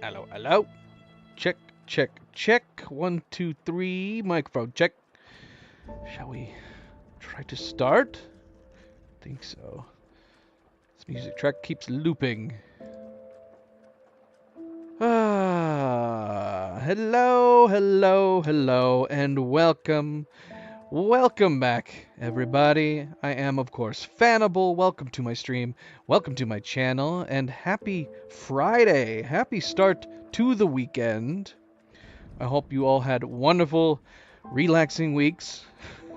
Hello, hello. Check, check, check. 1, 2, 3. Microphone check. Shall we try to start? Think so. This music track keeps looping. Hello, hello, hello, and welcome. Welcome back, everybody. I am, of course, Fanable. Welcome to my stream. Welcome to my channel, and happy Friday. Happy start to the weekend. I hope you all had wonderful, relaxing weeks,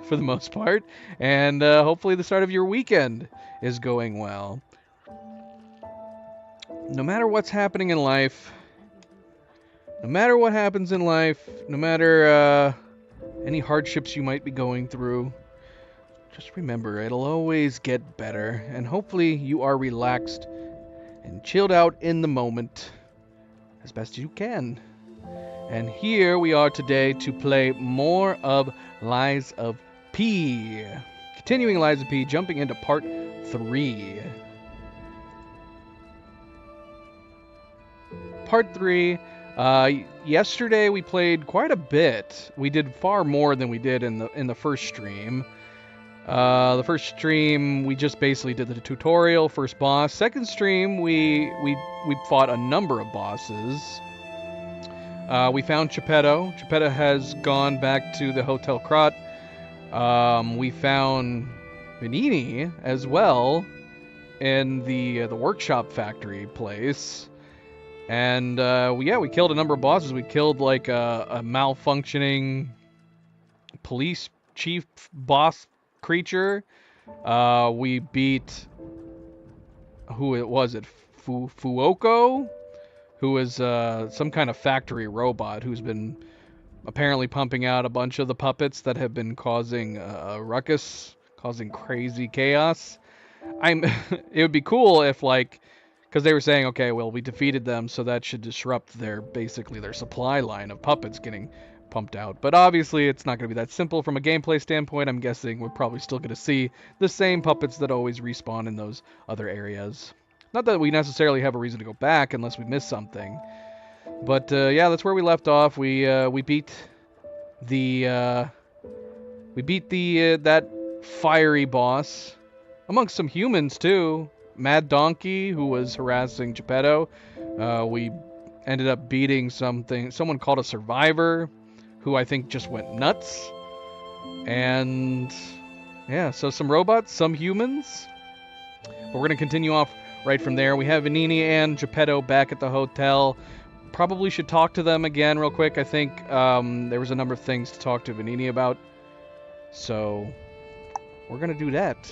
for the most part, and hopefully the start of your weekend is going well. No matter what's happening in life, no matter what happens in life, no matter any hardships you might be going through, just remember it'll always get better, and hopefully you are relaxed and chilled out in the moment as best you can. And here we are today to play more of Lies of P. Continuing Lies of P, jumping into part 3. Part 3. Yesterday we played quite a bit. We did far more than we did in the first stream. The first stream we just basically did the tutorial, first boss. Second stream we fought a number of bosses. We found Geppetto. Geppetto has gone back to the Hotel Krat. We found Venigni as well in the workshop factory place. And we killed a number of bosses. We killed like a malfunctioning police chief boss creature. We beat Fuoko, who is some kind of factory robot who's been apparently pumping out a bunch of the puppets that have been causing a ruckus, causing crazy chaos. It would be cool if, like, because they were saying, okay, well, we defeated them, so that should disrupt their supply line of puppets getting pumped out. But obviously, it's not going to be that simple from a gameplay standpoint. I'm guessing we're probably still going to see the same puppets that always respawn in those other areas. Not that we necessarily have a reason to go back unless we miss something. But yeah, that's where we left off. We beat that fiery boss amongst some humans too. Mad Donkey, who was harassing Geppetto. We ended up beating someone called a survivor, who I think just went nuts. And yeah, so some robots, some humans. But we're gonna continue off right from there. We have Venigni and Geppetto back at the hotel. Probably should talk to them again real quick. I think there was a number of things to talk to Venigni about. So we're going to do that.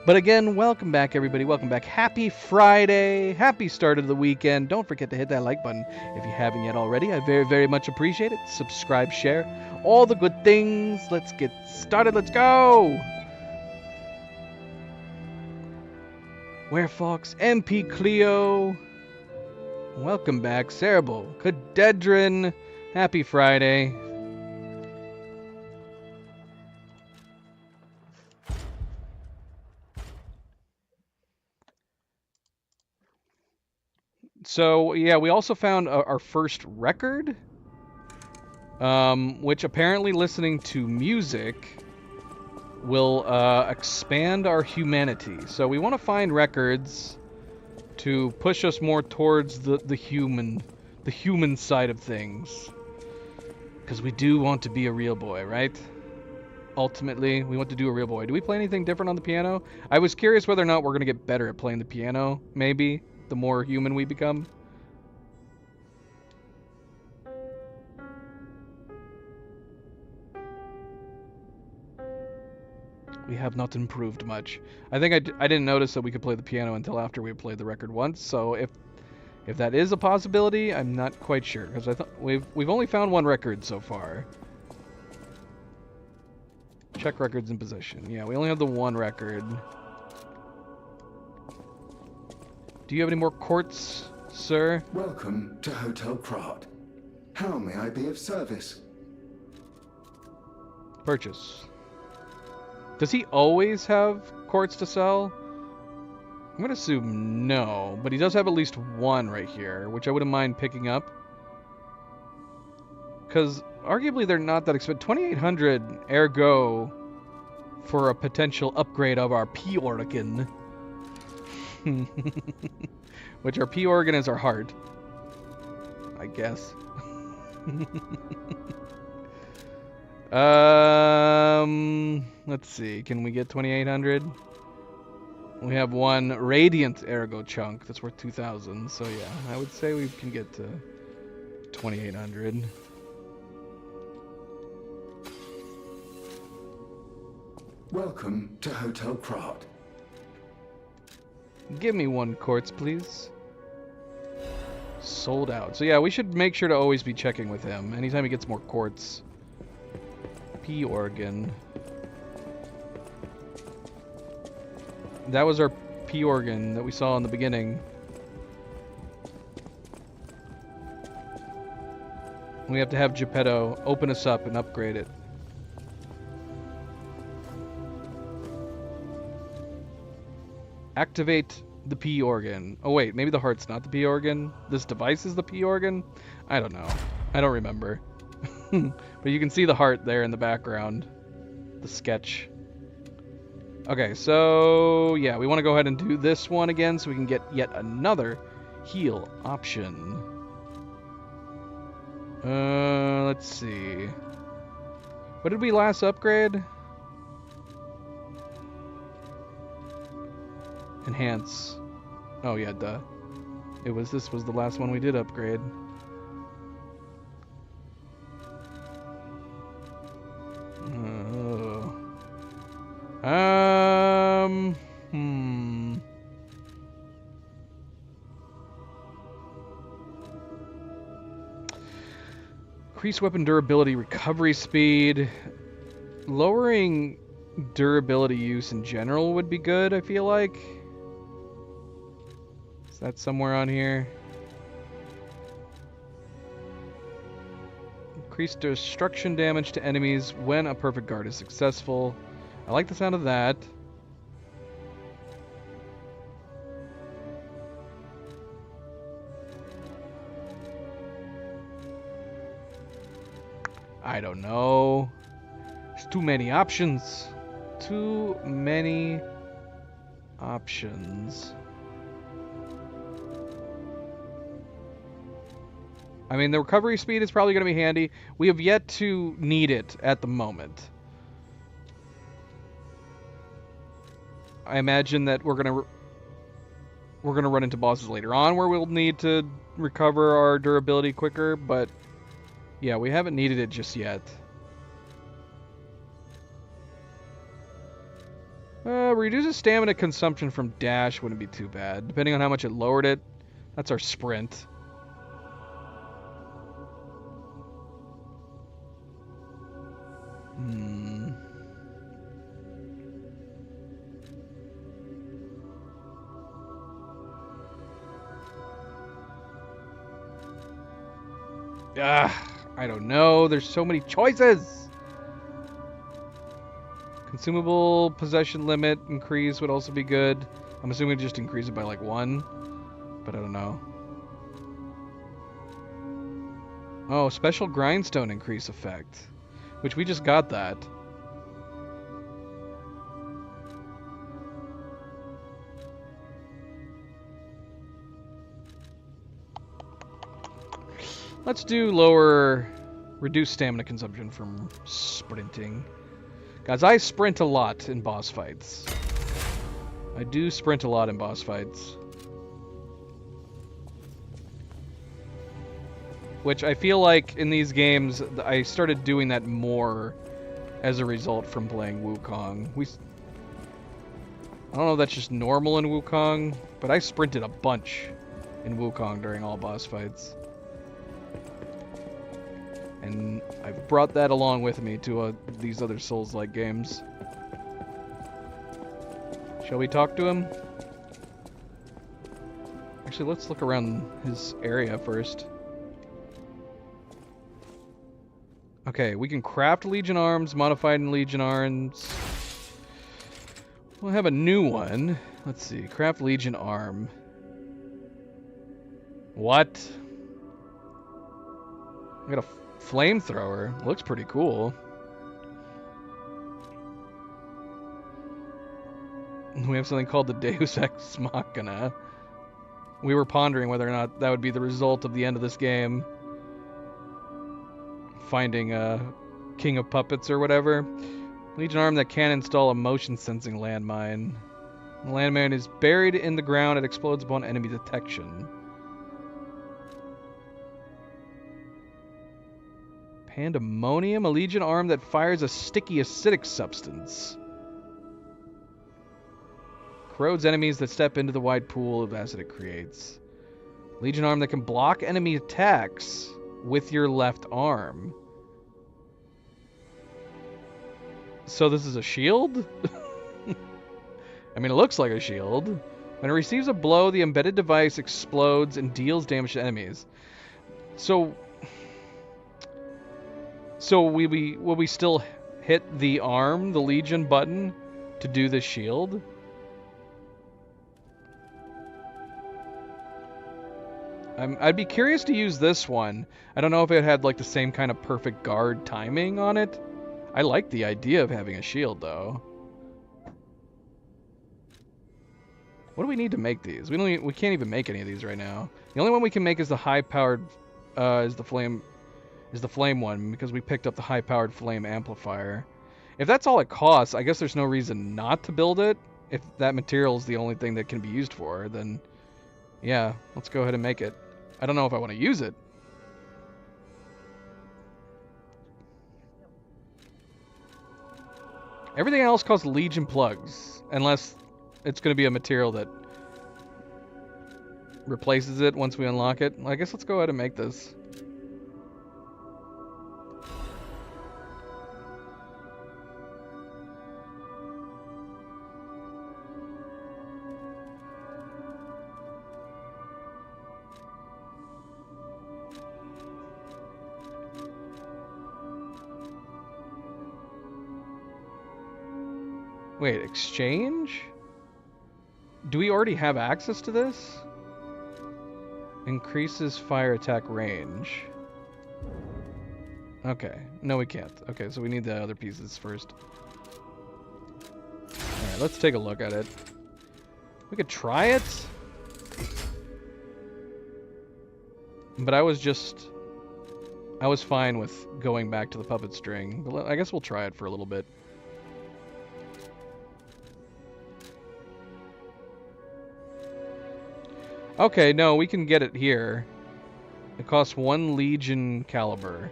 But again, welcome back, everybody. Welcome back. Happy Friday. Happy start of the weekend. Don't forget to hit that like button if you haven't yet already. I very, very much appreciate it. Subscribe, share, all the good things. Let's get started. Let's go. Werefox, MP Cleo. Welcome back, Cerebral, Cadedrin. Happy Friday. So, yeah, we also found our first record, which apparently listening to music will expand our humanity. So we want to find records to push us more towards the human side of things. Because we do want to be a real boy, right? Ultimately, we want to do a real boy. Do we play anything different on the piano? I was curious whether or not we're going to get better at playing the piano, maybe, the more human we become. We have not improved much. I think I didn't notice that we could play the piano until after we played the record once, so if that is a possibility, I'm not quite sure, because I thought we've only found one record so far. Check records in possession. Yeah, we only have the one record. Do you have any more quartz, sir? Welcome to Hotel Krat. How may I be of service? Purchase. Does he always have quartz to sell? I'm going to assume no, but he does have at least one right here, which I wouldn't mind picking up. Because arguably they're not that expensive. 2,800 ergo for a potential upgrade of our P organ. Which our P organ is our heart, I guess. Let's see. Can we get 2,800? We have one radiant ergo chunk that's worth 2,000. So yeah, I would say we can get to 2,800. Welcome to Hotel Krat. Give me one quartz, please. Sold out. So yeah, we should make sure to always be checking with him anytime he gets more quartz. P organ. That was our P organ that we saw in the beginning. We have to have Geppetto open us up and upgrade it. Activate the P organ. Oh wait, maybe the heart's not the P organ. This device is the P organ? I don't know. I don't remember. But you can see the heart there in the background. The sketch. Okay, so yeah, we want to go ahead and do this one again so we can get yet another heal option. Let's see. What did we last upgrade? Enhance. Oh yeah, duh. This was the last one we did upgrade. Increase weapon durability, recovery speed. Lowering durability use in general would be good, I feel like. Is that somewhere on here? Increase destruction damage to enemies when a perfect guard is successful. I like the sound of that. I don't know. There's too many options. Too many options. I mean, the recovery speed is probably going to be handy. We have yet to need it at the moment. I imagine that we're gonna run into bosses later on where we'll need to recover our durability quicker, but yeah, we haven't needed it just yet. Reduces stamina consumption from dash wouldn't be too bad, depending on how much it lowered it. That's our sprint. I don't know. There's so many choices. Consumable possession limit increase would also be good. I'm assuming just increase it by like 1, but I don't know. Oh, special grindstone increase effect, which we just got that. Let's do reduce stamina consumption from sprinting. Guys, I sprint a lot in boss fights. I do sprint a lot in boss fights. Which I feel like in these games, I started doing that more as a result from playing Wukong. I don't know if that's just normal in Wukong, but I sprinted a bunch in Wukong during all boss fights. And I've brought that along with me to these other Souls-like games. Shall we talk to him? Actually, let's look around his area first. Okay, we can craft Legion Arms, modified in Legion Arms. We'll have a new one. Let's see, craft Legion Arm. What? I gotta flamethrower. Looks pretty cool. We have something called the Deus Ex Machina. We were pondering whether or not that would be the result of the end of this game. Finding a King of Puppets or whatever. Legion arm that can install a motion sensing landmine. The landmine is buried in the ground. It explodes upon enemy detection. Pandemonium, a Legion arm that fires a sticky acidic substance. Corrodes enemies that step into the wide pool of acid it creates. Legion arm that can block enemy attacks with your left arm. So this is a shield? I mean, it looks like a shield. When it receives a blow, the embedded device explodes and deals damage to enemies. So will we still hit the arm, the Legion button, to do the shield? I'd be curious to use this one. I don't know if it had like the same kind of perfect guard timing on it. I like the idea of having a shield though. What do we need to make these? We can't even make any of these right now. The only one we can make is the high-powered is the flame one, because we picked up the high-powered flame amplifier. If that's all it costs, I guess there's no reason not to build it. If that material is the only thing that can be used for, then yeah, let's go ahead and make it. I don't know if I want to use it. Everything else costs Legion plugs, unless it's going to be a material that replaces it once we unlock it. I guess let's go ahead and make this. Wait, exchange? Do we already have access to this? Increases fire attack range. Okay. No, we can't. Okay, so we need the other pieces first. Alright, let's take a look at it. We could try it. But I was fine with going back to the puppet string. But I guess we'll try it for a little bit. Okay, no, we can get it here. It costs 1 Legion caliber.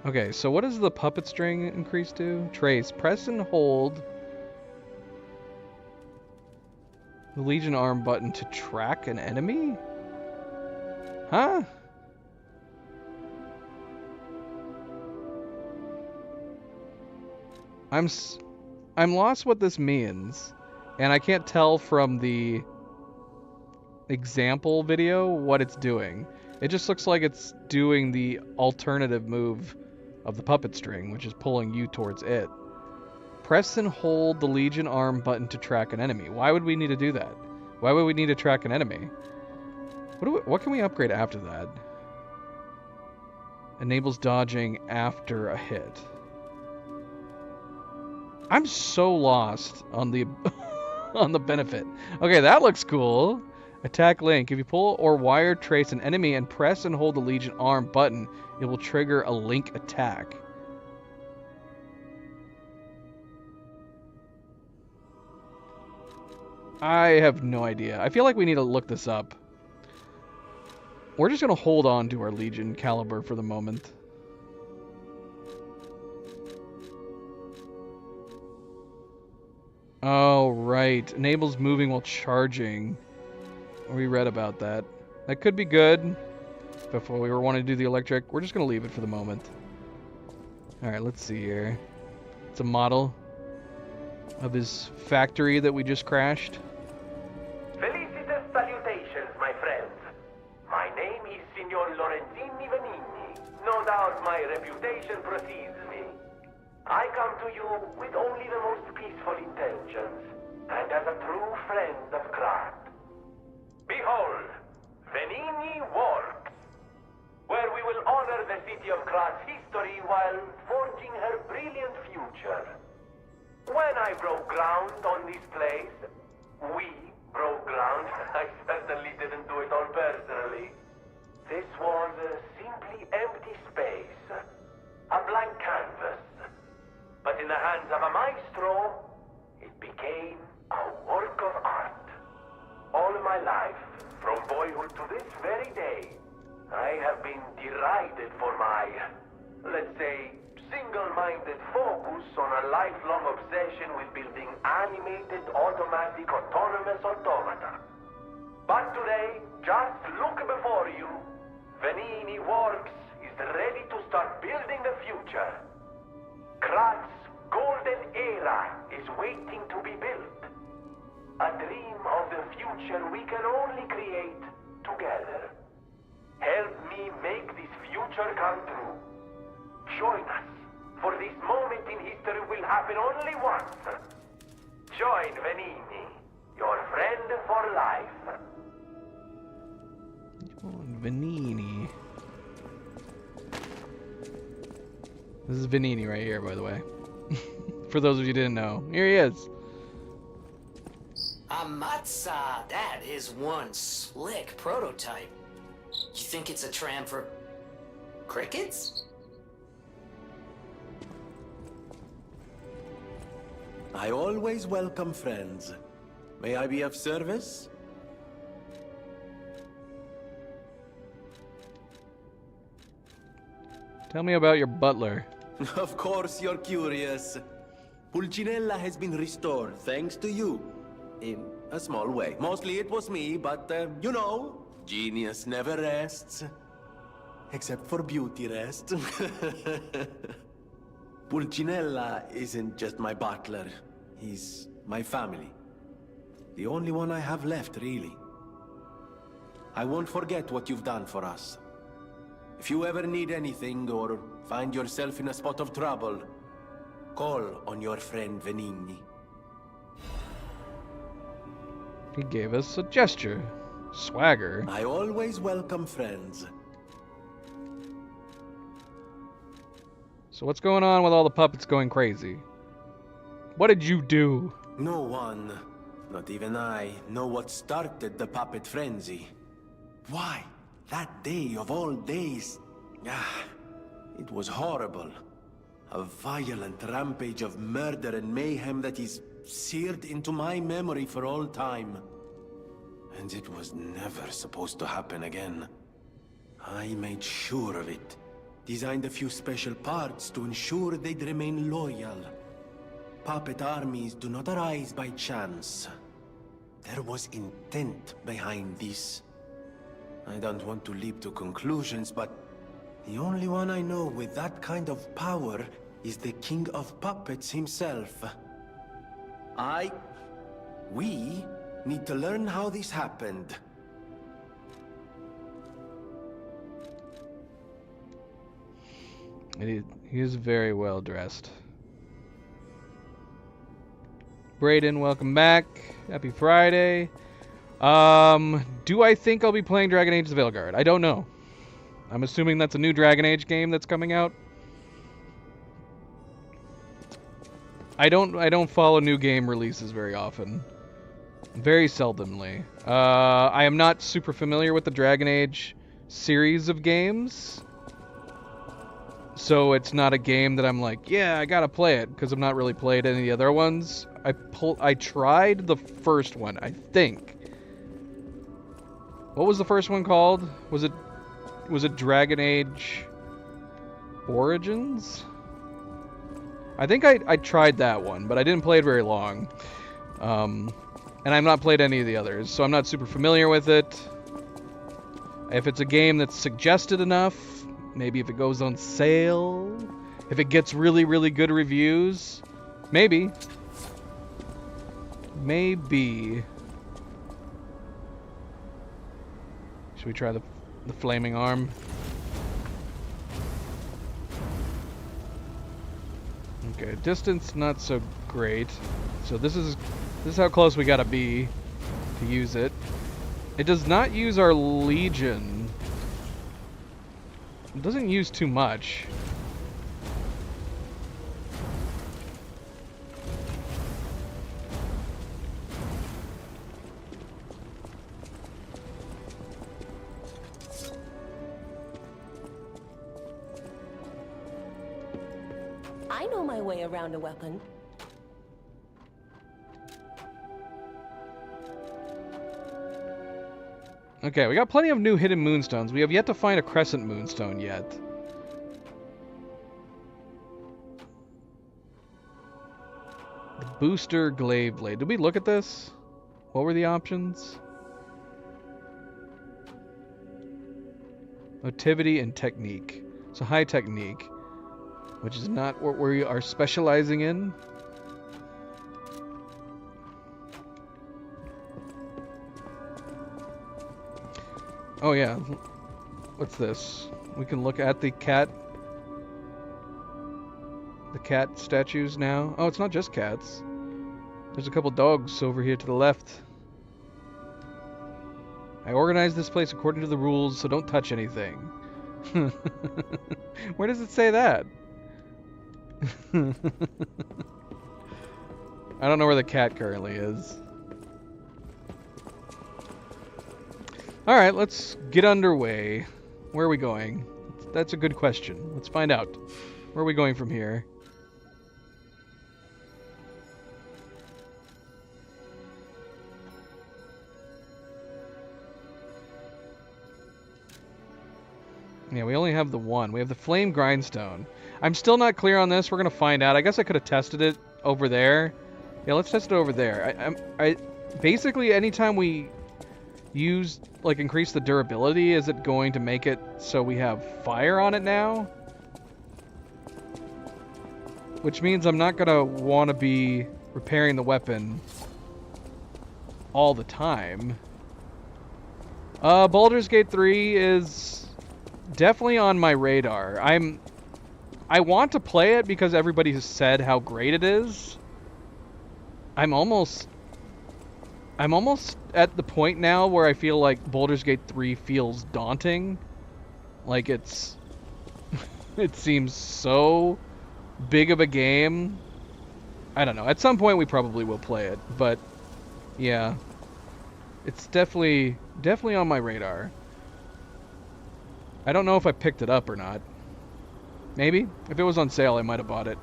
Okay, so what does the puppet string increase to? Trace. Press and hold the Legion arm button to track an enemy? Huh? I'm lost what this means. And I can't tell from the example video what it's doing. It just looks like it's doing the alternative move of the puppet string, which is pulling you towards it. Press and hold the Legion arm button to track an enemy. Why would we need to do that? Why would we need to track an enemy? What can we upgrade after that? Enables dodging after a hit. I'm so lost on the on the benefit. Okay, that looks cool. Attack link. If you pull or wire trace an enemy and press and hold the Legion arm button, it will trigger a link attack. I have no idea. I feel like we need to look this up. We're just going to hold on to our Legion caliber for the moment. Oh, right. Enables moving while charging. We read about that. That could be good. Before we were wanting to do the electric, we're just going to leave it for the moment. Alright, let's see here. It's a model of his factory that we just crashed. Felicitous salutations, my friends. My name is Signor Lorenzini Vanini. No doubt my reputation precedes me. I come to you with only the most peaceful intentions, and as a true friend of craft. Behold, Vanini works. Krat's history while forging her brilliant future. When I broke ground on this place, we broke ground. I certainly didn't do it all personally. This was simply empty space, a blank canvas. But in the hands of a maestro, it became a work of art. All my life, from boyhood to this very day, I have been derided for my, let's say, single-minded focus on a lifelong obsession with building animated, automatic, autonomous automata. But today, just look before you. Venini Works is ready to start building the future. Krat's golden era is waiting to be built. A dream of the future we can only create together. Help me make this future come true. Join us, for this moment in history will happen only once. Join Venini, your friend for life. Venini. This is Venini right here, by the way. For those of you who didn't know. Here he is. Amatsa, that is one slick prototype. You think it's a tram for crickets? I always welcome friends. May I be of service? Tell me about your butler. Of course you're curious. Pulcinella has been restored thanks to you. In a small way. Mostly it was me, but you know, genius never rests. Except for beauty rest. Pulcinella isn't just my butler. He's my family. The only one I have left, really. I won't forget what you've done for us. If you ever need anything or find yourself in a spot of trouble, call on your friend Venini. He gave us a gesture. Swagger. I always welcome friends. So what's going on with all the puppets going crazy? What did you do? No one, not even I, know what started the puppet frenzy. Why? That day of all days. It was horrible. A violent rampage of murder and mayhem that is seared into my memory for all time. And it was never supposed to happen again. I made sure of it. Designed a few special parts to ensure they'd remain loyal. Puppet armies do not arise by chance. There was intent behind this. I don't want to leap to conclusions, but the only one I know with that kind of power is the King of Puppets himself. We need to learn how this happened. He is very well dressed. Brayden, welcome back. Happy Friday. Do I think I'll be playing Dragon Age the Veilguard? I don't know. I'm assuming that's a new Dragon Age game that's coming out. I don't follow new game releases very often. Very seldomly. I am not super familiar with the Dragon Age series of games. So it's not a game that I'm like, yeah, I gotta play it, because I've not really played any of the other ones. I tried the first one, I think. What was the first one called? Was it Dragon Age Origins? I think I tried that one, but I didn't play it very long. And I've not played any of the others, so I'm not super familiar with it. If it's a game that's suggested enough, maybe if it goes on sale, if it gets really, really good reviews, maybe. Maybe. Should we try the flaming arm? Okay, distance not so great. So this is how close we gotta be to use it. It does not use our Legion. It doesn't use too much. I know my way around a weapon. Okay, we got plenty of new hidden moonstones. We have yet to find a crescent moonstone yet. The booster glaive blade. Did we look at this? What were the options? Motivity and technique. So high technique, which is not what we are specializing in. Oh yeah, what's this? We can look at the cat statues now. Oh, it's not just cats. There's a couple dogs over here to the left. I organized this place according to the rules, so don't touch anything. Where does it say that? I don't know where the cat currently is. Alright, let's get underway. Where are we going? That's a good question. Let's find out. Where are we going from here? Yeah, we only have the one. We have the flame grindstone. I'm still not clear on this. We're gonna find out. I guess I could have tested it over there. Yeah, let's test it over there. I basically anytime we use increase the durability, is it going to make it so we have fire on it now? Which means I'm not gonna want to be repairing the weapon all the time. Baldur's Gate 3 is definitely on my radar. I want to play it because everybody has said how great it is. I'm almost at the point now where I feel like Baldur's Gate 3 feels daunting. Like it's it seems so big of a game. I don't know. At some point we probably will play it, but yeah. It's definitely on my radar. I don't know if I picked it up or not. Maybe. If it was on sale, I might have bought it.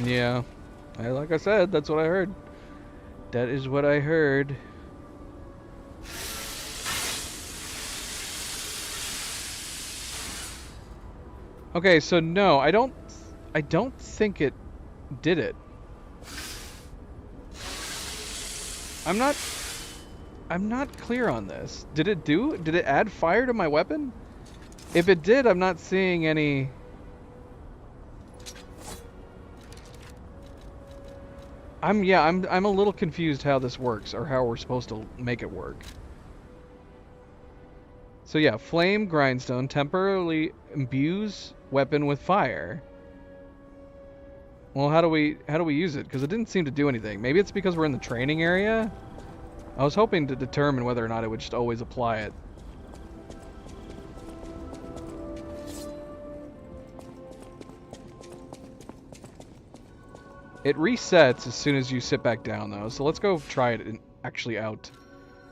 Yeah. Like I said, that's what I heard. That is what I heard. Okay, so no, I don't think it did it. I'm not clear on this. Did it add fire to my weapon? If it did, I'm not seeing any. I'm a little confused how this works, or how we're supposed to make it work. So yeah, flame grindstone temporarily imbues weapon with fire. Well, how do we use it? Because it didn't seem to do anything. Maybe it's because we're in the training area? I was hoping to determine whether or not it would just always apply it. It resets as soon as you sit back down, though. So let's go try it actually out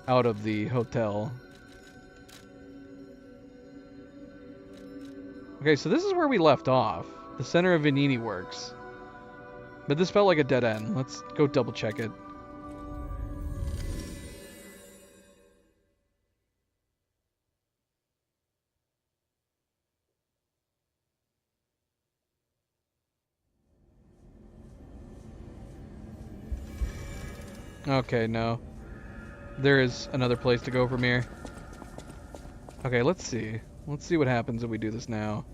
of the hotel. Okay, so this is where we left off. The center of Venigni Works. But this felt like a dead end. Let's go double check it. Okay, no. There is another place to go from here. Okay, let's see. Let's see what happens if we do this now.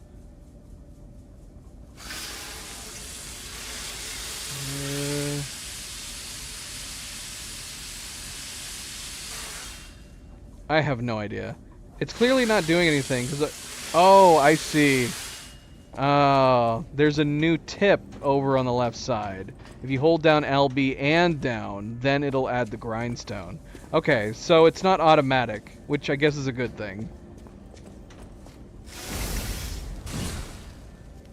I have no idea. It's clearly not doing anything because oh, I see. Oh, there's a new tip over on the left side. If you hold down LB and down, then it'll add the grindstone. Okay, so it's not automatic, which I guess is a good thing.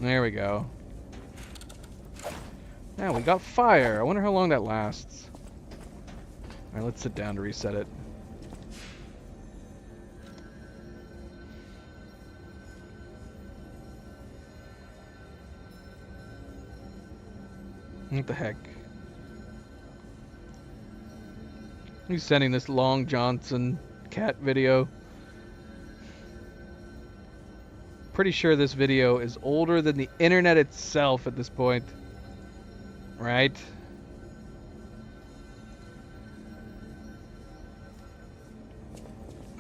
There we go. Now we got fire. I wonder how long that lasts. Alright, let's sit down to reset it. What the heck? He's sending this Long Johnson cat video. Pretty sure this video is older than the internet itself at this point. Right?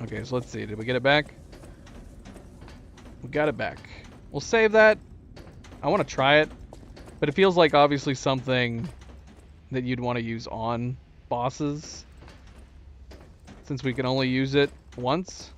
Okay, so let's see. Did we get it back? We got it back. We'll save that. I want to try it. But it feels like obviously something that you'd want to use on bosses, since we can only use it once.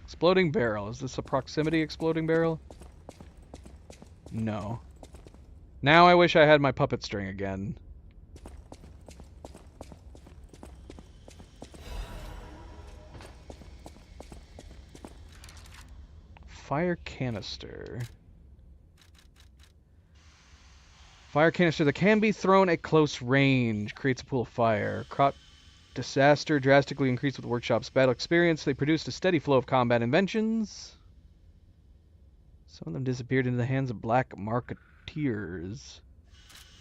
Exploding barrel. Is this a proximity exploding barrel? No. Now I wish I had my puppet string again. Fire canister. Fire canister that can be thrown at close range. Creates a pool of fire. Crop disaster drastically increased with Workshop's battle experience. They produced a steady flow of combat inventions. Some of them disappeared into the hands of black marketeers.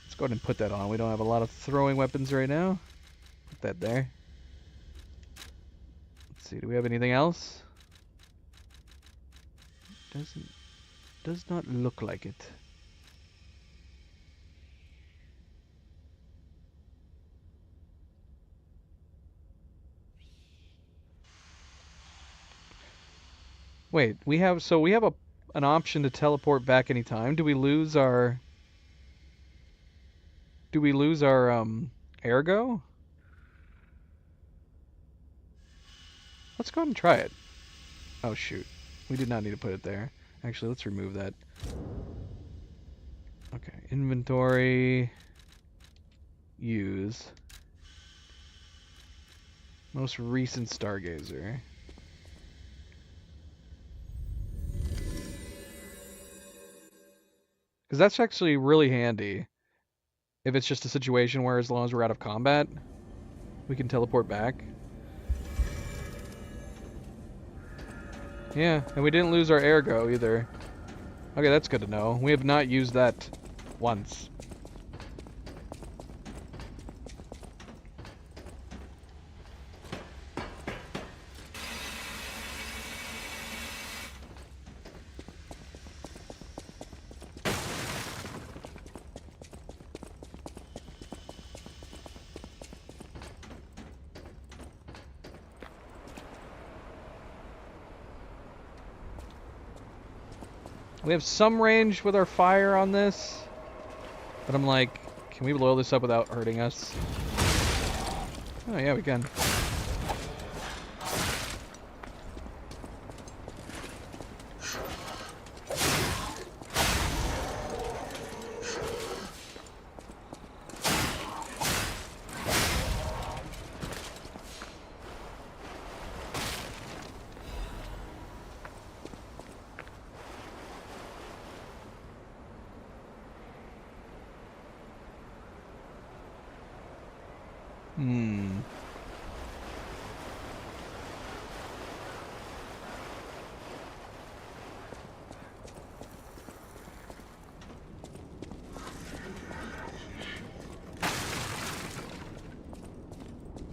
Let's go ahead and put that on. We don't have a lot of throwing weapons right now. Put that there. Let's see, do we have anything else? Does not look like it. Wait, we have an option to teleport back anytime. Do we lose our ergo? Let's go ahead and try it. Oh shoot. We did not need to put it there. Actually, let's remove that. Okay, inventory. Use. Most recent Stargazer. Because that's actually really handy. If it's just a situation where as long as we're out of combat, we can teleport back. Yeah, and we didn't lose our ergo either. Okay, that's good to know. We have not used that once. We have some range with our fire on this, but I'm like, can we blow this up without hurting us? Oh yeah, we can.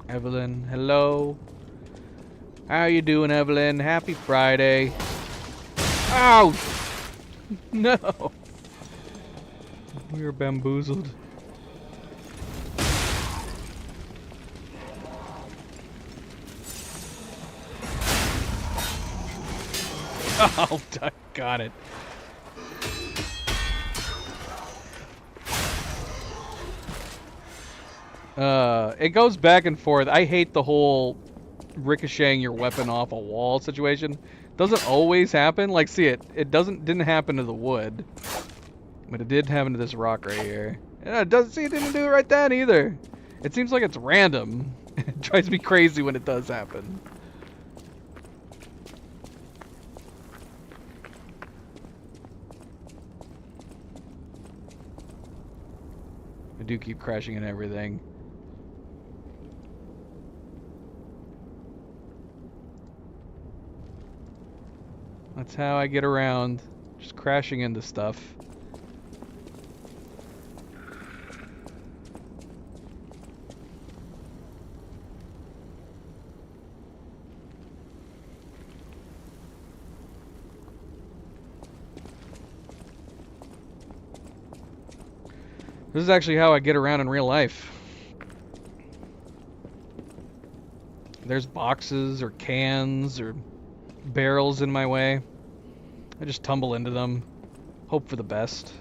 Evelyn, hello. How you doing, Evelyn? Happy Friday. Ow! No! We were bamboozled. Oh, got it. It goes back and forth. I hate the whole ricocheting your weapon off a wall situation. Doesn't always happen. Like, see it didn't happen to the wood, but it did happen to this rock right here. And it didn't do it right then either. It seems like it's random. It drives me crazy when it does happen. I do keep crashing into everything. That's how I get around. Just crashing into stuff. This is actually how I get around in real life. There's boxes or cans or barrels in my way. I just tumble into them, hope for the best.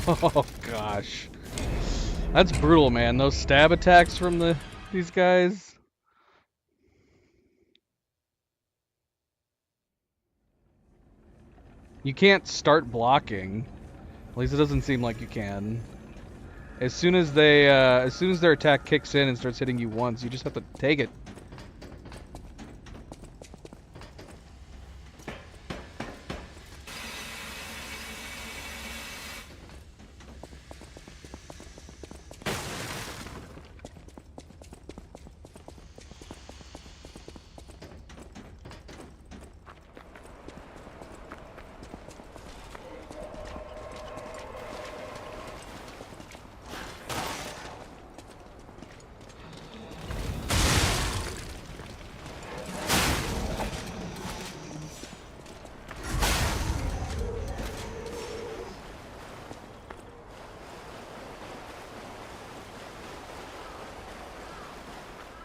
Oh gosh, that's brutal, man. Those stab attacks from these guys. You can't start blocking. At least it doesn't seem like you can. As soon as their attack kicks in and starts hitting you once, you just have to take it.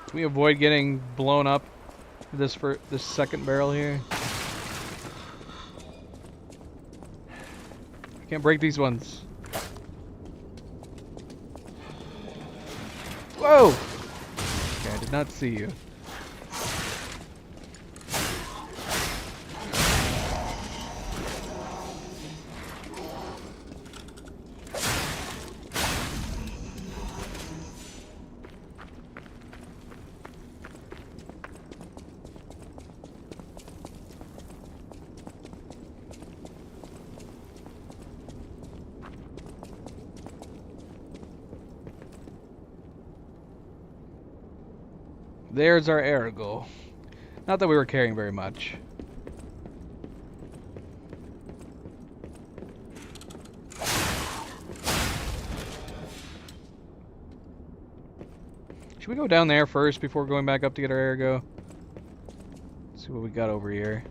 Can we avoid getting blown up this second barrel here? I can't break these ones. Whoa! Okay, I did not see you. There's our Ergo. Not that we were carrying very much. Should we go down there first before going back up to get our Ergo? Let's see what we got over here.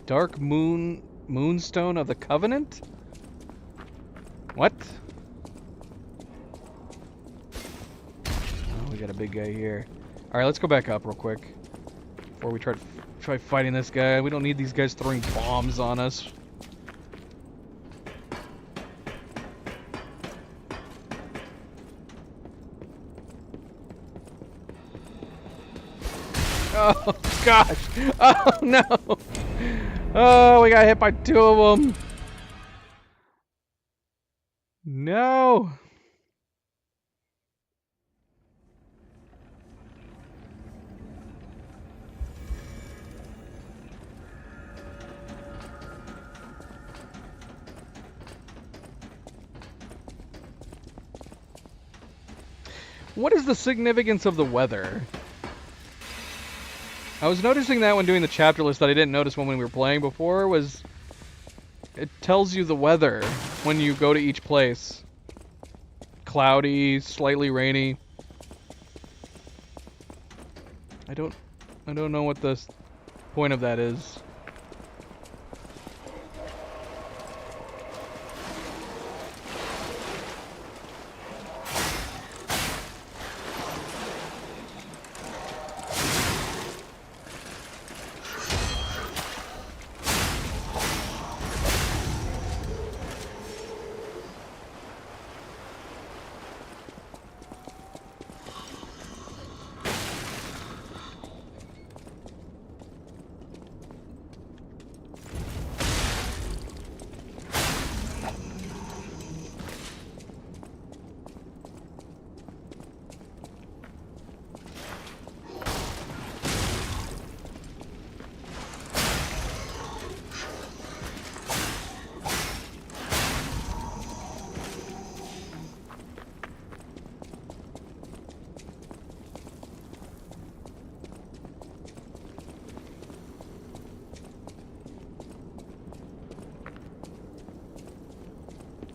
Dark Moonstone of the Covenant? What? Oh, we got a big guy here. Alright, let's go back up real quick. Before we try fighting this guy. We don't need these guys throwing bombs on us. Oh, gosh. Oh, no. Oh, we got hit by 2 of them. No. What is the significance of the weather? I was noticing that when doing the chapter list that I didn't notice when we were playing before was it tells you the weather when you go to each place. Cloudy, slightly rainy. I don't know what the point of that is.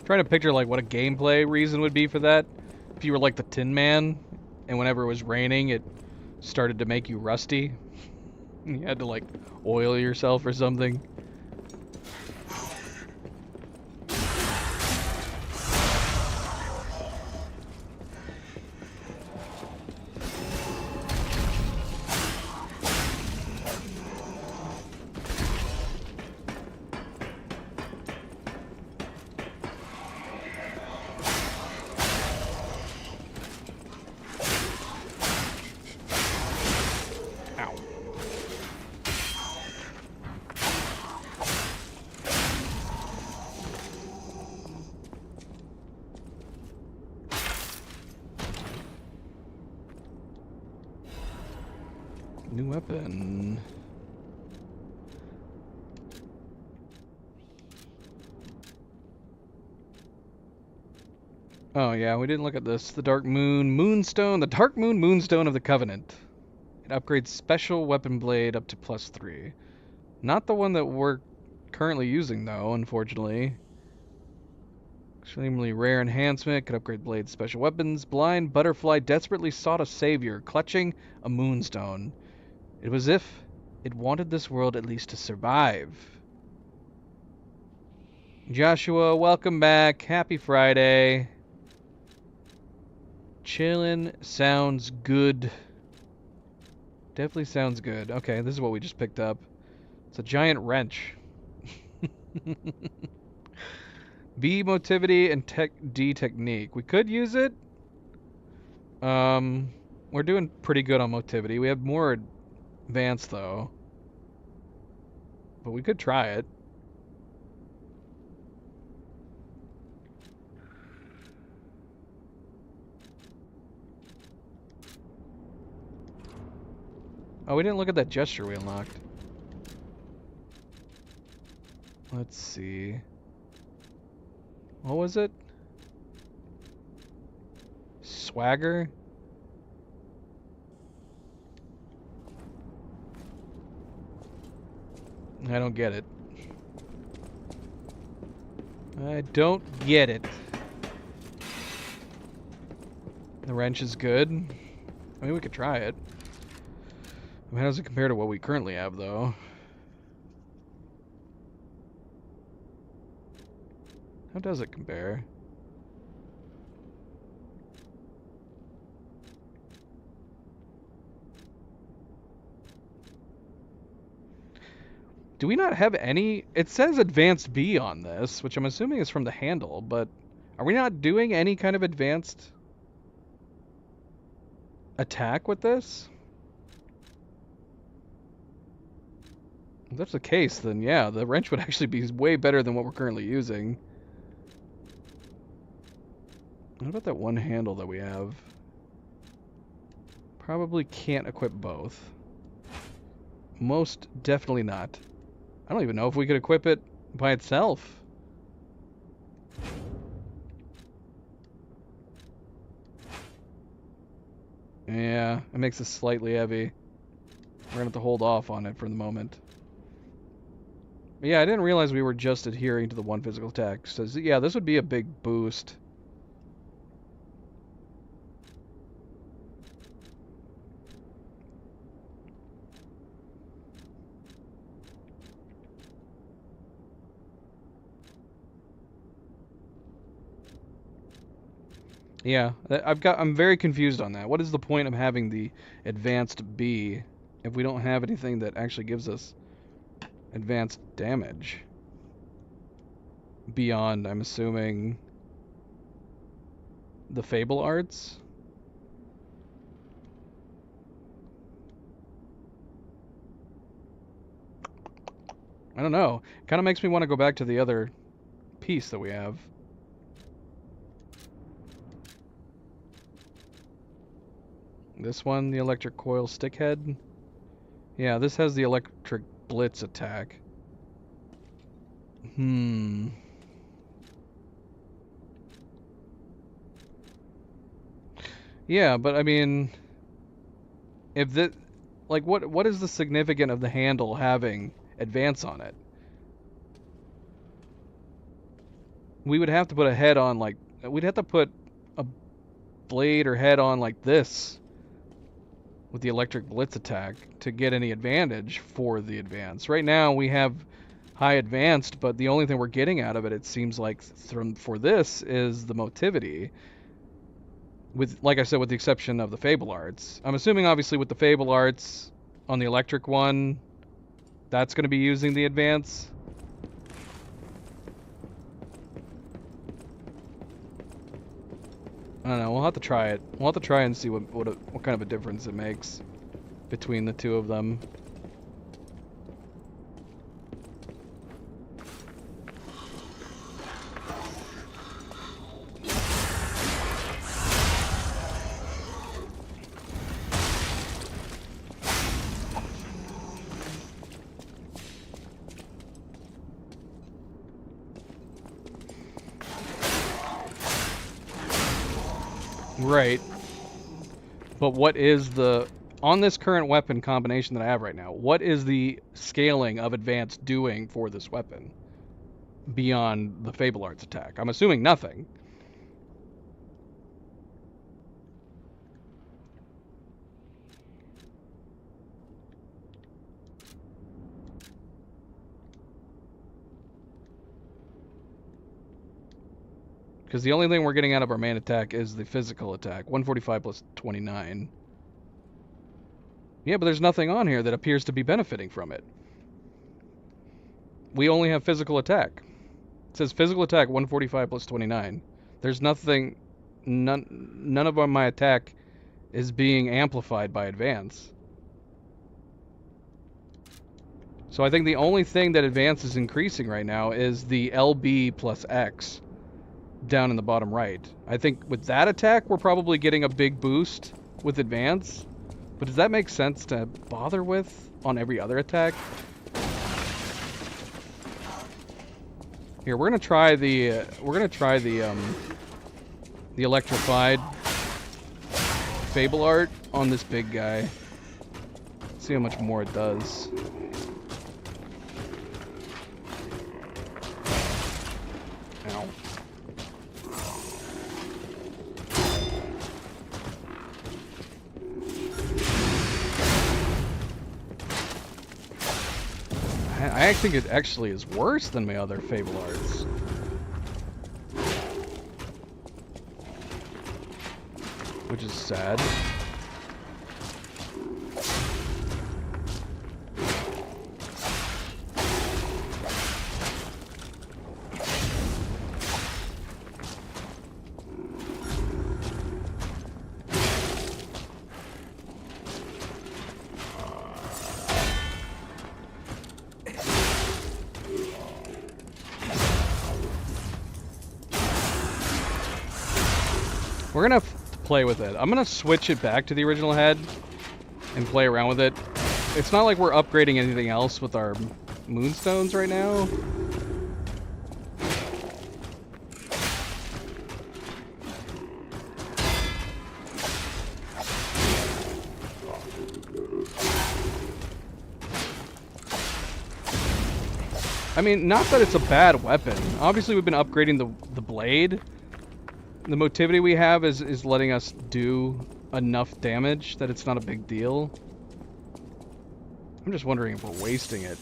Trying to picture like what a gameplay reason would be for that. If you were like the Tin Man, and whenever it was raining, it started to make you rusty. You had to like oil yourself or something. New weapon. Oh yeah, we didn't look at this. The Dark Moon Moonstone. The Dark Moon Moonstone of the Covenant. It upgrades special weapon blade up to +3. Not the one that we're currently using though, unfortunately. Extremely rare enhancement. Could upgrade blades, special weapons. Blind butterfly desperately sought a savior, clutching a moonstone. It was as if it wanted this world at least to survive. Joshua, welcome back. Happy Friday. Chillin' sounds good. Definitely sounds good. Okay, this is what we just picked up. It's a giant wrench. B motivity and D technique. We could use it. We're doing pretty good on motivity. We have more advanced though. But we could try it. Oh, we didn't look at that gesture we unlocked. Let's see. What was it? Swagger? I don't get it. I don't get it. The wrench is good. I mean, we could try it. I mean, how does it compare to what we currently have, though? How does it compare? Do we not have any? It says advanced B on this, which I'm assuming is from the handle, but are we not doing any kind of advanced attack with this? If that's the case, then yeah, the wrench would actually be way better than what we're currently using. What about that one handle that we have? Probably can't equip both. Most definitely not. I don't even know if we could equip it by itself. Yeah, it makes it slightly heavy. We're gonna have to hold off on it for the moment. But yeah, I didn't realize we were just adhering to the one physical attack. So yeah, this would be a big boost. Yeah, I'm very confused on that. What is the point of having the advanced B if we don't have anything that actually gives us advanced damage? Beyond, I'm assuming, the Fable Arts? I don't know. Kind of makes me want to go back to the other piece that we have. This one, the electric coil stickhead. Yeah, this has the electric blitz attack. Yeah, but I mean, if that, like, what is the significance of the handle having advance on it? We would have to put a head on, like, we'd have to put a blade or head on like this with the electric blitz attack to get any advantage for the advance. Right now we have high advanced, but the only thing we're getting out of it, it seems like, for this is the motivity. With, like I said, with the exception of the Fable Arts. I'm assuming, obviously, with the Fable Arts on the electric one, that's going to be using the advance. I don't know. We'll have to try it. We'll have to try and see what kind of a difference it makes between the two of them. Right. But what is the... On this current weapon combination that I have right now, what is the scaling of advance doing for this weapon? Beyond the Fable Arts attack. I'm assuming nothing. Because the only thing we're getting out of our main attack is the physical attack. 145 plus 29. Yeah, but there's nothing on here that appears to be benefiting from it. We only have physical attack. It says physical attack 145 plus 29. There's nothing... None of my attack is being amplified by advance. So I think the only thing that advance is increasing right now is the LB plus X down in the bottom right. I think with that attack, we're probably getting a big boost with advance. But does that make sense to bother with on every other attack? Here, we're gonna try the electrified Fable Art on this big guy. See how much more it does. Ow. I think it actually is worse than my other Fable Arts. which is sad. We're gonna play with it. I'm gonna switch it back to the original head and play around with it. It's not like we're upgrading anything else with our moonstones right now. I mean, not that it's a bad weapon. Obviously, we've been upgrading the blade. The motivity we have is letting us do enough damage that it's not a big deal. I'm just wondering if we're wasting it.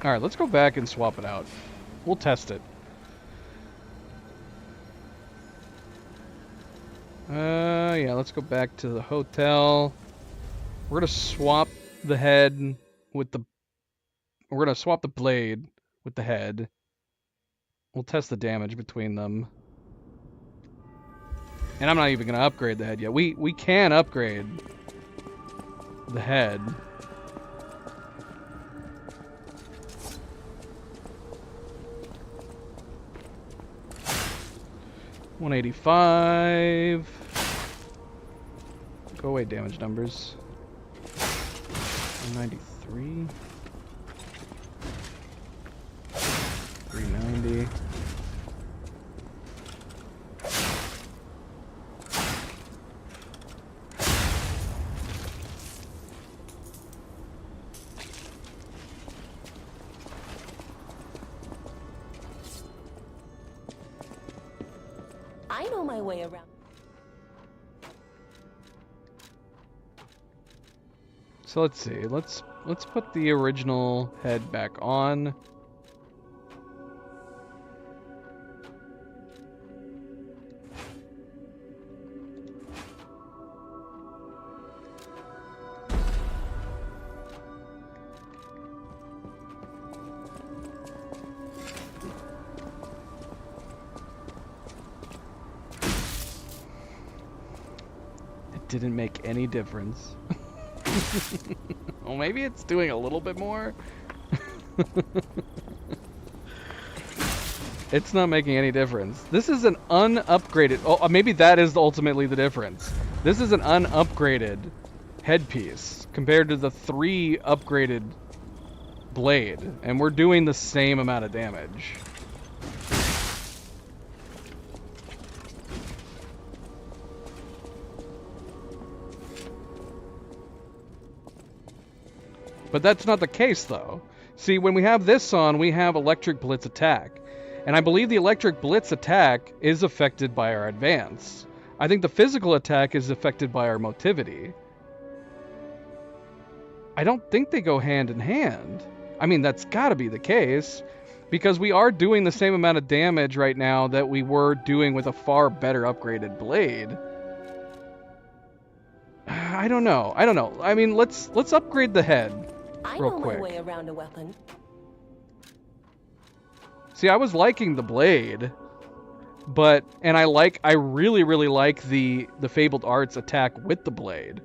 Alright, let's go back and swap it out. We'll test it. Yeah, let's go back to the hotel. We're gonna swap the head with the... We're gonna swap the blade with the head. We'll test the damage between them. And I'm not even gonna upgrade the head yet. We can upgrade the head. $185. Go away, damage numbers. 193. 390. I know my way around. So let's see. Let's put the original head back on. It didn't make any difference. Well, maybe it's doing a little bit more. It's not making any difference. This is an unupgraded... Oh, maybe that is ultimately the difference. This is an unupgraded headpiece compared to the 3 upgraded blade. And we're doing the same amount of damage. But that's not the case, though. See, when we have this on, we have Electric Blitz attack. And I believe the Electric Blitz attack is affected by our advance. I think the physical attack is affected by our motivity. I don't think they go hand in hand. I mean, that's gotta be the case. Because we are doing the same amount of damage right now that we were doing with a far better upgraded blade. I don't know. I mean, let's upgrade the head. I real know quick. my way around a weapon. See, I was liking the blade, but I really like the Fabled Arts attack with the blade.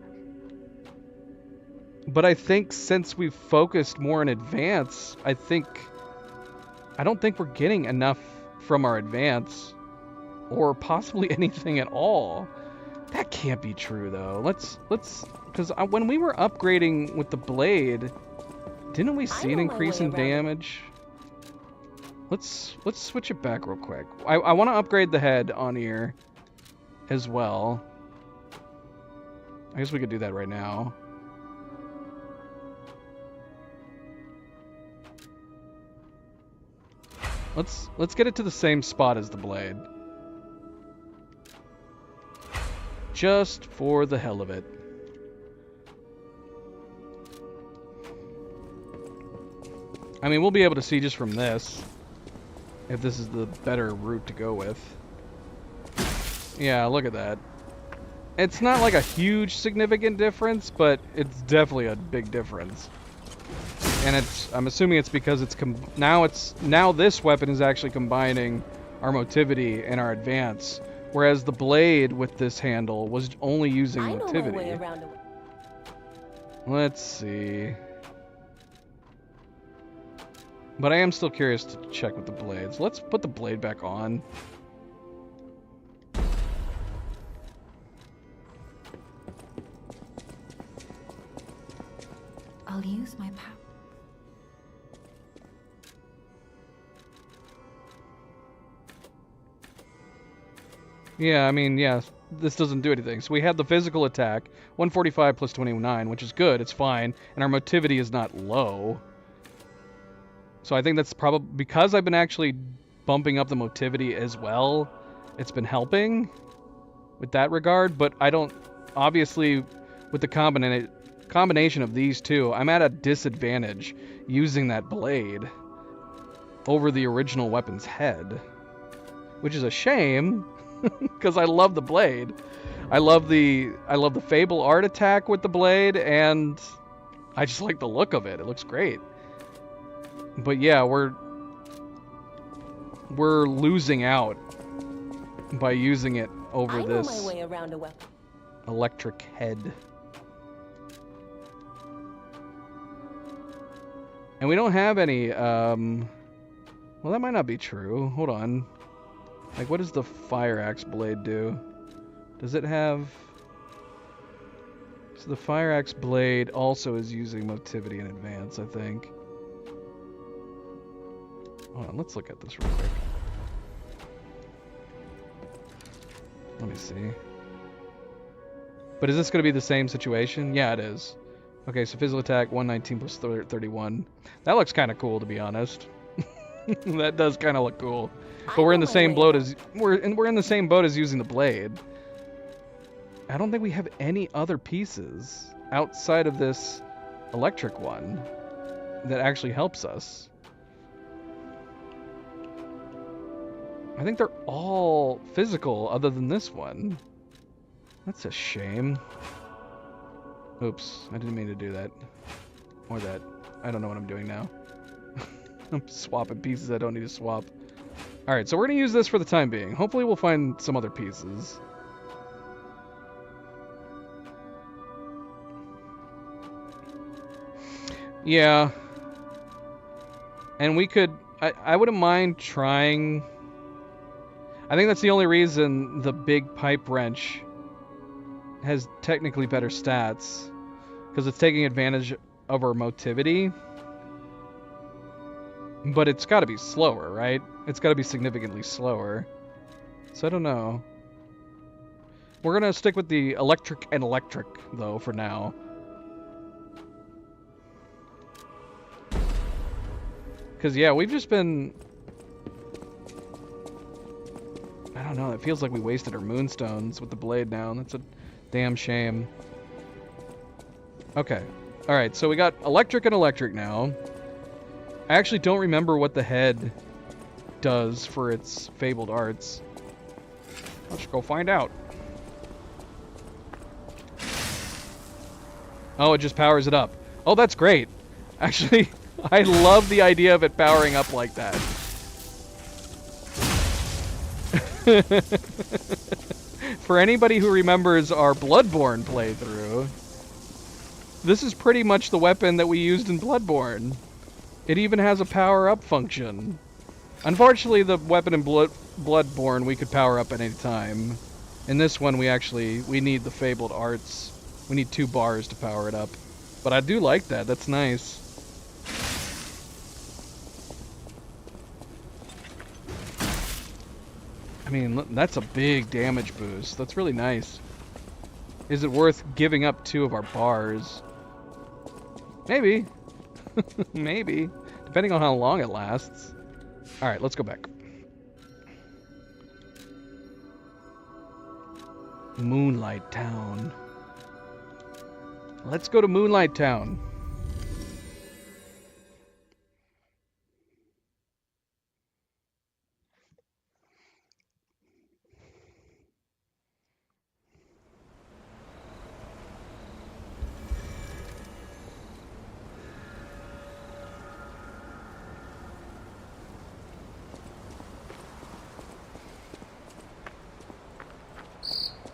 But I think since we've focused more in advance, I don't think we're getting enough from our advance, or possibly anything at all. That can't be true though. Let's because when we were upgrading with the blade, didn't we see an increase in damage? Let's switch it back real quick. I want to upgrade the head on here as well. I guess we could do that right now. Let's get it to the same spot as the blade. Just for the hell of it. I mean, we'll be able to see just from this if this is the better route to go with. Yeah, look at that. It's not like a huge significant difference, but it's definitely a big difference. And I'm assuming it's because now this weapon is actually combining our motivity and our advance, whereas the blade with this handle was only using I know my motivity. way around a... Let's see. But I am still curious to check with the blades. Let's put the blade back on. I'll use my power. Yeah, I mean, yeah, this doesn't do anything. So we have the physical attack, 145 plus 29, which is good, it's fine, and our motivity is not low. So I think that's probably, because I've been actually bumping up the motivity as well, it's been helping with that regard, but I don't, obviously, with the combination of these two, I'm at a disadvantage using that blade over the original weapon's head, which is a shame, because I love the blade. I love the Fable art attack with the blade, and I just like the look of it. It looks great. But yeah, we're losing out by using it over this I know my way around a weapon. electric head. And we don't have any, well, that might not be true. Hold on. Like, what does the fire axe blade do? Does it have... So the fire axe blade also is using motivity in advance, I think. Hold on, let's look at this real quick. Let me see. But is this going to be the same situation? Yeah, it is. Okay, so physical attack, 119 plus 31. That looks kind of cool, to be honest. That does kind of look cool. But we're in the same boat as we're in the same boat as using the blade. I don't think we have any other pieces outside of this electric one that actually helps us. I think they're all physical other than this one. That's a shame. Oops, I didn't mean to do that. Or that. I don't know what I'm doing now. I'm swapping pieces I don't need to swap. Alright, so we're going to use this for the time being. Hopefully we'll find some other pieces. Yeah. And we could... I wouldn't mind trying... I think that's the only reason the big pipe wrench has technically better stats. Because it's taking advantage of our motivity. But it's got to be slower, right? It's got to be significantly slower. So I don't know. We're going to stick with the electric and electric, though, for now. Because, yeah, we've just been... I don't know, it feels like we wasted our moonstones with the blade now. That's a damn shame. Okay. Alright, so we got electric and electric now. I actually don't remember what the head does for its fabled arts. Let's go find out. Oh, it just powers it up. Oh, that's great. Actually, I love the idea of it powering up like that. For anybody who remembers our Bloodborne playthrough, this is pretty much the weapon that we used in Bloodborne. It even has a power-up function. Unfortunately, the weapon in Bloodborne we could power up at any time. In this one, we need the fabled arts. We need 2 bars to power it up. But I do like that. That's nice. I mean, that's a big damage boost. That's really nice. Is it worth giving up 2 of our bars? Maybe. Maybe. Depending on how long it lasts. Alright, let's go back. Moonlight Town. Let's go to Moonlight Town.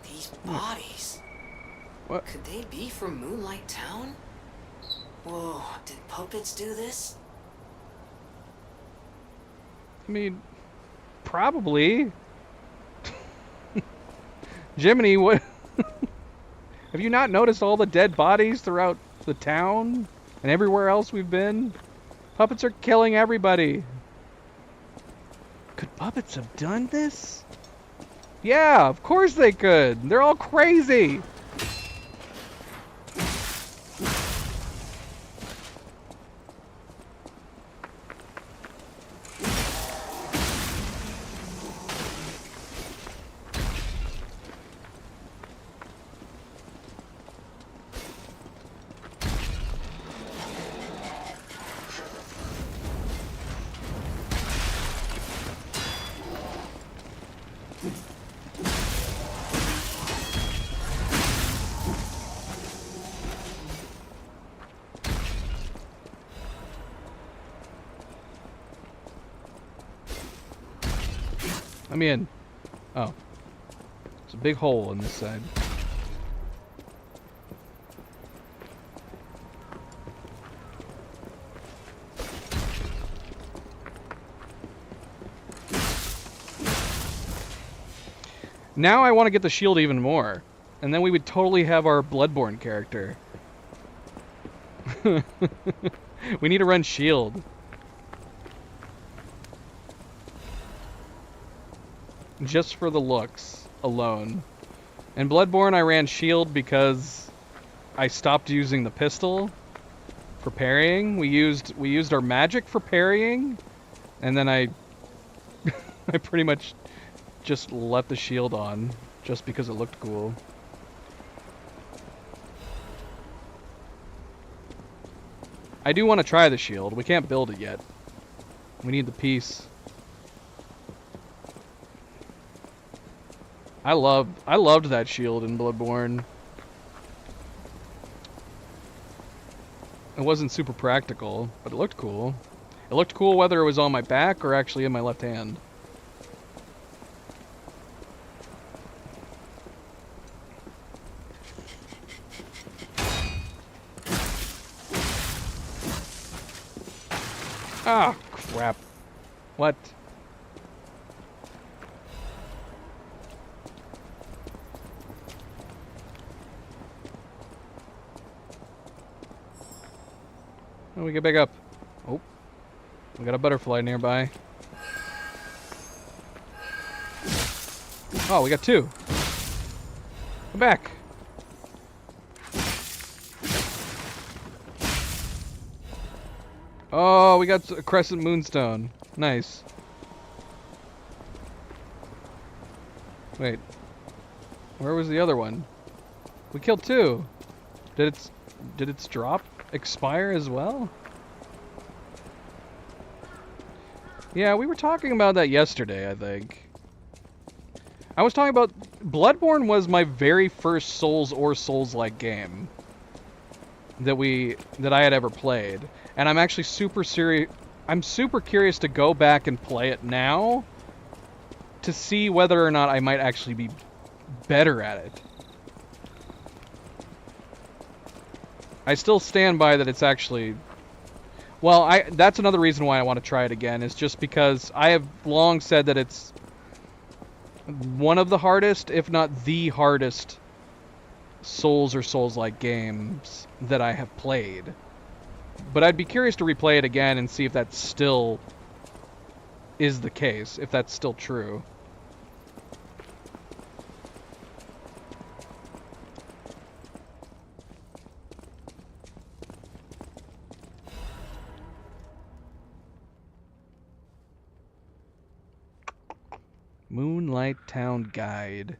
These bodies. What? Could they be from Moonlight Town? Whoa, did puppets do this? I mean, probably. Jiminy, what? Have you not noticed all the dead bodies throughout the town and everywhere else we've been? Puppets are killing everybody. Could puppets have done this? Yeah, of course they could. They're all crazy. Let me in. Oh. There's a big hole in this side. Now I want to get the shield even more. And then we would totally have our Bloodborne character. We need to run shield. Just for the looks alone. In Bloodborne, I ran shield because I stopped using the pistol for parrying. We used our magic for parrying, and then I I pretty much just left the shield on just because it looked cool. I do want to try the shield. We can't build it yet. We need the piece. I loved that shield in Bloodborne. It wasn't super practical, but it looked cool. It looked cool whether it was on my back or actually in my left hand. Ah, crap. What? Oh, we get back up. Oh. We got a butterfly nearby. Oh, we got two. Come back. Oh, we got a crescent moonstone. Nice. Wait. Where was the other one? We killed two. Did its drop expire as well? Yeah, we were talking about that yesterday, I think. I was talking about Bloodborne was my very first Souls or Souls-like game that I had ever played. And I'm actually super curious to go back and play it now to see whether or not I might actually be better at it. I still stand by that it's actually... Well, that's another reason why I want to try it again, is just because I have long said that it's one of the hardest, if not the hardest, Souls or Souls-like games that I have played. But I'd be curious to replay it again and see if that still is the case, if that's still true. Moonlight Town Guide.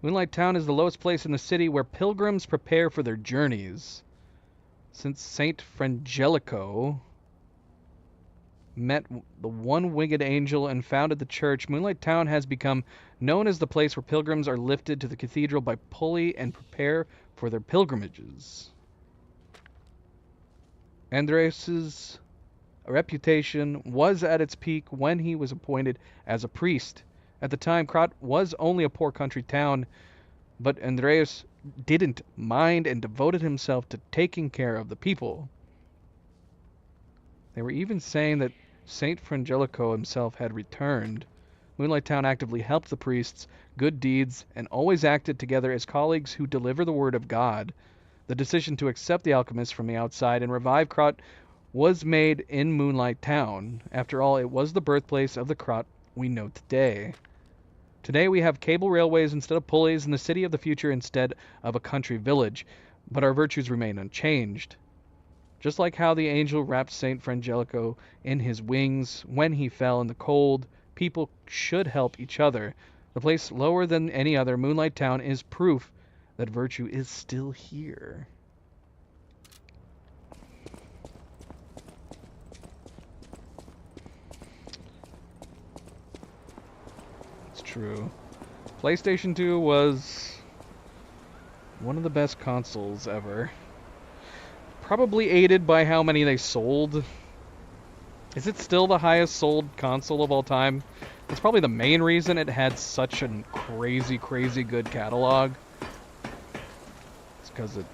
Moonlight Town is the lowest place in the city where pilgrims prepare for their journeys. Since Saint Frangelico met the one-winged angel and founded the church, Moonlight Town has become known as the place where pilgrims are lifted to the cathedral by pulley and prepare for their pilgrimages. Andres' reputation was at its peak when he was appointed as a priest. At the time, Krat was only a poor country town, but Andreas didn't mind and devoted himself to taking care of the people. They were even saying that Saint Frangelico himself had returned. Moonlight Town actively helped the priests, good deeds, and always acted together as colleagues who deliver the word of God. The decision to accept the alchemist from the outside and revive Krat was made in Moonlight Town. After all, it was the birthplace of the Krat we know today. Today we have cable railways instead of pulleys, and the city of the future instead of a country village, but our virtues remain unchanged. Just like how the angel wrapped Saint Frangelico in his wings when he fell in the cold, people should help each other. The place lower than any other, Moonlight Town, is proof that virtue is still here. It's true. PlayStation 2 was one of the best consoles ever. Probably aided by how many they sold. Is it still the highest sold console of all time? It's probably the main reason it had such a crazy, crazy good catalog. It's because it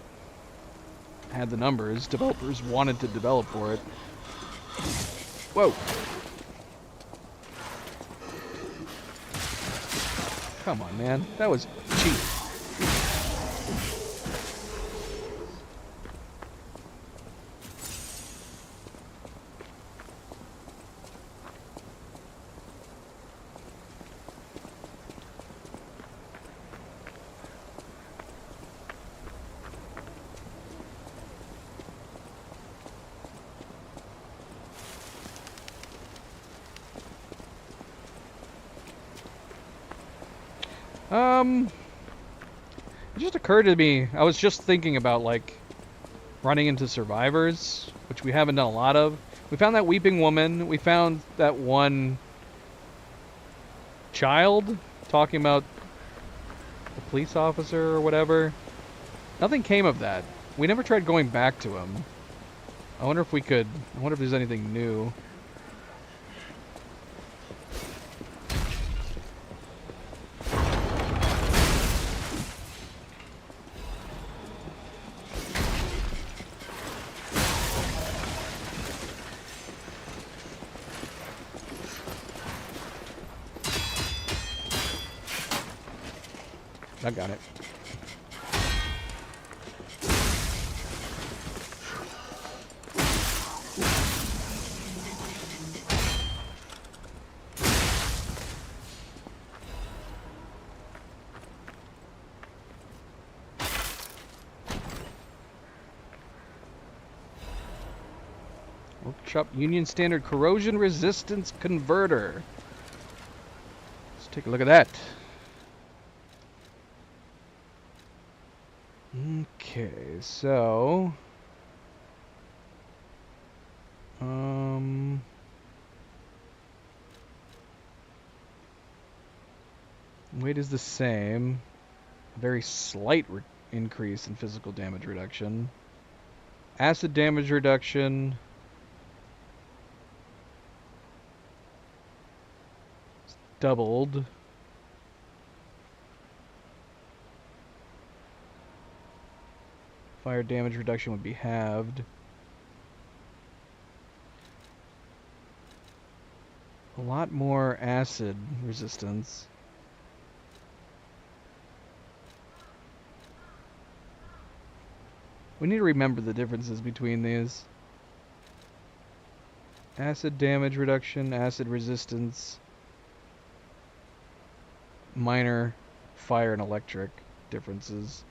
had the numbers. Developers wanted to develop for it. Whoa! Come on, man. That was cheap. It just occurred to me, I was just thinking about, like, running into survivors, which we haven't done a lot of. We found that weeping woman, we found that one child talking about the police officer or whatever. Nothing came of that. We never tried going back to him. I wonder if there's anything new. I got it. Workshop Union Standard Corrosion Resistance Converter. Let's take a look at that. Okay, so weight is the same. A very slight increase in physical damage reduction. Acid damage reduction. It's doubled. Fire damage reduction would be halved. A lot more acid resistance. We need to remember the differences between these. Acid damage reduction, acid resistance, minor fire and electric differences.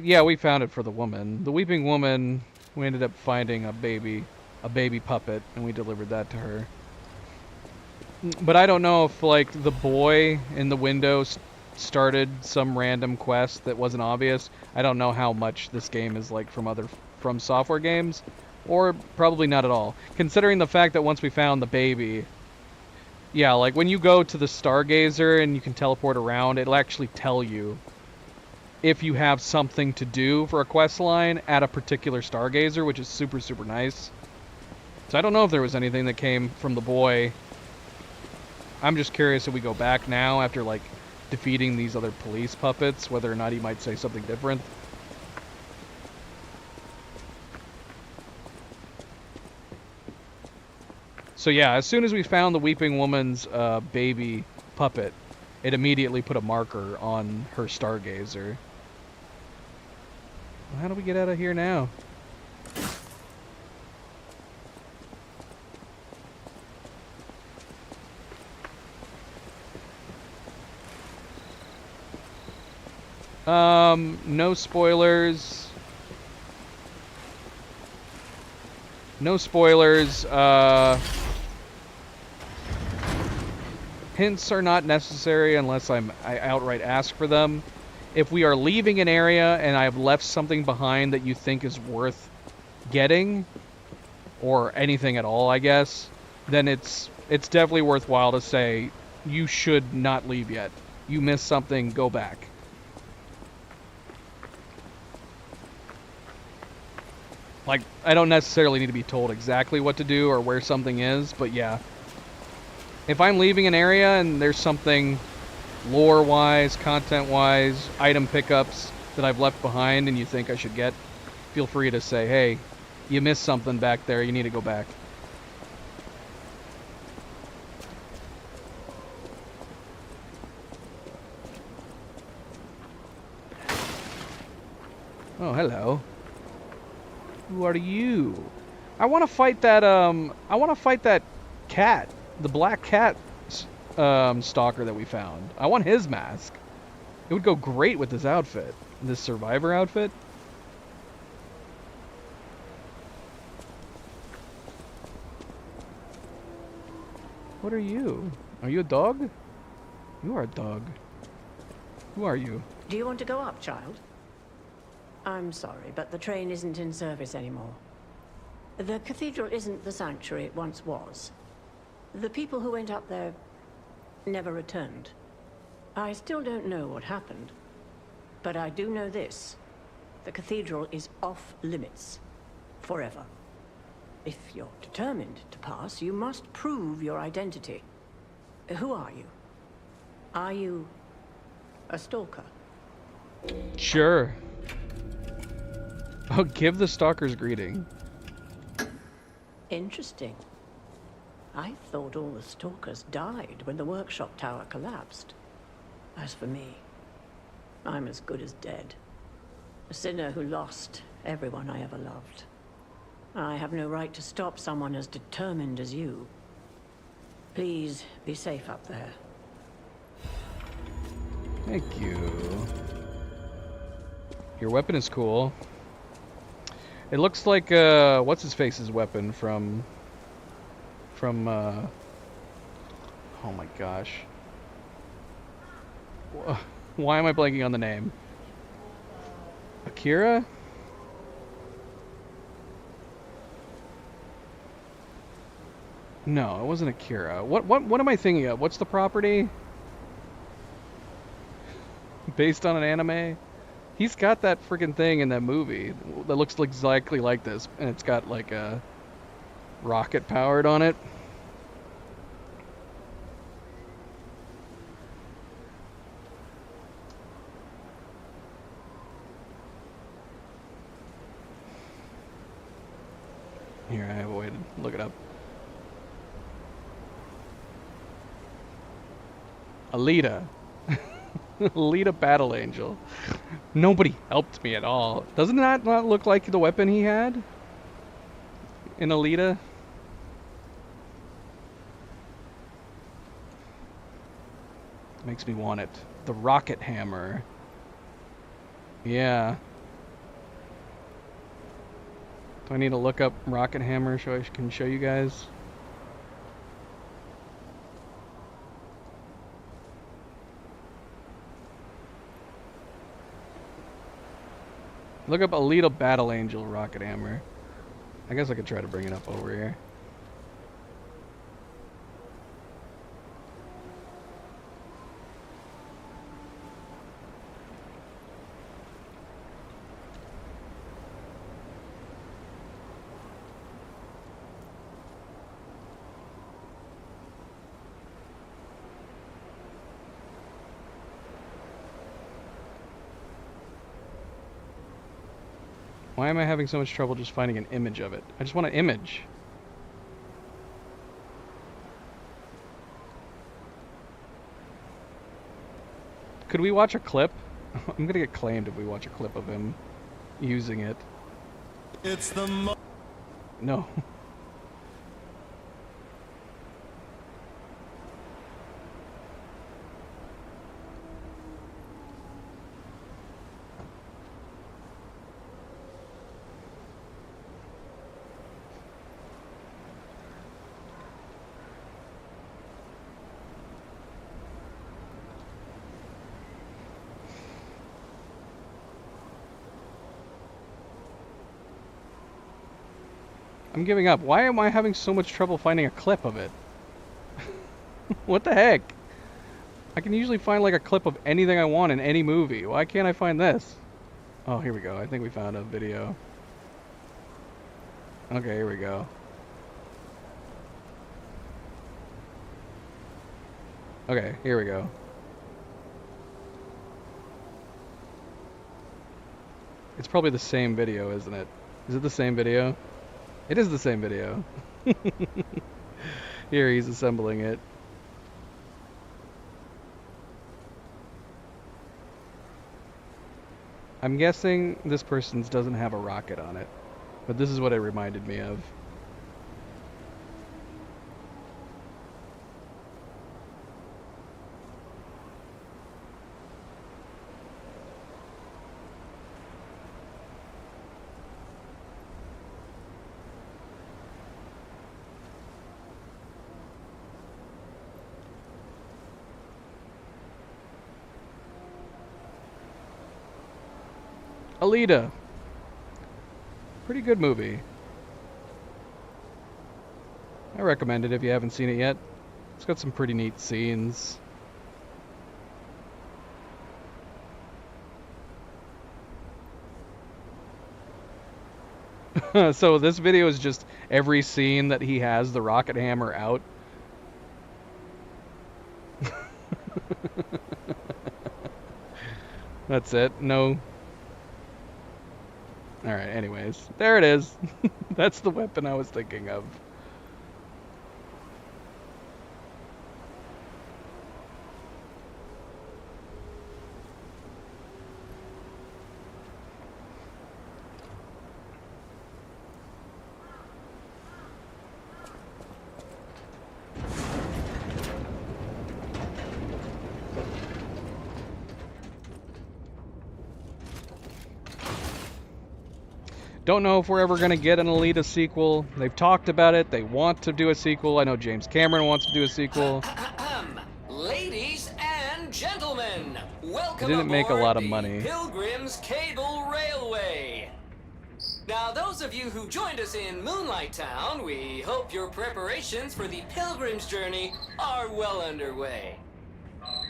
Yeah, we found it for the woman. The Weeping Woman We ended up finding a baby puppet, and we delivered that to her. But I don't know if, like, the boy in the window started some random quest that wasn't obvious. I don't know how much this game is like from software games, or probably not at all. Considering the fact that once we found the baby, yeah, like when you go to the Stargazer and you can teleport around, it'll actually tell you if you have something to do for a quest line at a particular Stargazer, which is super, super nice. So I don't know if there was anything that came from the boy. I'm just curious if we go back now after, like, defeating these other police puppets, whether or not he might say something different. So yeah, as soon as we found the Weeping Woman's baby puppet, it immediately put a marker on her Stargazer. Well, how do we get out of here now? No spoilers. No spoilers. Hints are not necessary unless I outright ask for them. If we are leaving an area and I've left something behind that you think is worth getting, or anything at all, I guess, then it's definitely worthwhile to say, you should not leave yet. You missed something, go back. Like, I don't necessarily need to be told exactly what to do or where something is, but yeah. If I'm leaving an area and there's something lore-wise, content-wise, item pickups that I've left behind and you think I should get, feel free to say, hey, you missed something back there, you need to go back. Oh, hello. Who are you? I want to fight that cat, the black cat stalker that we found. I want his mask. It would go great with this outfit, this survivor outfit. What are you? Are you a dog? You are a dog. Who are you? Do you want to go up, child? I'm sorry, but the train isn't in service anymore. The cathedral isn't the sanctuary it once was. The people who went up there never returned. I still don't know what happened, but I do know this. The cathedral is off limits. Forever. If you're determined to pass, you must prove your identity. Who are you? Are you a stalker? Sure. Oh, give the stalker's greeting. Interesting. I thought all the stalkers died when the workshop tower collapsed. As for me, I'm as good as dead. A sinner who lost everyone I ever loved. I have no right to stop someone as determined as you. Please be safe up there. Thank you. Your weapon is cool. It looks like what's his face's weapon from oh my gosh. Why am I blanking on the name? Akira? No, it wasn't Akira. What am I thinking of? What's the property? Based on an anime? He's got that freaking thing in that movie that looks exactly like this, and it's got like a rocket powered on it. Here, I have a way to look it up. Alita. Alita Battle Angel. Nobody helped me at all. Doesn't that not look like the weapon he had in Alita? Makes me want it. The rocket hammer. Yeah. Do I need to look up Rocket Hammer so I can show you guys? Look up Alita Battle Angel Rocket Hammer. I guess I could try to bring it up over here. Why am I having so much trouble just finding an image of it? I just want an image. Could we watch a clip? I'm gonna get claimed if we watch a clip of him using it. It's the No. I'm giving up. Why am I having so much trouble finding a clip of it? What the heck? I can usually find like a clip of anything I want in any movie. Why can't I find this? Oh, here we go. I think we found a video. Okay, here we go. Okay, here we go. It's probably the same video, isn't it? Is it the same video? It is the same video. Here, he's assembling it. I'm guessing this person's doesn't have a rocket on it, but this is what it reminded me of. Alita. Pretty good movie. I recommend it if you haven't seen it yet. It's got some pretty neat scenes. So this video is just every scene that he has the rocket hammer out. That's it. No. Alright, anyways. There it is. That's the weapon I was thinking of. Don't know if we're ever going to get an Alita sequel. They've talked about it. They want to do a sequel. I know James Cameron wants to do a sequel. Ladies and gentlemen, welcome It didn't make a lot of aboard money. the Pilgrim's Cable Railway. Now, those of you who joined us in Moonlight Town, we hope your preparations for the Pilgrim's journey are well underway.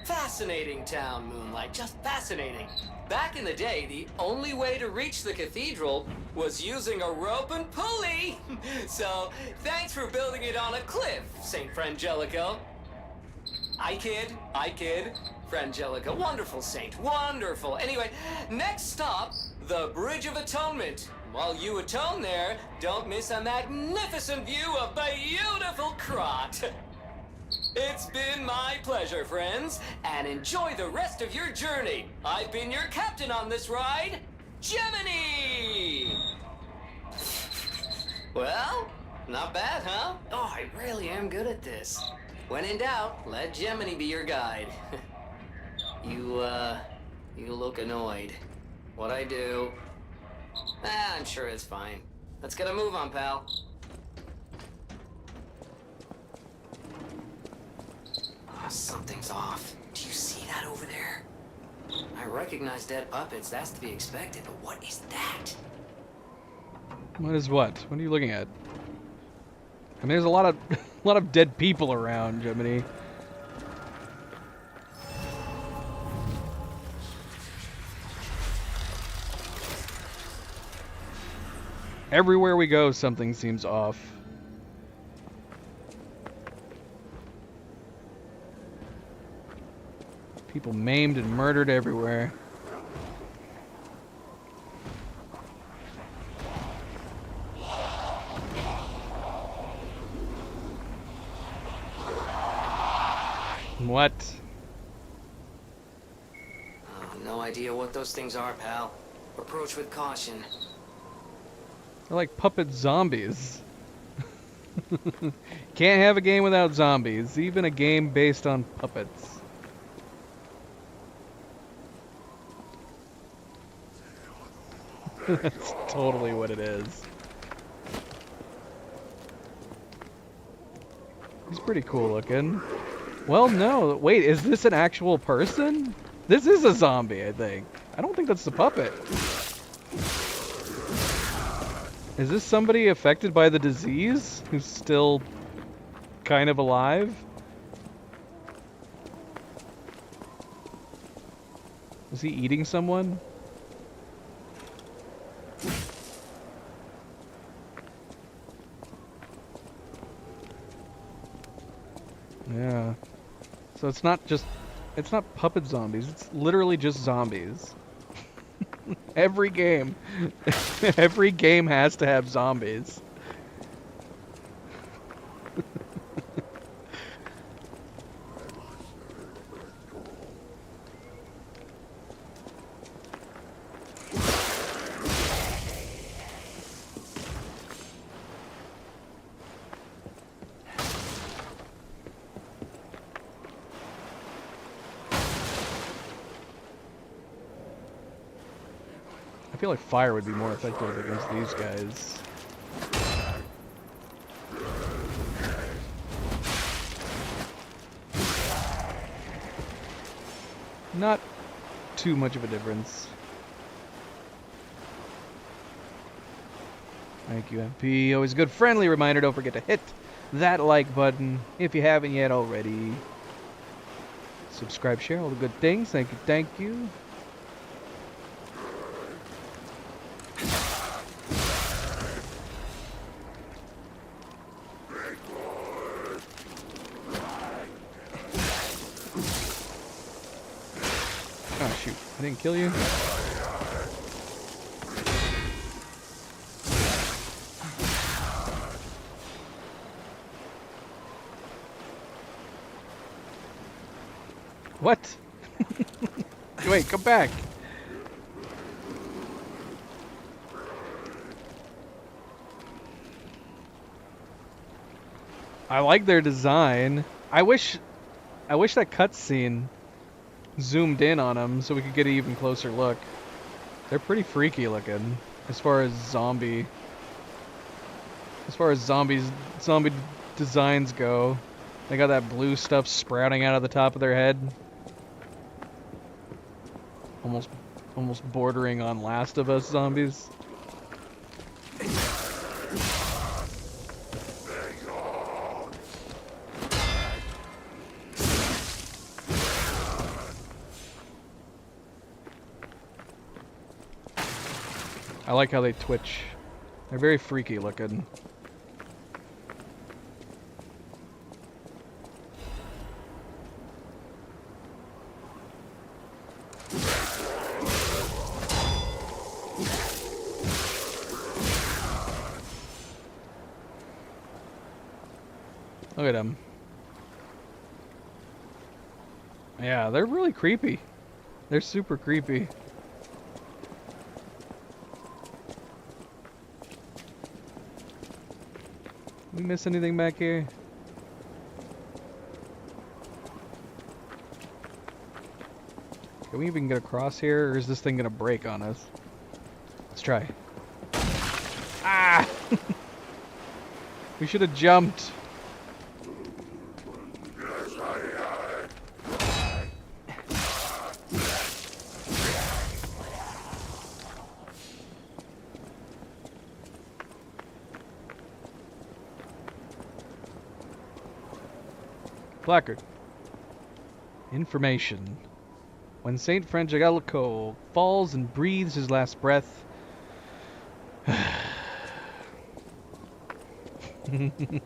Fascinating town, Moonlight, just fascinating. Back in the day, the only way to reach the cathedral was using a rope and pulley. So, thanks for building it on a cliff, St. Frangelico. I kid. Frangelico, wonderful saint, wonderful. Anyway, next stop, the Bridge of Atonement. While you atone there, don't miss a magnificent view of beautiful Krat. It's been my pleasure, friends, and enjoy the rest of your journey. I've been your captain on this ride, Gemini! Well, not bad, huh? Oh, I really am good at this. When in doubt, let Gemini be your guide. You look annoyed. What'd I do? I'm sure it's fine. Let's get a move on, pal. Oh, something's off. Do you see that over there? I recognize dead puppets. That's to be expected, but what is that? What is what? What are you looking at? I mean, there's a lot of a lot of dead people around, Jiminy. Everywhere we go, something seems off. People maimed and murdered everywhere. What? Oh, no idea what those things are, pal. Approach with caution. They're like puppet zombies. Can't have a game without zombies, even a game based on puppets. That's totally what it is. He's pretty cool looking. Well, no, wait, is this an actual person? This is a zombie, I think. I don't think that's the puppet. Is this somebody affected by the disease who's still kind of alive? Is he eating someone? Yeah. So it's not puppet zombies, it's literally just zombies. Every game has to have zombies. I feel like fire would be more effective against these guys. Not too much of a difference. Thank you, MP. Always a good friendly reminder. Don't forget to hit that like button if you haven't yet already. Subscribe, share, all the good things. Thank you, thank you. Oh shoot, I didn't kill you. What? Wait, come back. I like their design. I wish that cutscene zoomed in on them so we could get an even closer look. They're pretty freaky looking as far as zombie zombie designs go. They got that blue stuff sprouting out of the top of their head. Almost bordering on Last of Us zombies. I like how they twitch. They're very freaky looking. Look at them. Yeah, they're really creepy. They're super creepy. We miss anything back here? Can we even get across here, or is this thing gonna break on us? Let's try. Ah! We should have jumped. Placard. Information. When Saint Frangelico falls and breathes his last breath, the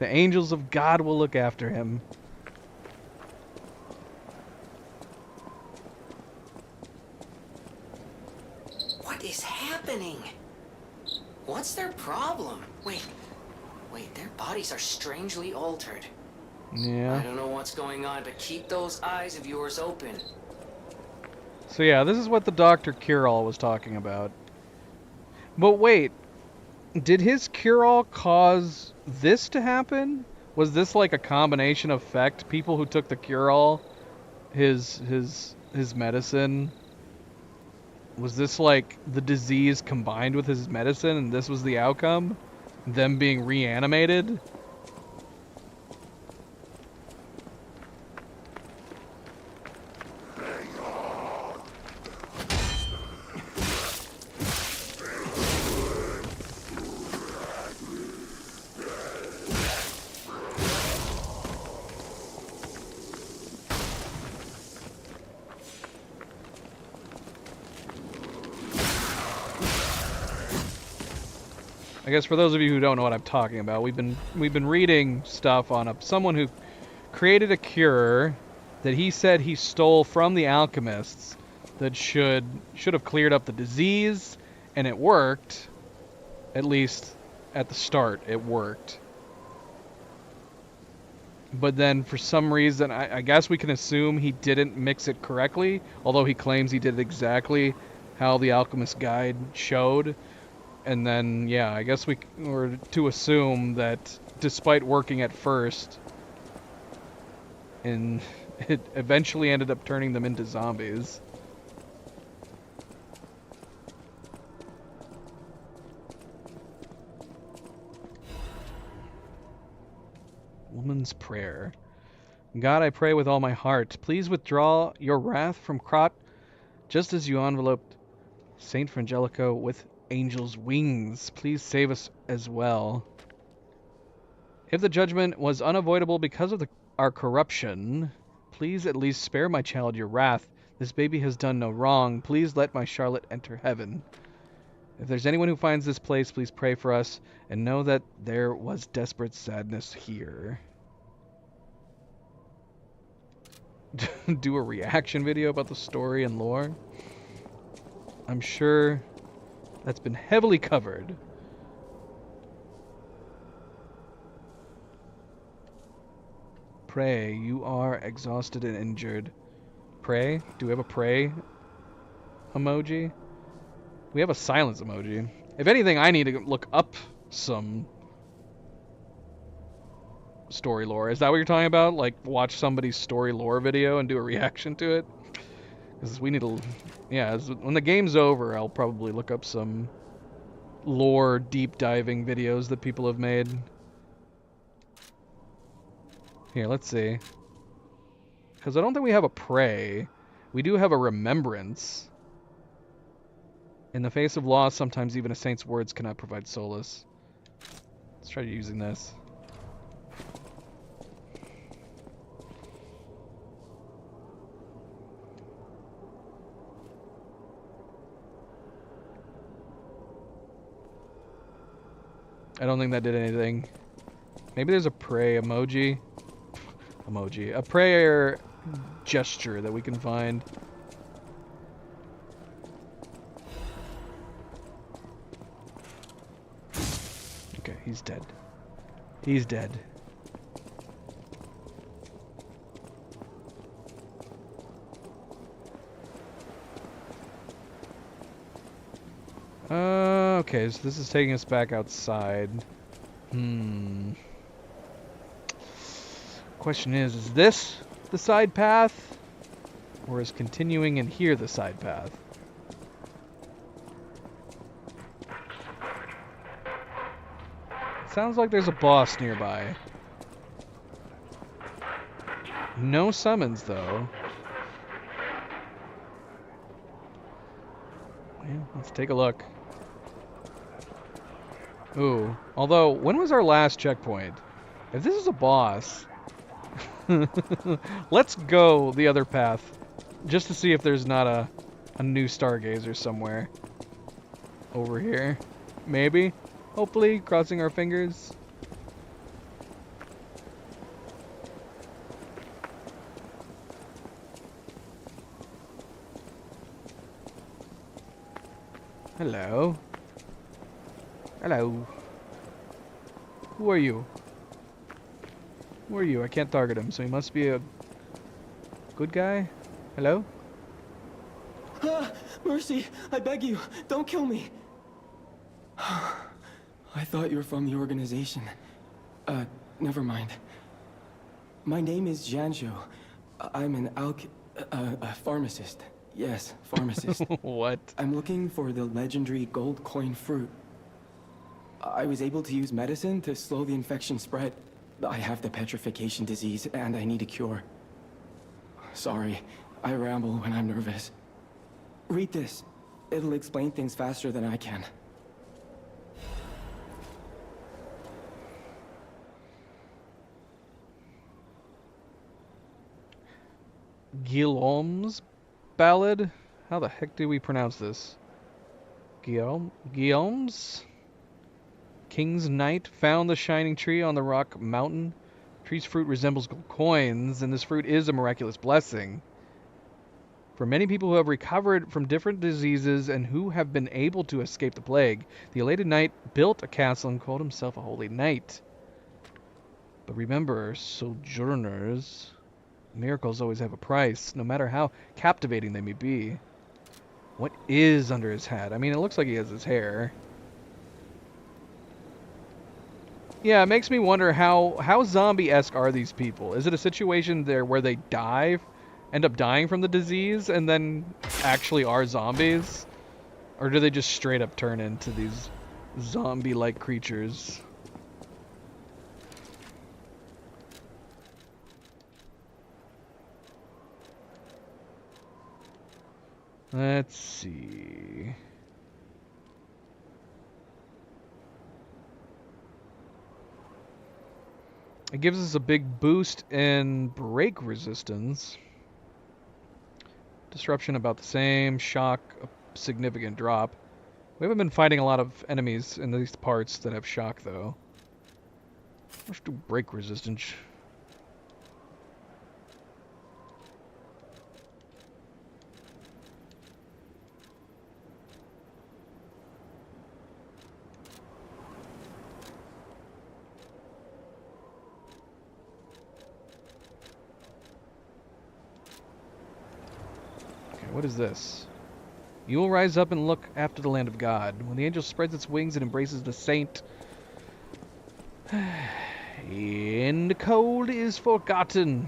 angels of God will look after him. What is happening? What's their problem? Wait, their bodies are strangely altered. Yeah. I don't know what's going on, but keep those eyes of yours open. So yeah, this is what the Dr. Cure-All was talking about. But wait, did his cure-all cause this to happen? Was this like a combination effect? People who took the cure-all, his medicine, was this like the disease combined with his medicine and this was the outcome? Them being reanimated? I guess for those of you who don't know what I'm talking about, we've been reading stuff on someone who created a cure that he said he stole from the alchemists that should have cleared up the disease, and it worked. At least at the start, it worked. But then for some reason, I guess we can assume he didn't mix it correctly, although he claims he did exactly how the Alchemist Guide showed. And then, yeah, I guess we were to assume that despite working at first, and it eventually ended up turning them into zombies. Woman's Prayer. God, I pray with all my heart. Please withdraw your wrath from Krat, just as you enveloped Saint Frangelico with angels' wings. Please save us as well. If the judgment was unavoidable because of our corruption, please at least spare my child your wrath. This baby has done no wrong. Please let my Charlotte enter heaven. If there's anyone who finds this place, please pray for us and know that there was desperate sadness here. Do a reaction video about the story and lore? I'm sure that's been heavily covered. Pray, you are exhausted and injured. Pray? Do we have a pray emoji? We have a silence emoji. If anything, I need to look up some story lore. Is that what you're talking about? Like, watch somebody's story lore video and do a reaction to it? Because we need to... Yeah, when the game's over, I'll probably look up some lore deep diving videos that people have made. Here, let's see. Because I don't think we have a pray. We do have a remembrance. In the face of loss, sometimes even a saint's words cannot provide solace. Let's try using this. I don't think that did anything. Maybe there's a pray emoji. A prayer gesture that we can find. Okay, he's dead. He's dead. Okay, so this is taking us back outside. Question is this the side path? Or is continuing in here the side path? Sounds like there's a boss nearby. No summons, though. Well, let's take a look. Ooh. Although, when was our last checkpoint? If this is a boss... let's go the other path. Just to see if there's not a new Stargazer somewhere. Over here. Maybe. Hopefully, crossing our fingers. Hello. Hello. Who are you? Who are you? I can't target him, so he must be a good guy. Hello? Ah, mercy, I beg you, don't kill me. I thought you were from the organization. Never mind. My name is Janjo. I'm an a pharmacist. Yes, pharmacist. What? I'm looking for the legendary gold coin fruit. I was able to use medicine to slow the infection spread. I have the petrification disease, and I need a cure. Sorry, I ramble when I'm nervous. Read this. It'll explain things faster than I can. Guillaume's ballad? How the heck do we pronounce this? Guillaume's? King's Knight found the shining tree on the rock mountain. Tree's fruit resembles gold coins, and this fruit is a miraculous blessing. For many people who have recovered from different diseases and who have been able to escape the plague, the elated knight built a castle and called himself a holy knight. But remember, sojourners, miracles always have a price, no matter how captivating they may be. What is under his hat? I mean, it looks like he has his hair. Yeah, it makes me wonder how zombie-esque are these people? Is it a situation there where they end up dying from the disease, and then actually are zombies? Or do they just straight up turn into these zombie-like creatures? Let's see... It gives us a big boost in break resistance. Disruption about the same. Shock, a significant drop. We haven't been fighting a lot of enemies in these parts that have shock, though. Let's do break resistance. What is this? You will rise up and look after the land of God. When the angel spreads its wings and embraces the saint, in the cold is forgotten.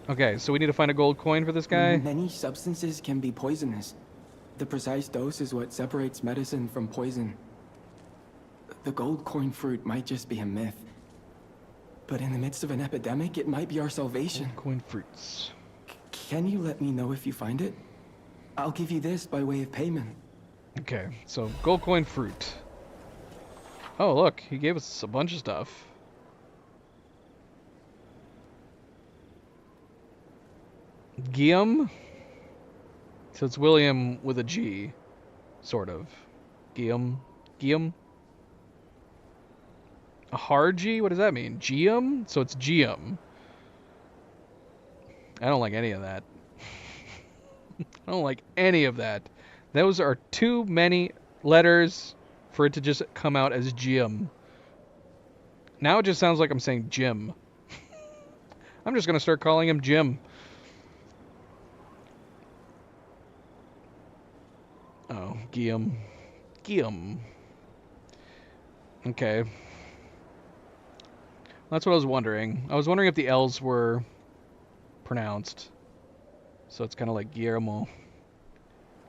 Okay, so we need to find a gold coin for this guy? Many substances can be poisonous. The precise dose is what separates medicine from poison. The gold coin fruit might just be a myth. But in the midst of an epidemic, it might be our salvation. Gold coin fruits. Can you let me know if you find it? I'll give you this by way of payment. Okay, so gold coin fruit. Oh, look, he gave us a bunch of stuff. Guillaume? So it's William with a G, sort of. Guillaume? Guillaume? A hard G? What does that mean? Guillaume? So it's Guillaume. I don't like any of that. I don't like any of that. Those are too many letters for it to just come out as Jim. Now it just sounds like I'm saying Jim. I'm just going to start calling him Jim. Oh, Guillaume. Guillaume. Okay. That's what I was wondering. I was wondering if the L's were pronounced. So it's kind of like Guillermo.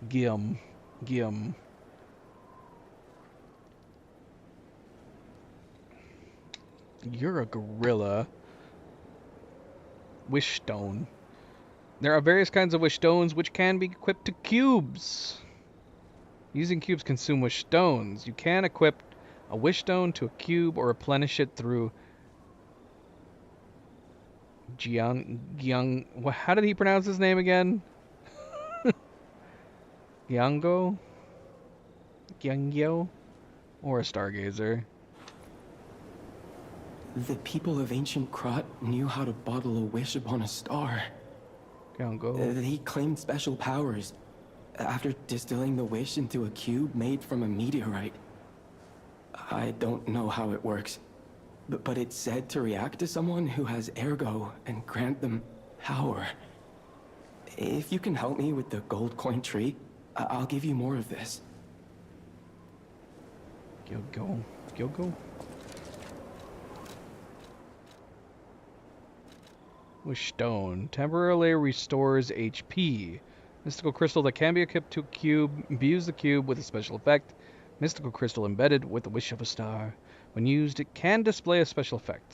Guillaume. Guillaume. You're a gorilla. Wish stone. There are various kinds of wish stones which can be equipped to cubes. Using cubes consume wish stones. You can equip a wish stone to a cube or replenish it through how did he pronounce his name again? Gyangyo? Or a stargazer. The people of ancient Krot knew how to bottle a wish upon a star. Gyangyo. They claimed special powers after distilling the wish into a cube made from a meteorite. I don't know how it works, but it's said to react to someone who has ergo and grant them power. If you can help me with the gold coin tree, I'll give you more of this. Gyogo. Wish stone temporarily restores HP. Mystical crystal that can be equipped to a cube. Imbues the cube with a special effect. Mystical crystal embedded with the wish of a star. When used, it can display a special effect.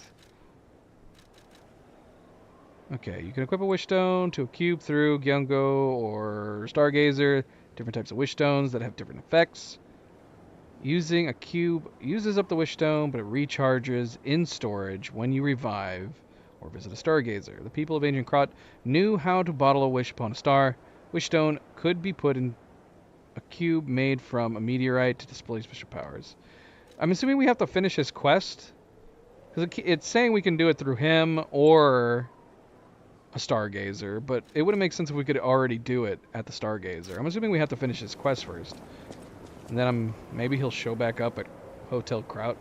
Okay, you can equip a wish stone to a cube through Gyungo or Stargazer. Different types of wish stones that have different effects. Using a cube uses up the wish stone, but it recharges in storage when you revive or visit a Stargazer. The people of ancient Krot knew how to bottle a wish upon a star. Wish stone could be put in a cube made from a meteorite to display special powers. I'm assuming we have to finish his quest, because it's saying we can do it through him or a Stargazer, but it wouldn't make sense if we could already do it at the Stargazer. I'm assuming we have to finish his quest first. And then maybe he'll show back up at Hotel Kraut.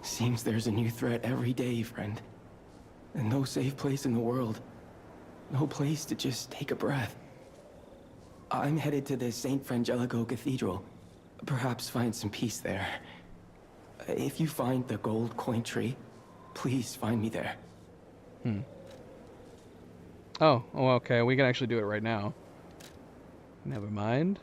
Seems there's a new threat every day, friend. And no safe place in the world. No place to just take a breath. I'm headed to the St. Frangelico Cathedral. Perhaps find some peace there. If you find the gold coin tree, please find me there. Oh, okay. We can actually do it right now. Never mind.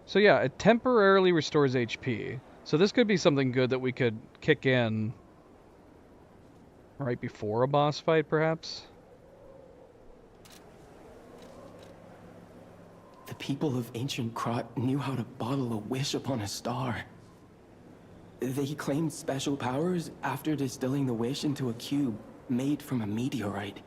So yeah, it temporarily restores HP. So this could be something good that we could kick in right before a boss fight, perhaps? The people of ancient Krot knew how to bottle a wish upon a star. They claimed special powers after distilling the wish into a cube made from a meteorite.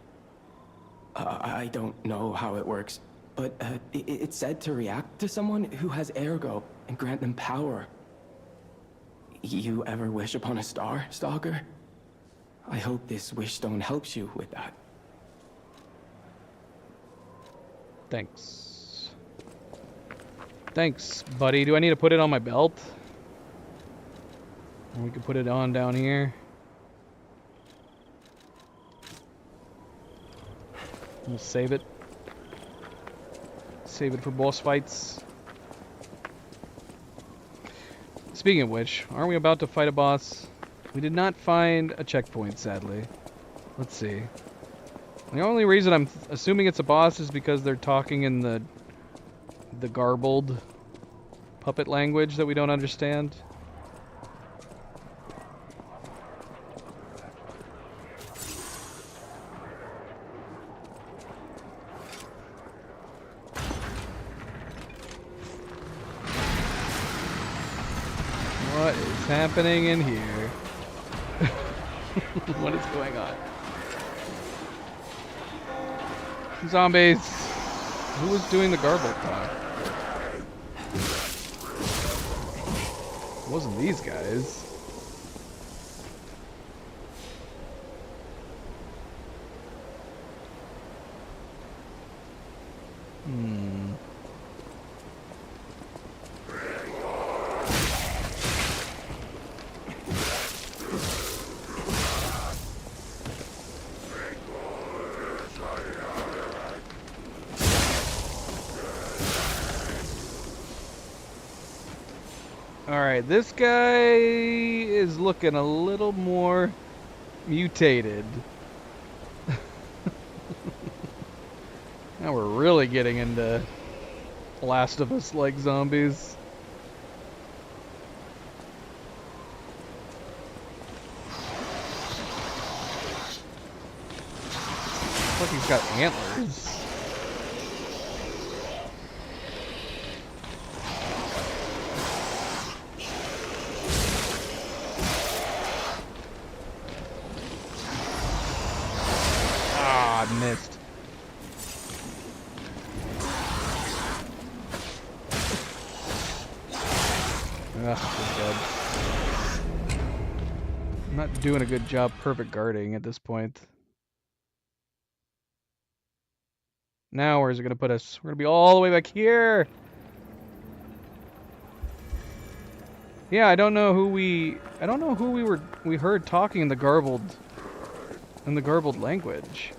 I don't know how it works, but it's said to react to someone who has ergo and grant them power. You ever wish upon a star, Stalker? I hope this wish stone helps you with that. Thanks. Thanks, buddy. Do I need to put it on my belt? Or we can put it on down here. We'll save it. Save it for boss fights. Speaking of which, aren't we about to fight a boss? We did not find a checkpoint, sadly. Let's see. The only reason I'm assuming it's a boss is because they're talking in the garbled puppet language that we don't understand. What is happening in here? What is going on? Zombies! Who was doing the garbled talk? It wasn't these guys. Alright, this guy is looking a little more mutated. Now we're really getting into Last of Us like zombies. Looks like he's got antlers. Ah, I missed. Ugh, good God. I'm not doing a good job perfect guarding at this point. Now where is it gonna put us? We're gonna be all the way back here. Yeah, I don't know who we heard talking in the garbled language.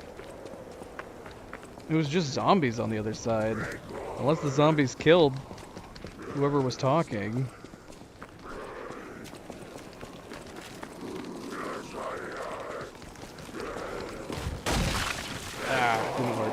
It was just zombies on the other side. Unless the zombies killed whoever was talking. Ah, didn't work.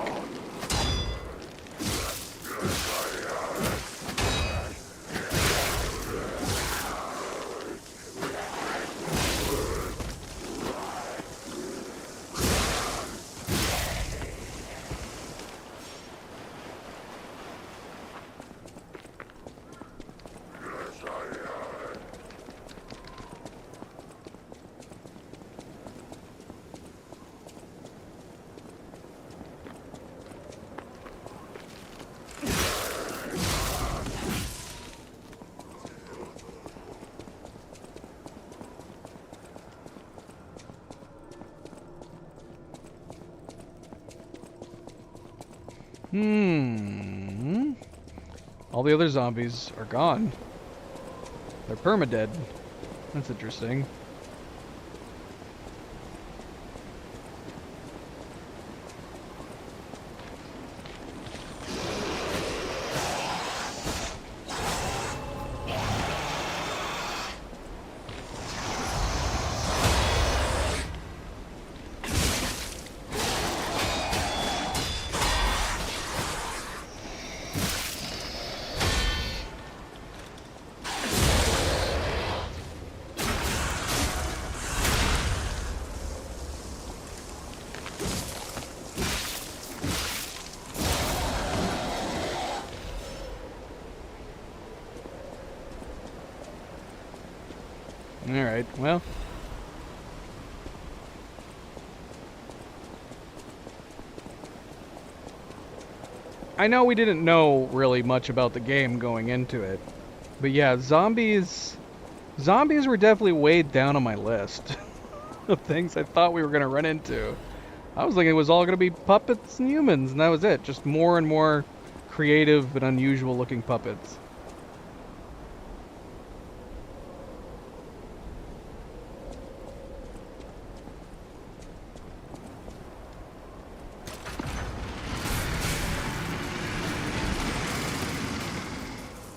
All the other zombies are gone. They're permadead. That's interesting. Alright, well. I know we didn't know really much about the game going into it. But yeah, zombies were definitely weighed down on my list of things I thought we were going to run into. I was thinking it was all going to be puppets and humans, and that was it. Just more and more creative and unusual looking puppets.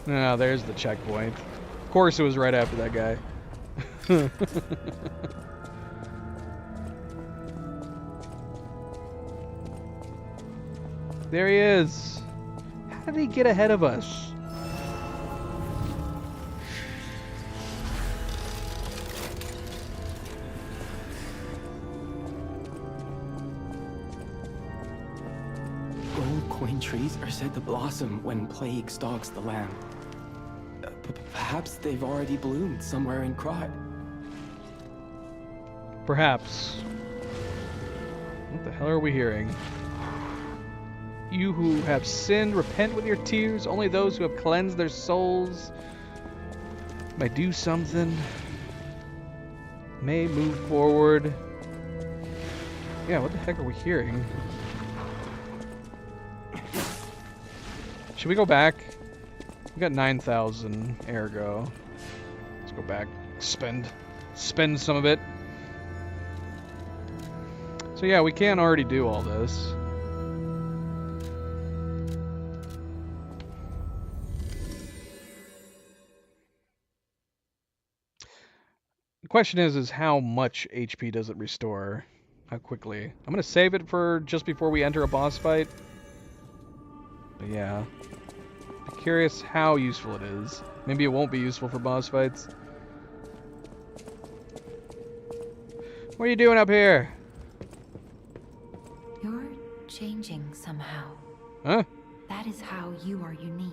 Ah, there's the checkpoint. Of course it was right after that guy. There he is. How did he get ahead of us? Gold coin trees are said to blossom when plague stalks the land. Perhaps they've already bloomed somewhere in Krat. Perhaps. What the hell are we hearing? You who have sinned, repent with your tears. Only those who have cleansed their souls may do something. May move forward. Yeah, what the heck are we hearing? Should we go back? We got 9,000 ergo. Let's go back. Spend some of it. So yeah, we can already do all this. The question is how much HP does it restore? How quickly? I'm gonna save it for just before we enter a boss fight. But yeah. Be curious how useful it is. Maybe it won't be useful for boss fights. What are you doing up here? You're changing somehow. Huh? That is how you are unique.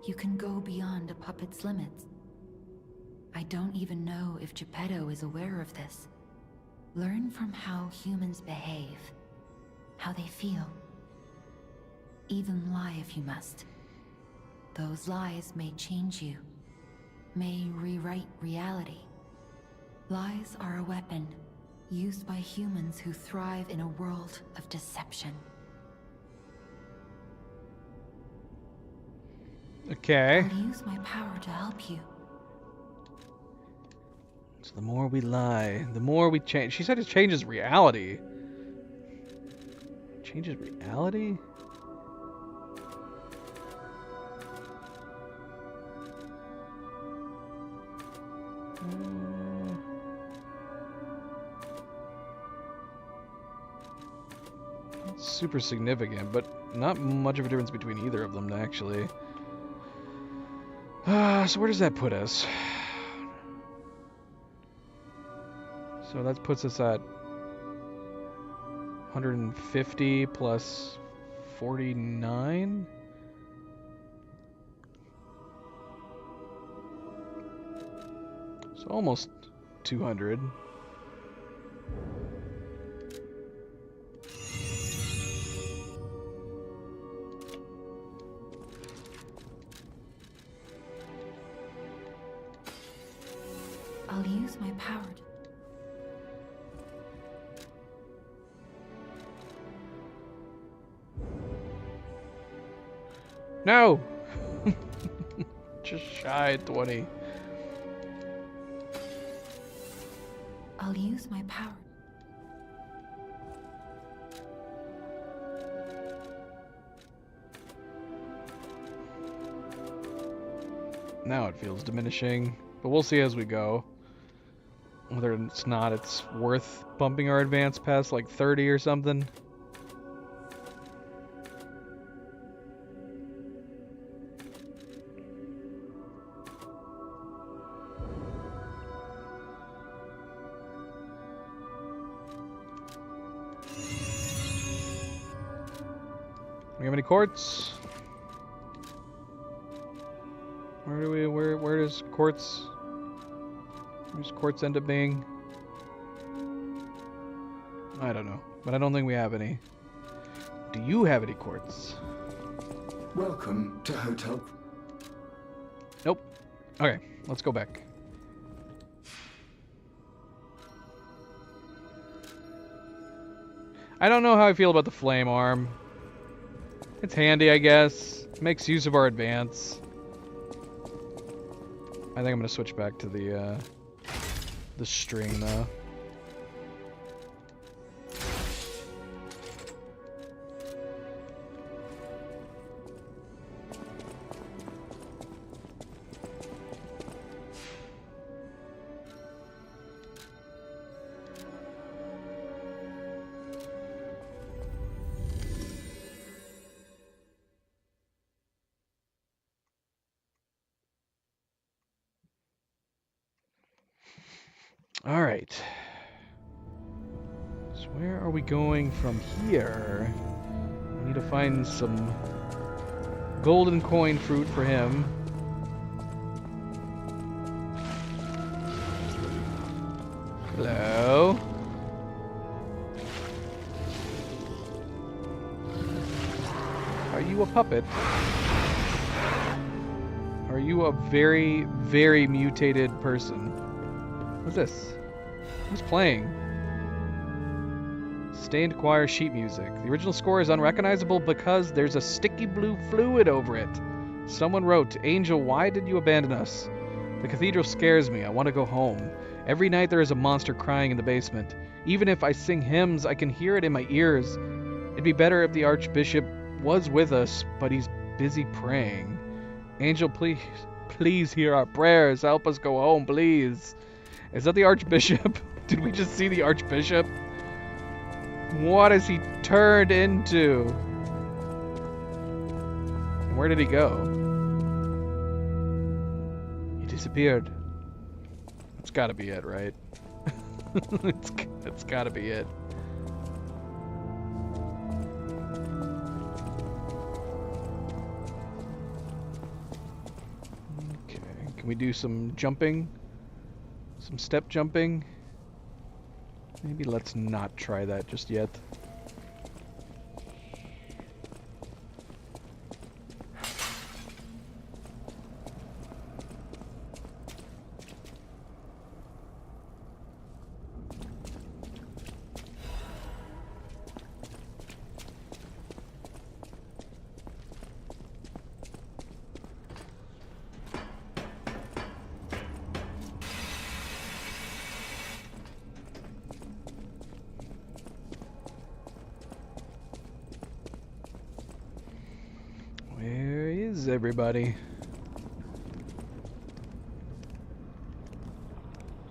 You can go beyond a puppet's limits. I don't even know if Geppetto is aware of this. Learn from how humans behave, how they feel. Even lie if you must. Those lies may change you, may rewrite reality. Lies are a weapon, used by humans who thrive in a world of deception. Okay. I'll use my power to help you. So the more we lie, the more we change. She said it changes reality. Changes reality? It's super significant, but not much of a difference between either of them, actually. So where does that put us? So that puts us at 150 plus 49? So almost 200. I'll use my power to... No! Just shy of 20. I'll use my power. Now it feels diminishing, but we'll see as we go. Whether it's worth bumping our advance past like 30 or something. We have any quartz? Where does quartz end up being? I don't know, but I don't think we have any. Do you have any quartz? Welcome to Hotel. Nope. Okay, let's go back. I don't know how I feel about the flame arm. It's handy, I guess. Makes use of our advance. I think I'm gonna switch back to the string though. All right. So where are we going from here? We need to find some golden coin fruit for him. Hello. Are you a puppet? Are you a very, very mutated person? What's this? Who's playing? Stained choir sheet music. The original score is unrecognizable because there's a sticky blue fluid over it. Someone wrote, "Angel, why did you abandon us? The cathedral scares me. I want to go home. Every night there is a monster crying in the basement. Even if I sing hymns, I can hear it in my ears. It'd be better if the Archbishop was with us, but he's busy praying. Angel, please hear our prayers. Help us go home, please." Is that the Archbishop? Did we just see the Archbishop? What has he turned into? And Where did he go? He disappeared. That's gotta be it, right? it's gotta be it. Okay, can we do some jumping? Some step jumping? Maybe let's not try that just yet. Where is everybody?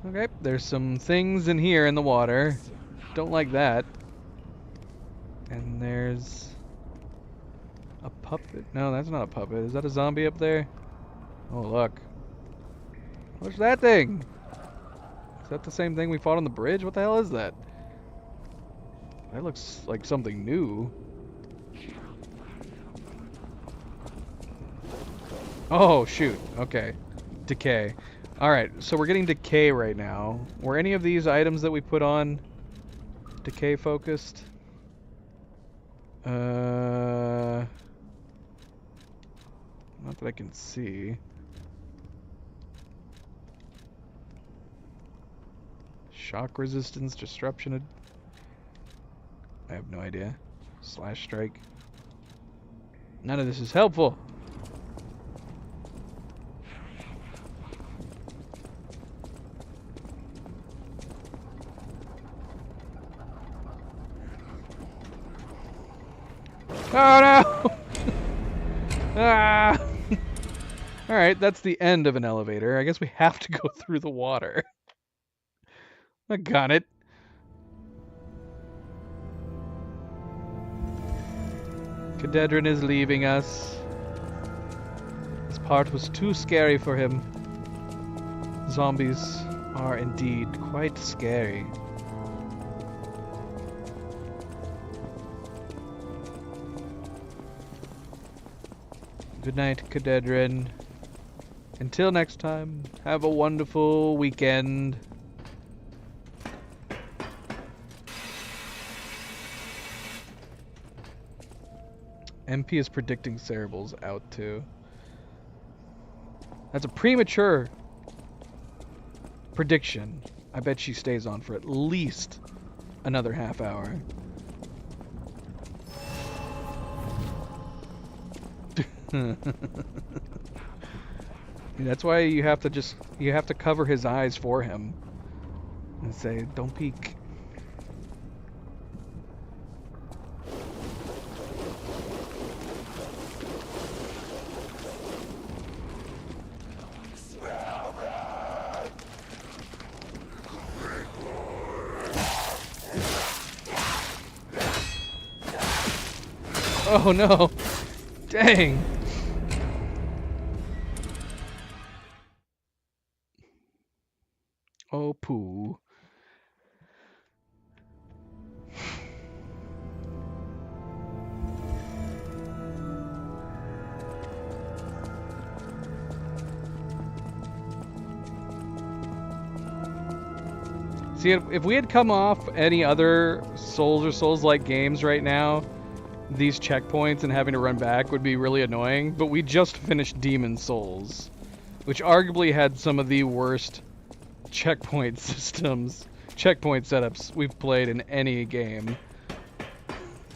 Okay, there's some things in here in the water. Don't like that. And there's a puppet. No, that's not a puppet. Is that a zombie up there? Oh, look. What's that thing? Is that the same thing we fought on the bridge? What the hell is that? That looks like something new. Oh, shoot. Okay. Decay. Alright, so we're getting decay right now. Were any of these items that we put on decay focused? Not that I can see. Shock resistance, disruption. I have no idea. Slash strike. None of this is helpful. Oh no! Ah! Alright, that's the end of an elevator. I guess we have to go through the water. I got it. Cadedran is leaving us. This part was too scary for him. Zombies are indeed quite scary. Good night, Cadedran. Until next time, have a wonderful weekend. MP is predicting Cerebral's out too. That's a premature prediction. I bet she stays on for at least another half hour. That's why you have to cover his eyes for him and say, "Don't peek." Oh no! Dang! Oh, poo. See, if we had come off any other Souls or Souls-like games right now, these checkpoints and having to run back would be really annoying, but we just finished Demon's Souls, which arguably had some of the worst checkpoint setups we've played in any game.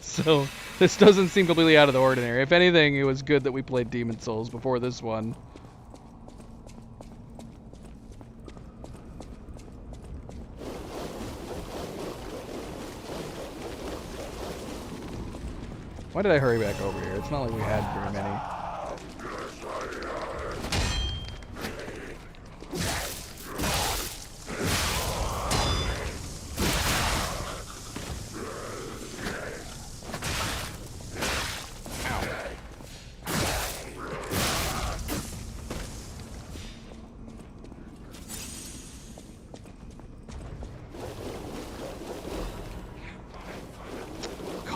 So this doesn't seem completely out of the ordinary. If anything, it was good that we played Demon's Souls before this one. Why did I hurry back over here? It's not like we had very many.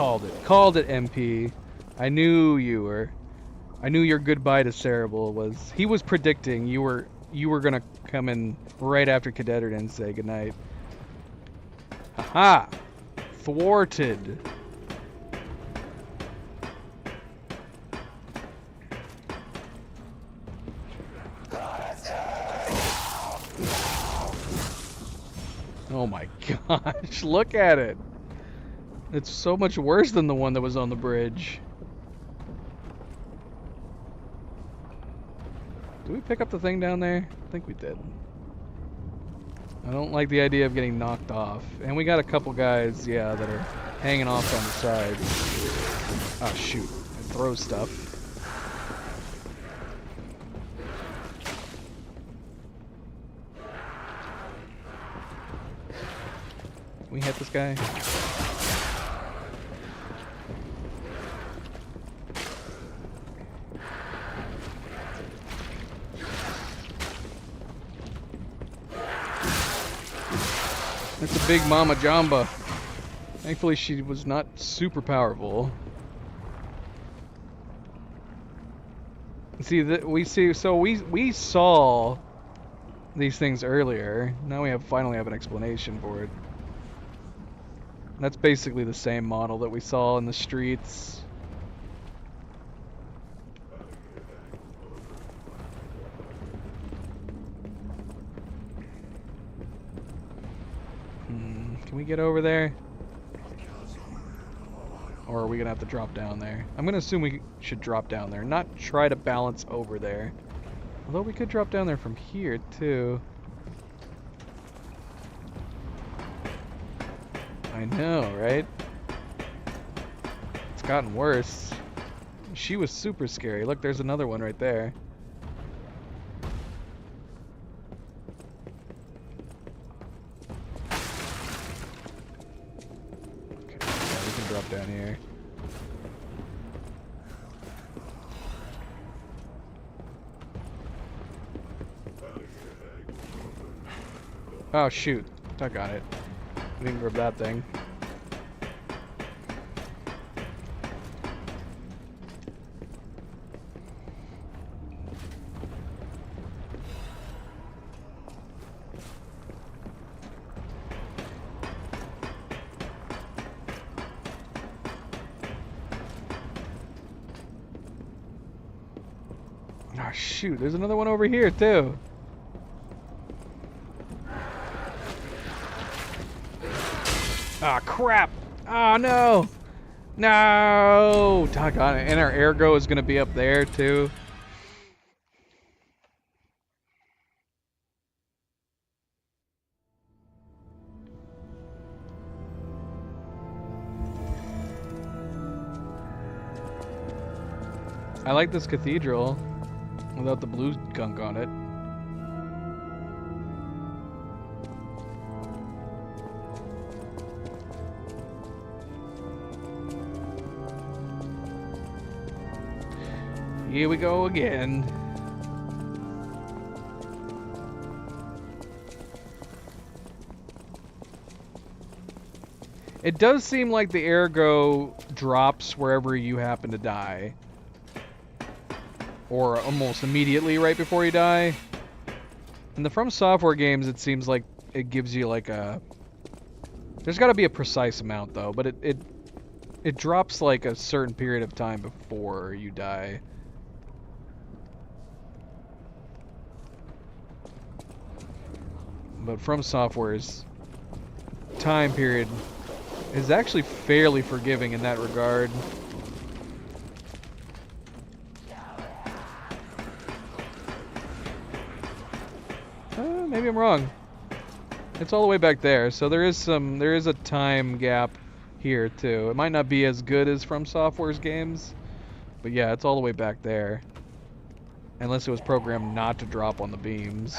Called it. Called it, MP. I knew you were. I knew your goodbye to Cerebral was. He was predicting you were gonna come in right after Cadet and say goodnight. Haha! Thwarted. Oh my gosh, look at it. It's so much worse than the one that was on the bridge. Did we pick up the thing down there? I think we did. I don't like the idea of getting knocked off. And we got a couple guys, yeah, that are hanging off on the side. Oh shoot, it throws stuff. Can we hit this guy? That's a big Mama Jamba. Thankfully she was not super powerful. See that we saw these things earlier. Now we finally have an explanation for it. That's basically the same model that we saw in the streets. Can we get over there? Or are we gonna have to drop down there? I'm gonna assume we should drop down there, not try to balance over there. Although we could drop down there from here too. I know, right? It's gotten worse. She was super scary. Look, there's another one right there. Okay, yeah, we can drop down here. Oh shoot, I got it. We can grab that thing. Oh shoot, there's another one over here too. Ah, crap! Oh no! No! Doggone it. And our ergo is gonna be up there too. I like this cathedral without the blue gunk on it. Here we go again. It does seem like the ergo drops wherever you happen to die. Or almost immediately right before you die. In the From Software games, it seems like it gives you like a... There's got to be a precise amount though, but it drops like a certain period of time before you die. But From Software's time period is actually fairly forgiving in that regard. Maybe I'm wrong. It's all the way back there, so there is a time gap here too. It might not be as good as From Software's games, but yeah, it's all the way back there. Unless it was programmed not to drop on the beams.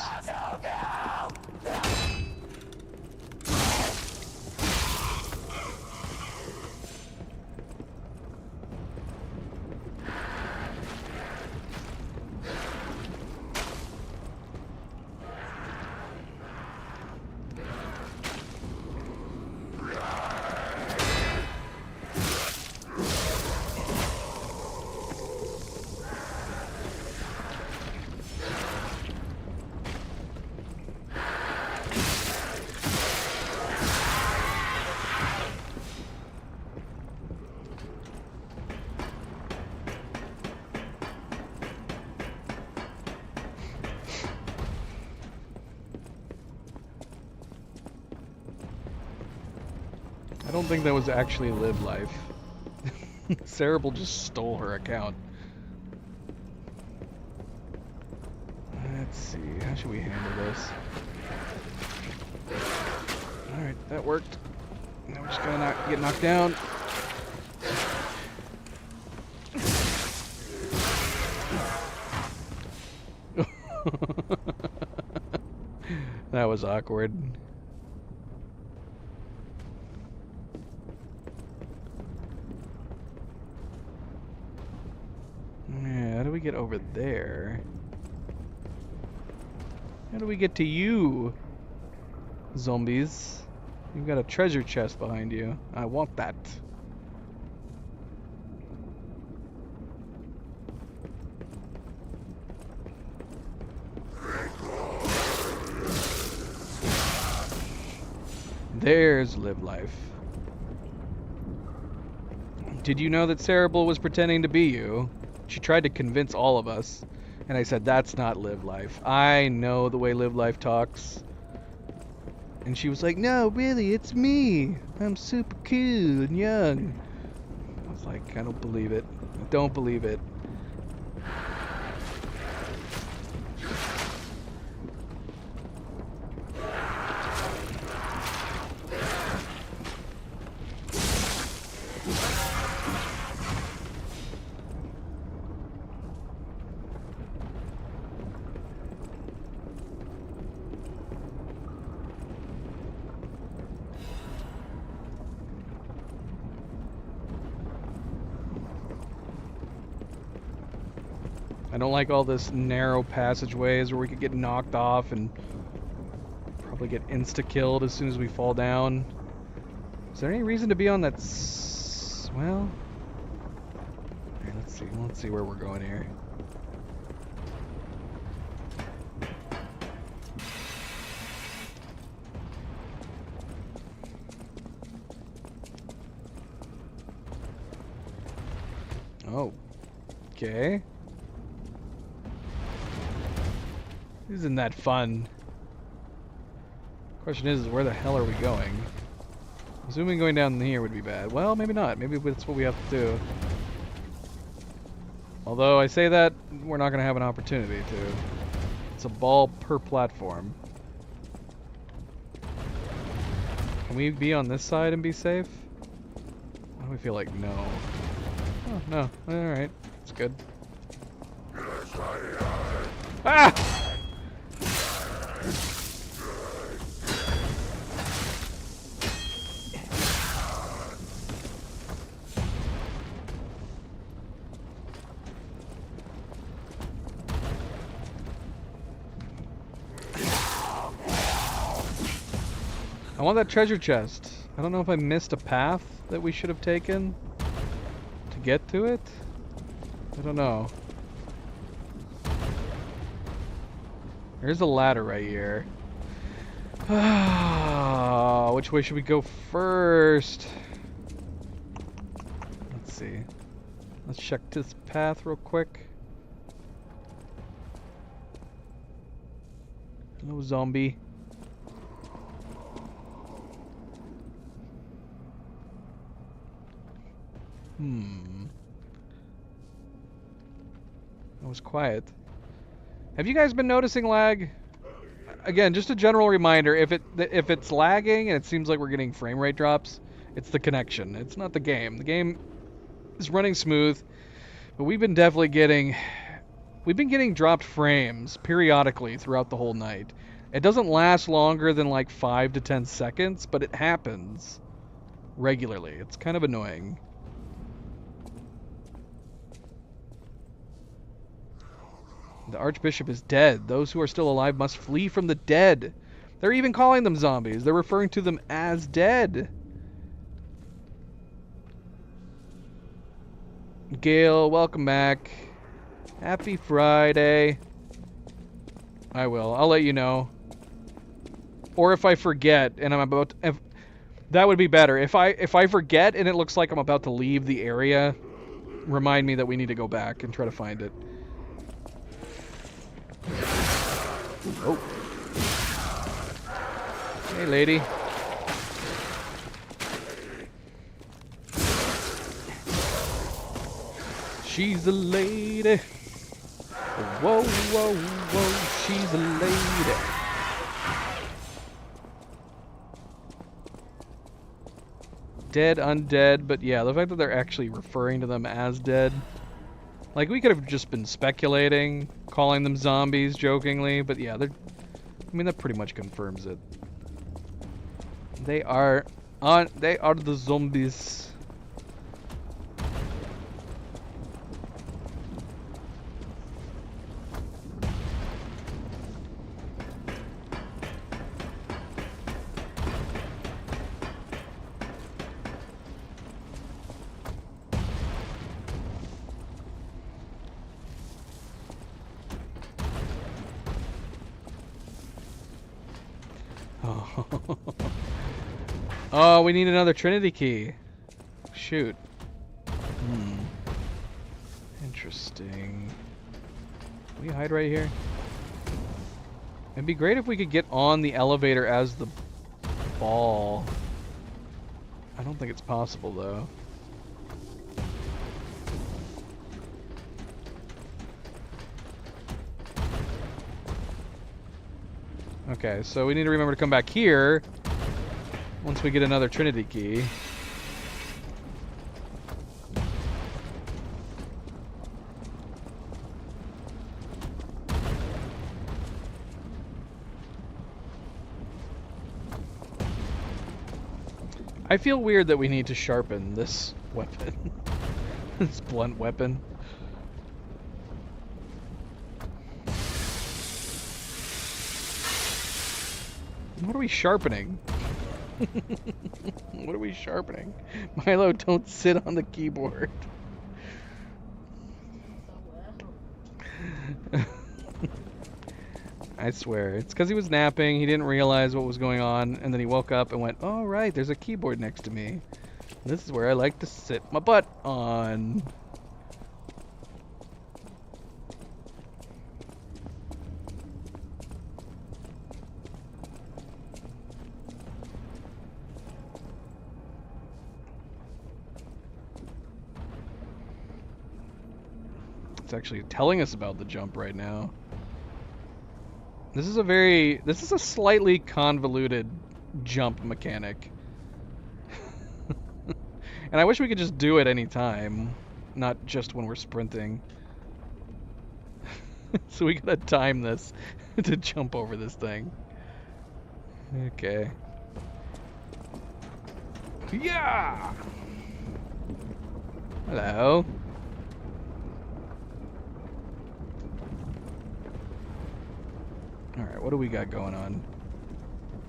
I don't think that was actually Live Life. Cerebral just stole her account. Let's see, how should we handle this? Alright, that worked. Now we're just gonna get knocked down. That was awkward. Yeah, how do we get over there? How do we get to you, zombies? You've got a treasure chest behind you. I want that. There's Live Life. Did you know that Cerebral was pretending to be you? She tried to convince all of us. And I said, that's not Live Life. I know the way Live Life talks. And she was like, no, really, it's me. I'm super cool and young. I was like, I don't believe it. I don't believe it. I don't like all this narrow passageways where we could get knocked off and probably get insta-killed as soon as we fall down. Is there any reason to be on that well... Alright, let's see where we're going here. Oh. Okay. Isn't that fun? Question is where the hell are we going? Assuming going down here would be bad. Well, maybe not. Maybe that's what we have to do. Although I say that, we're not going to have an opportunity to. It's a ball per platform. Can we be on this side and be safe? Why do we feel like no? Oh, no. Alright. It's good. Ah! I want that treasure chest. I don't know if I missed a path that we should have taken to get to it. I don't know. There's a ladder right here. Which way should we go first? Let's see. Let's check this path real quick. Hello, zombie. That was quiet. Have you guys been noticing lag? Again, just a general reminder, if it's lagging and it seems like we're getting frame rate drops, it's the connection. It's not the game. The game is running smooth, but we've been getting dropped frames periodically throughout the whole night. It doesn't last longer than like 5 to 10 seconds, but it happens regularly. It's kind of annoying. The Archbishop is dead. Those who are still alive must flee from the dead. They're even calling them zombies. They're referring to them as dead. Gale, welcome back. Happy Friday. I will. I'll let you know. Or if I forget and I'm about to, that would be better. If I forget and it looks like I'm about to leave the area, remind me that we need to go back and try to find it. Oh. Hey, lady. she's a lady. Whoa, whoa, whoa, she's a lady. Dead, undead, but yeah, the fact that they're actually referring to them as dead. Like, we could have just been speculating, calling them zombies jokingly, but yeah, I mean, that pretty much confirms it. They are the zombies. Oh, we need another Trinity key. Shoot. Interesting. Can we hide right here? It'd be great if we could get on the elevator as the ball. I don't think it's possible, though. Okay, so we need to remember to come back here once we get another Trinity key. I feel weird that we need to sharpen this weapon. This blunt weapon. What are we sharpening? What are we sharpening? Milo, don't sit on the keyboard. I swear, it's because he was napping, he didn't realize what was going on, and then he woke up and went, oh right, there's a keyboard next to me. This is where I like to sit my butt on. It's actually telling us about the jump right now. This is a slightly convoluted jump mechanic. And I wish we could just do it any time, not just when we're sprinting. So we gotta time this to jump over this thing. Okay. Yeah! Hello. Alright, what do we got going on?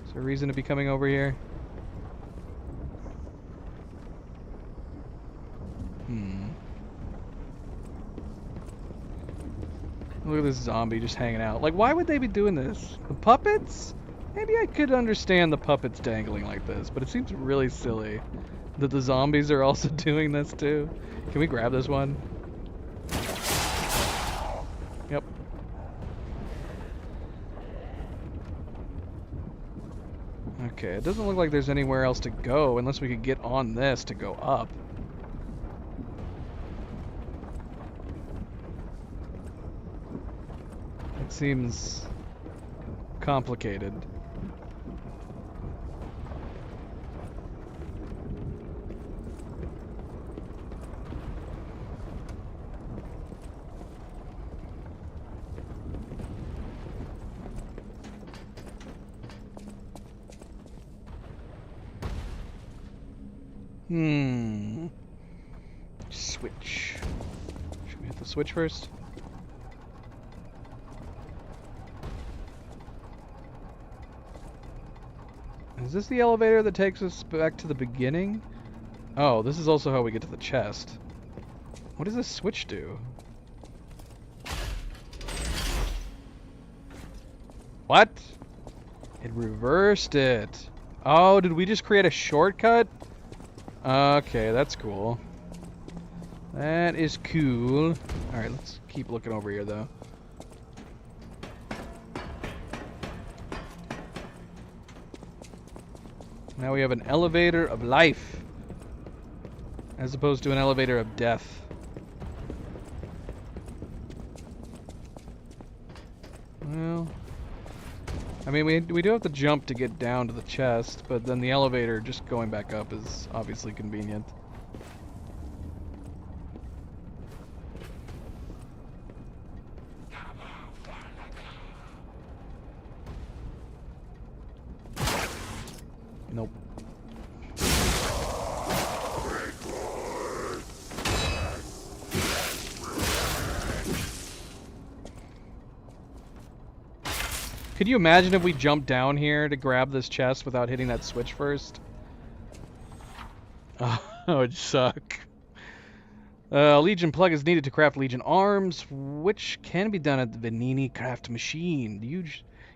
Is there a reason to be coming over here? Look at this zombie just hanging out. Like, why would they be doing this? The puppets? Maybe I could understand the puppets dangling like this, but it seems really silly that the zombies are also doing this too. Can we grab this one? Yep. Okay, it doesn't look like there's anywhere else to go unless we could get on this to go up. It seems complicated. Switch. Should we hit the switch first? Is this the elevator that takes us back to the beginning? Oh, this is also how we get to the chest. What does this switch do? What? It reversed it. Oh, did we just create a shortcut? Okay, that's cool. That is cool. Alright, let's keep looking over here, though. Now we have an elevator of life, as opposed to an elevator of death. Well, I mean, we do have to jump to get down to the chest, but then the elevator just going back up is obviously convenient. Nope. Could you imagine if we jumped down here to grab this chest without hitting that switch first? Oh, it would suck. Legion plug is needed to craft Legion arms, which can be done at the Venini craft machine.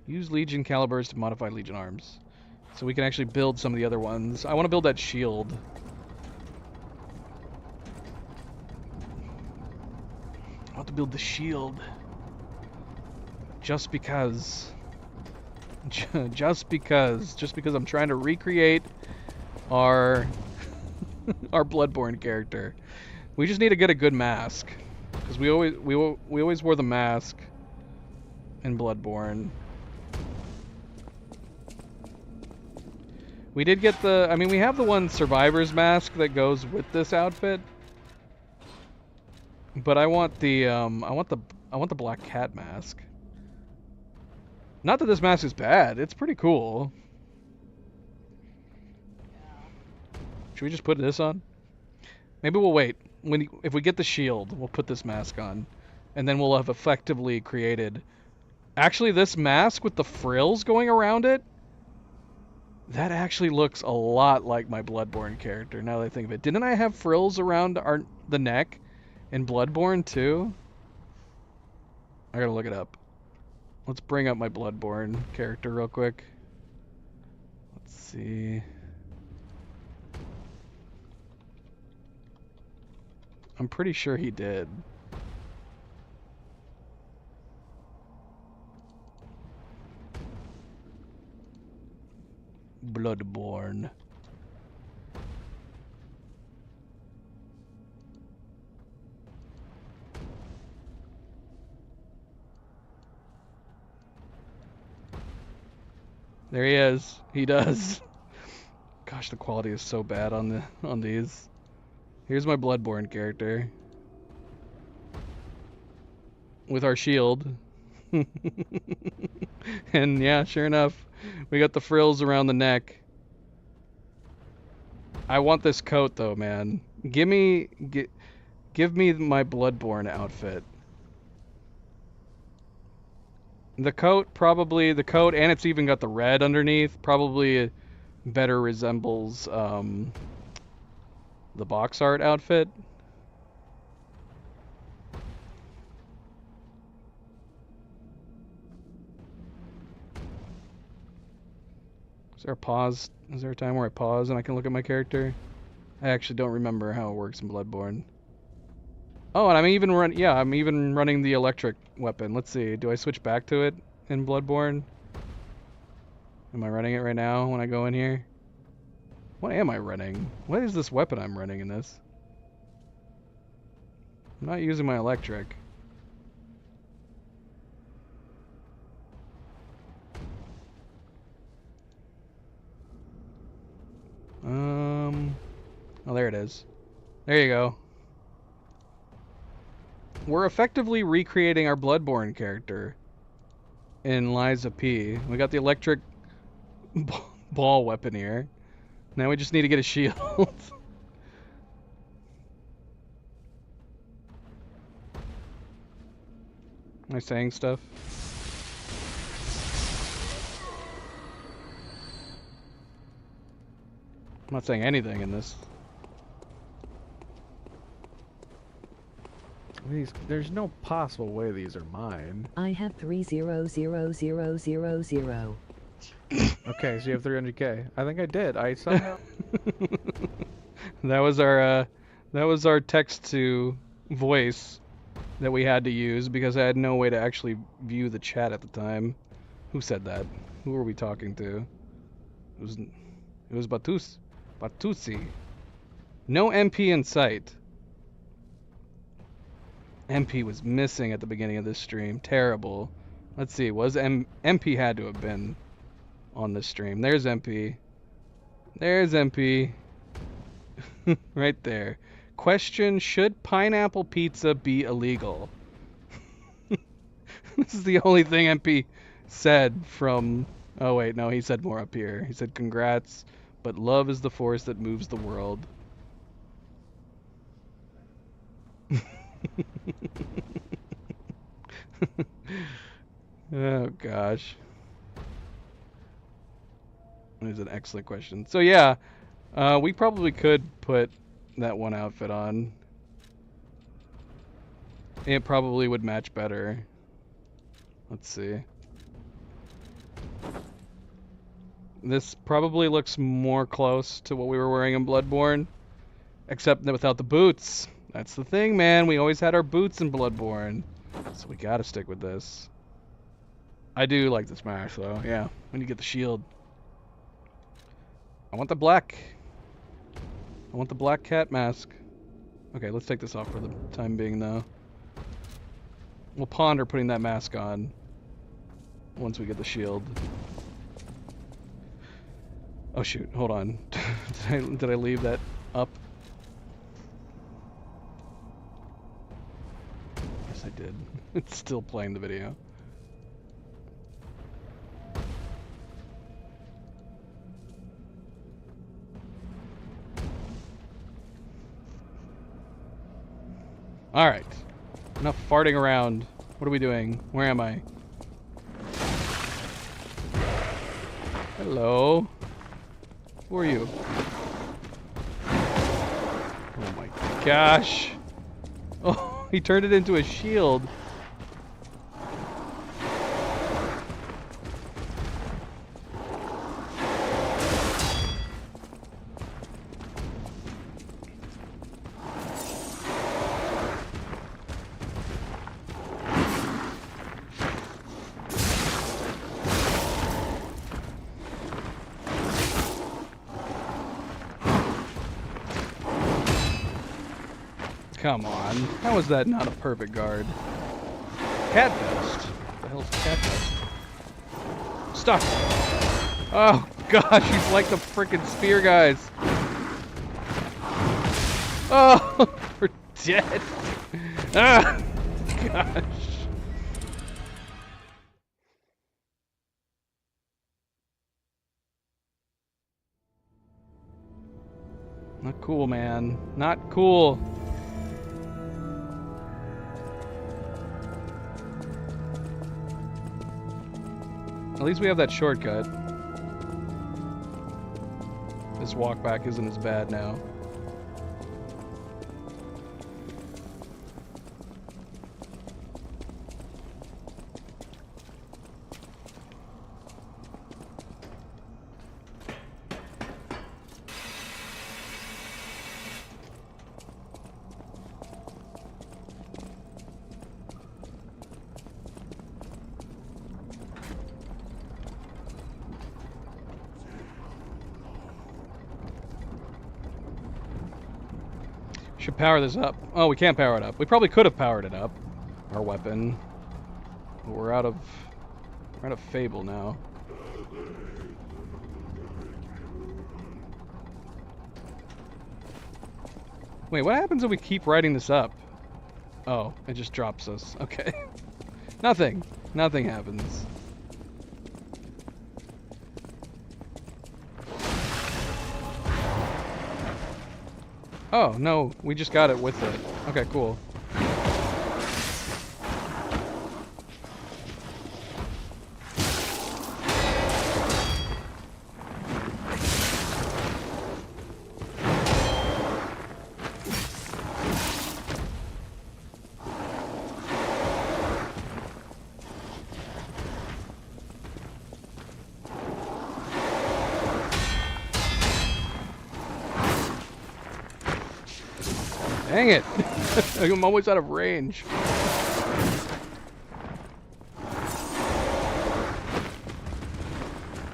Use Legion calibers to modify Legion arms. So we can actually build some of the other ones. I want to build that shield. I want to build the shield. Just because. Just because I'm trying to recreate our our Bloodborne character. We just need to get a good mask, because we always wore the mask in Bloodborne. We did get the, I mean, we have the one survivor's mask that goes with this outfit, but I want the I want the black cat mask. Not that this mask is bad, it's pretty cool. Should we just put this on? Maybe we'll wait. If we get the shield, we'll put this mask on. And then we'll have effectively created... Actually, this mask with the frills going around it, that actually looks a lot like my Bloodborne character, now that I think of it. Didn't I have frills around the neck in Bloodborne too? I gotta look it up. Let's bring up my Bloodborne character real quick. Let's see. I'm pretty sure he did. Bloodborne. There he is. He does. Gosh, the quality is so bad on these. Here's my Bloodborne character. With our shield. And yeah, sure enough, we got the frills around the neck. I want this coat though, man. Give me my Bloodborne outfit. The coat, and it's even got the red underneath, probably better resembles the box art outfit. Is there a pause? Is there a time where I pause and I can look at my character? I actually don't remember how it works in Bloodborne. Oh, and I'm even running the electric weapon. Let's see. Do I switch back to it in Bloodborne? Am I running it right now when I go in here? What am I running? What is this weapon I'm running in this? I'm not using my electric. Oh, there it is. There you go. We're effectively recreating our Bloodborne character in Lies of P. We got the electric ball weapon here. Now we just need to get a shield. Am I saying stuff? I'm not saying anything in this. There's no possible way these are mine. I have 300,000. Okay, so you have 300k. I think I did. I somehow. That was our text to voice that we had to use because I had no way to actually view the chat at the time. Who said that? Who were we talking to? It was Batusi. No MP in sight. MP was missing at the beginning of this stream. Terrible. Let's see. Was MP had to have been on this stream. There's MP. There's MP. Right there. Question: should pineapple pizza be illegal? This is the only thing MP said from... Oh wait, no, he said more up here. He said congrats, but love is the force that moves the world. Oh gosh. That is an excellent question. So yeah, we probably could put that one outfit on. It probably would match better. Let's see. This probably looks more close to what we were wearing in Bloodborne, except that without the boots. That's the thing, man. We always had our boots in Bloodborne, so we gotta stick with this. I do like the Smash, though. Yeah, when you get the shield. I want the black. I want the black cat mask. Okay, let's take this off for the time being, though. We'll ponder putting that mask on once we get the shield. Oh shoot, hold on. Did I leave that up? Yes, I did. It's still playing the video. Alright. Enough farting around. What are we doing? Where am I? Hello. Who are you? Oh my gosh. Oh, he turned it into a shield. Come on. How is that not a perfect guard? Cat dust. What the hell's cat dust? Stop! Oh gosh, he's like the frickin' spear guys. Oh, we're dead. Ah, gosh. Not cool, man. Not cool. At least we have that shortcut. This walk back isn't as bad now. Should power this up. Oh, we can't power it up. We probably could have powered it up, our weapon. But we're out of Fable now. Wait, what happens if we keep riding this up? Oh, it just drops us. Okay. Nothing. Nothing happens. Oh, no, we just got it with it. Okay, cool. Dang it! I'm always out of range.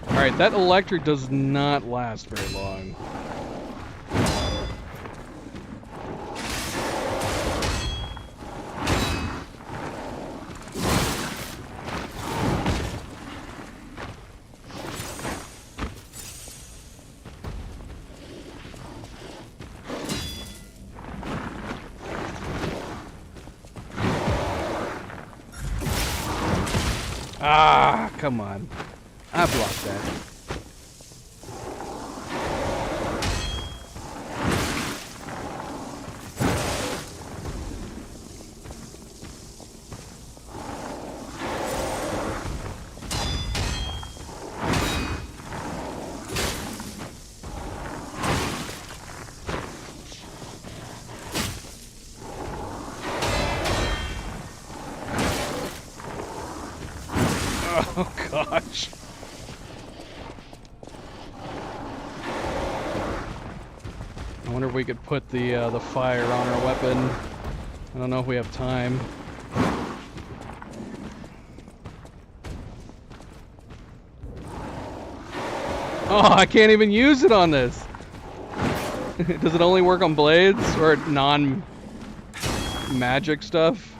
Alright, that electric does not last very long. Ah, come on. I blocked that. Oh gosh. I wonder if we could put the fire on our weapon. I don't know if we have time. Oh, I can't even use it on this. Does it only work on blades or non-magic stuff?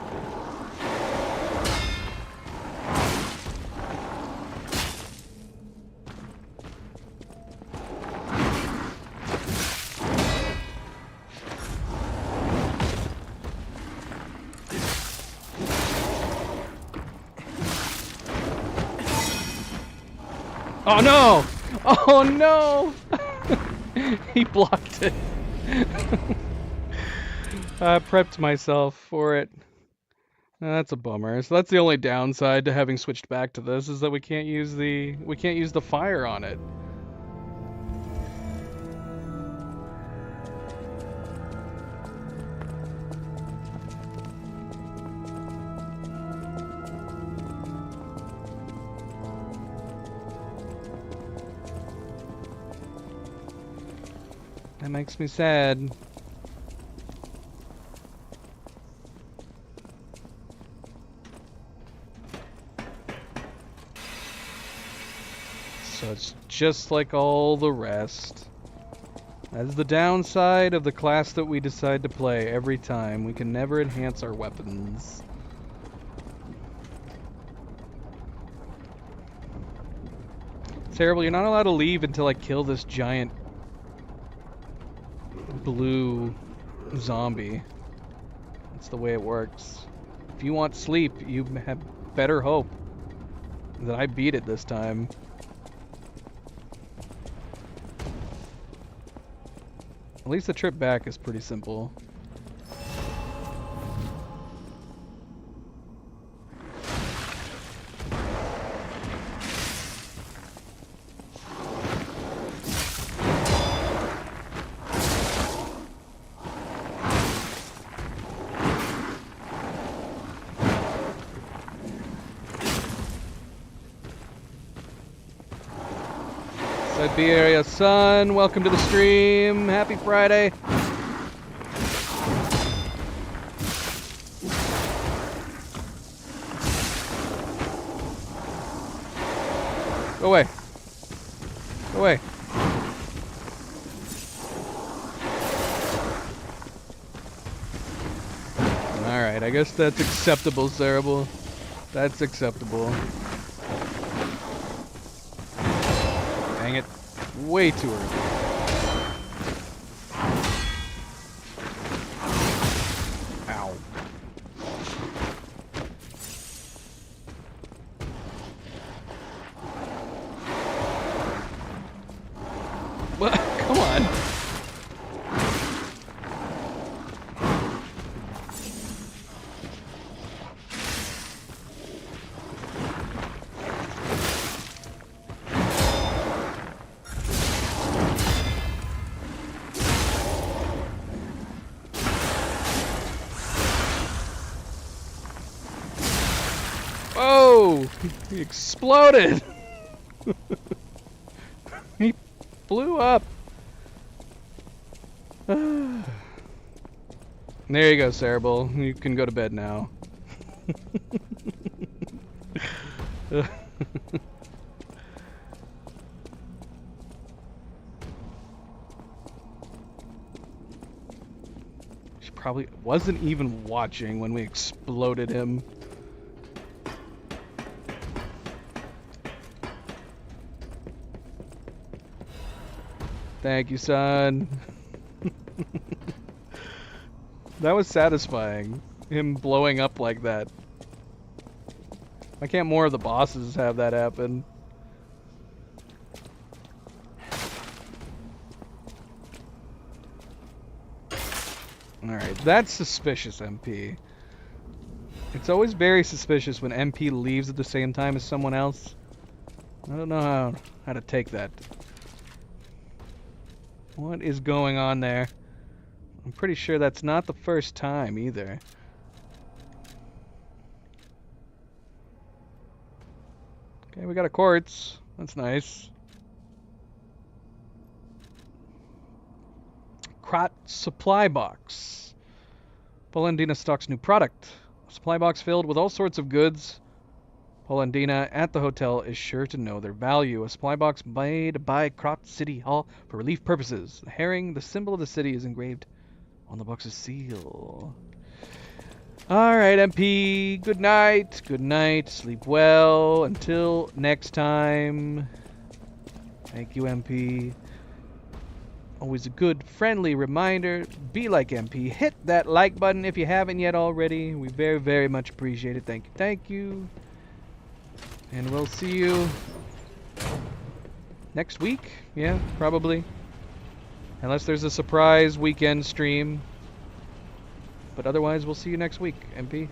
Oh no! Oh no! He blocked it. I prepped myself for it. That's a bummer. So that's the only downside to having switched back to this, is that we can't use the fire on it. That makes me sad. So it's just like all the rest. That's the downside of the class that we decide to play every time. We can never enhance our weapons. Terrible, you're not allowed to leave until I kill this giant blue zombie. That's the way it works. If you want sleep, you have better hope that I beat it this time. At least the trip back is pretty simple. Siberia Sun, welcome to the stream. Happy Friday. Go away. Go away. Alright, I guess that's acceptable, Cerebral. That's acceptable. Dang it. Way too early. Ow. What? Come on. Whoa! He exploded! He blew up. There you go, Cerebral. You can go to bed now. She probably wasn't even watching when we exploded him. Thank you, son. That was satisfying. Him blowing up like that. Why can't more of the bosses have that happen? Alright, that's suspicious, MP. It's always very suspicious when MP leaves at the same time as someone else. I don't know how to take that. What is going on there? I'm pretty sure that's not the first time either. Okay, we got a quartz. That's nice. Krot supply box. Polendina stocks new product. A supply box filled with all sorts of goods. Polendina at the hotel is sure to know their value. A supply box made by Krot City Hall for relief purposes. The herring, the symbol of the city, is engraved on the box's seal. Alright, MP. Good night. Good night. Sleep well. Until next time. Thank you, MP. Always a good, friendly reminder. Be like MP. Hit that like button if you haven't yet already. We very, very much appreciate it. Thank you. Thank you. And we'll see you next week. Yeah, probably. Unless there's a surprise weekend stream. But otherwise, we'll see you next week, MP.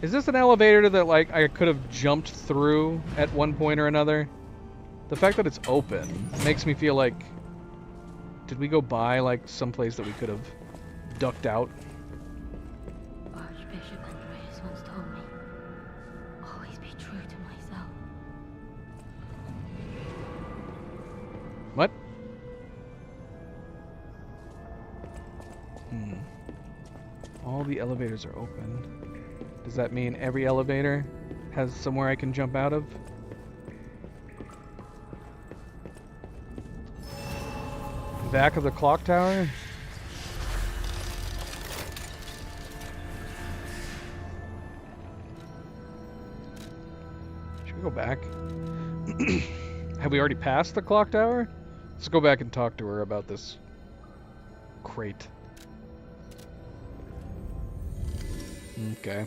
Is this an elevator that, like, I could have jumped through at one point or another? The fact that it's open makes me feel like... Did we go by, like, someplace that we could have ducked out? Archbishop Andreas once told me, always be true to myself. What? All the elevators are open. Does that mean every elevator has somewhere I can jump out of? Back of the clock tower? Should we go back? Have we already passed the clock tower? Let's go back and talk to her about this crate. Okay.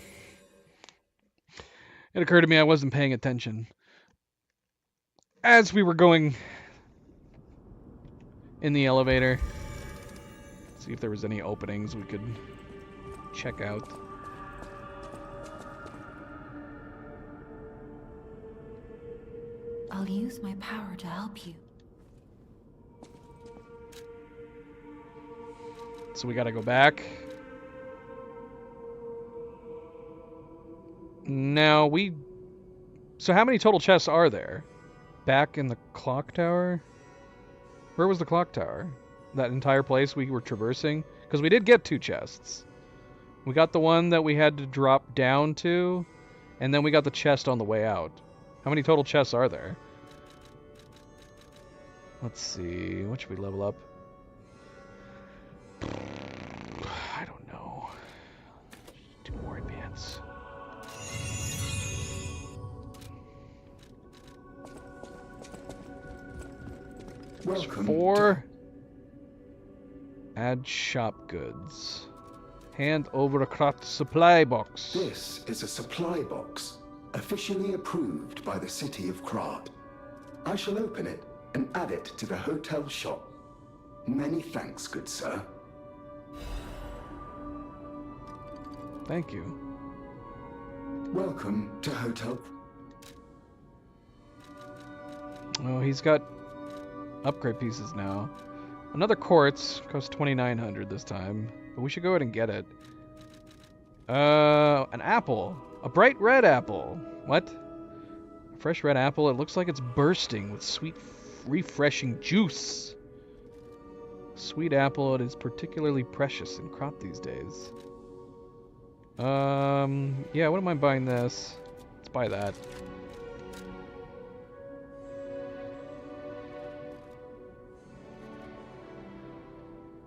It occurred to me I wasn't paying attention. As we were going in the elevator, see if there was any openings we could check out. I'll use my power to help you. So we gotta go back. Now so how many total chests are there? Back in the clock tower? Where was the clock tower? That entire place we were traversing? Because we did get 2 chests. We got the one that we had to drop down to, and then we got the chest on the way out. How many total chests are there? Let's see. What should we level up? I don't know. Do more advance. Welcome. 4. Add shop goods. Hand over a Krot supply box. This is a supply box, officially approved by the city of Krot. I shall open it and add it to the hotel shop. Many thanks, good sir. Thank you. Welcome to Hotel... Oh, he's got upgrade pieces now. Another quartz, costs 2,900 this time, but we should go ahead and get it. An apple. A bright red apple. What? A fresh red apple. It looks like it's bursting with sweet, refreshing juice. Sweet apple. It is particularly precious in Krot these days. Yeah, I wouldn't mind buying this. Let's buy that.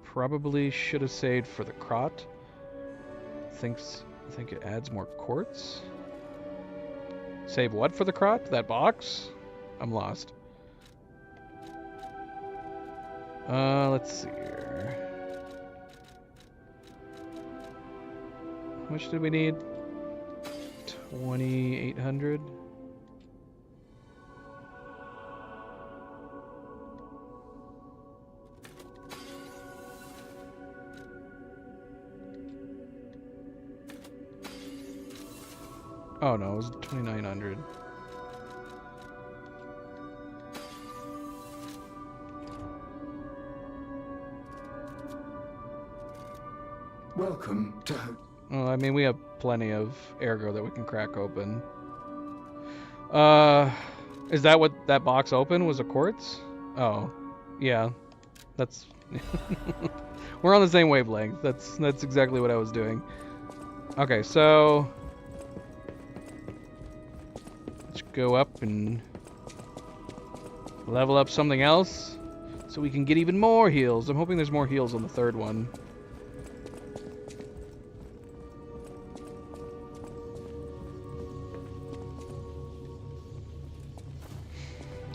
Probably should have saved for the Krot. I think it adds more quartz. Save what for the Krot? That box? I'm lost. Let's see here. much did we need? 2,800. Oh no, it was 2,900. Welcome to... Well, I mean, we have plenty of ergo that we can crack open. Is that what that box opened was, a quartz? Oh, yeah. That's... We're on the same wavelength. That's exactly what I was doing. Okay, so... let's go up and level up something else so we can get even more heals. I'm hoping there's more heals on the third one.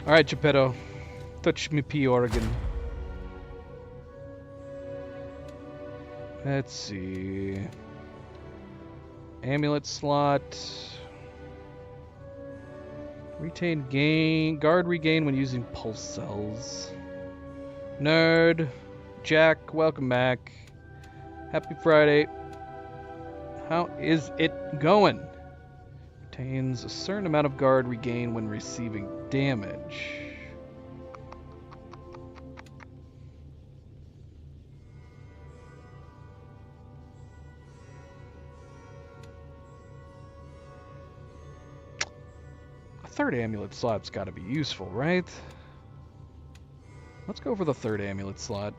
Alright, Geppetto. Touch me pee organ. Let's see. Amulet slot. Retain gain. Guard regain when using pulse cells. Nerd. Jack, welcome back. Happy Friday. How is it going? Retains a certain amount of guard regain when receiving damage. A third amulet slot's got to be useful, right? Let's go for the third amulet slot.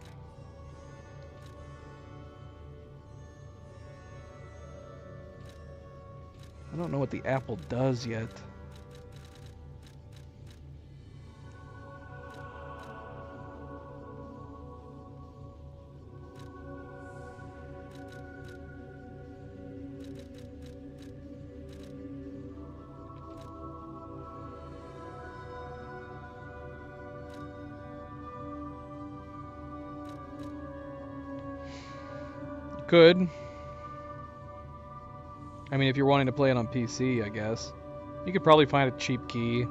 I don't know what the apple does yet. Could. I mean, if you're wanting to play it on PC, I guess. You could probably find a cheap key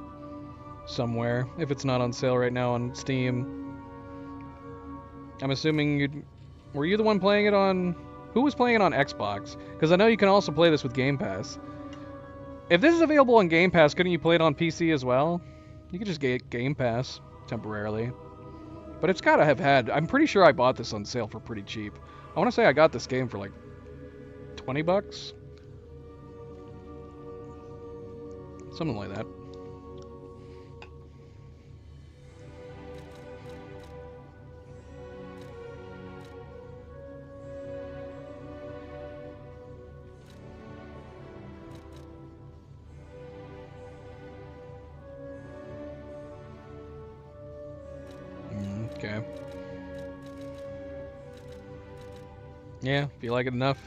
somewhere, if it's not on sale right now on Steam. I'm assuming you'd... Were you the one playing it on... Who was playing it on Xbox? Because I know you can also play this with Game Pass. If this is available on Game Pass, couldn't you play it on PC as well? You could just get Game Pass temporarily. But it's gotta have had... I'm pretty sure I bought this on sale for pretty cheap. I want to say I got this game for like 20 bucks. Something like that. Okay. Yeah, if you like it enough.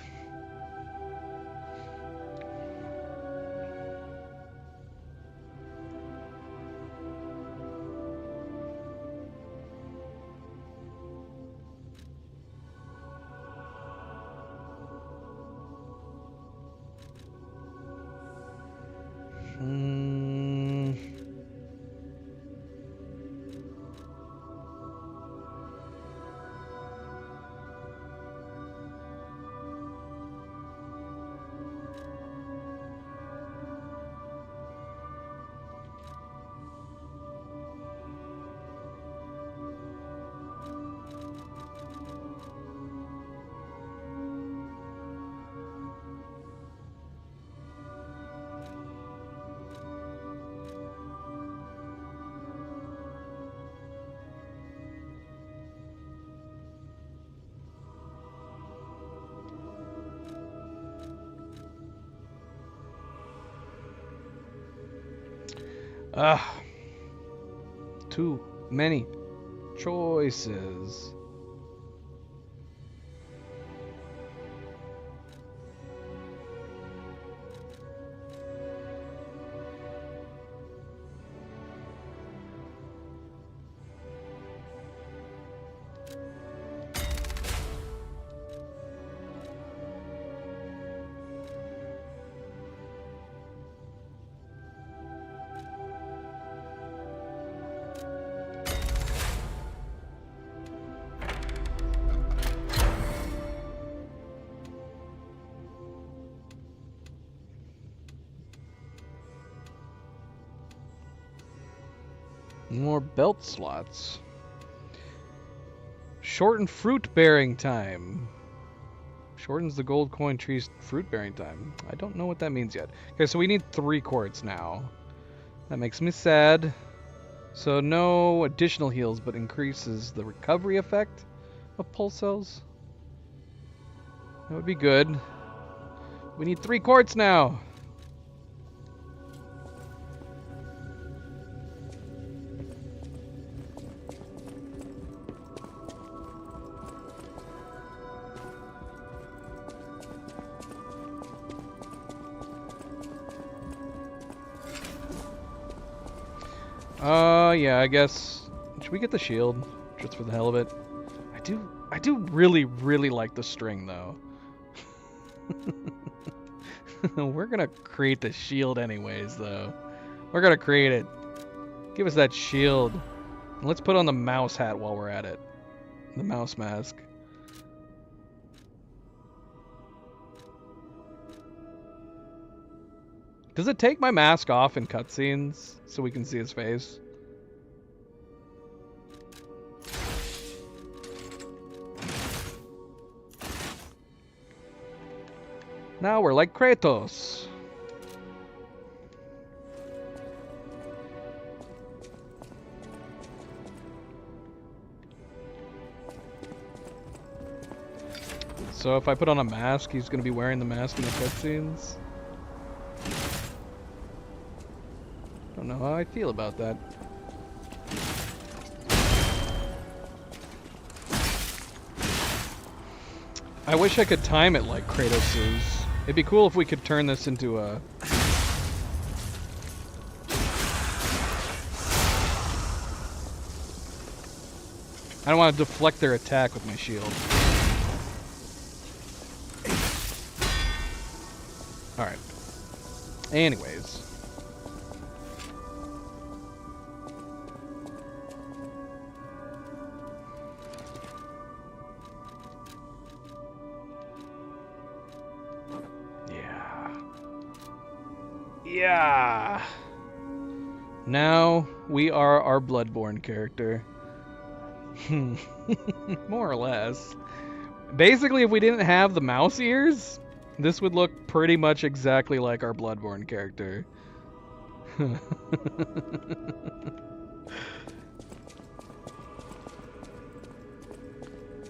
Too many choices. More belt slots. Shorten fruit bearing time. Shortens the gold coin tree's fruit bearing time. I don't know what that means yet. Okay, so we need 3 quartz now. That makes me sad. So no additional heals, but increases the recovery effect of pulse cells. That would be good. We need 3 quartz now. Yeah, I guess. Should we get the shield just for the hell of it? I do really, really like the string though. We're gonna create the shield anyways though. We're gonna create it. Give us that shield. And let's put on the mouse hat while we're at it. The mouse mask. Does it take my mask off in cutscenes so we can see his face? Now we're like Kratos. So if I put on a mask, he's going to be wearing the mask in the cutscenes? Don't know how I feel about that. I wish I could time it like Kratos's. It'd be cool if we could turn this into a... I don't want to deflect their attack with my shield. Alright. Anyways. Yeah. Now we are our Bloodborne character. More or less. Basically, if we didn't have the mouse ears, this would look pretty much exactly like our Bloodborne character.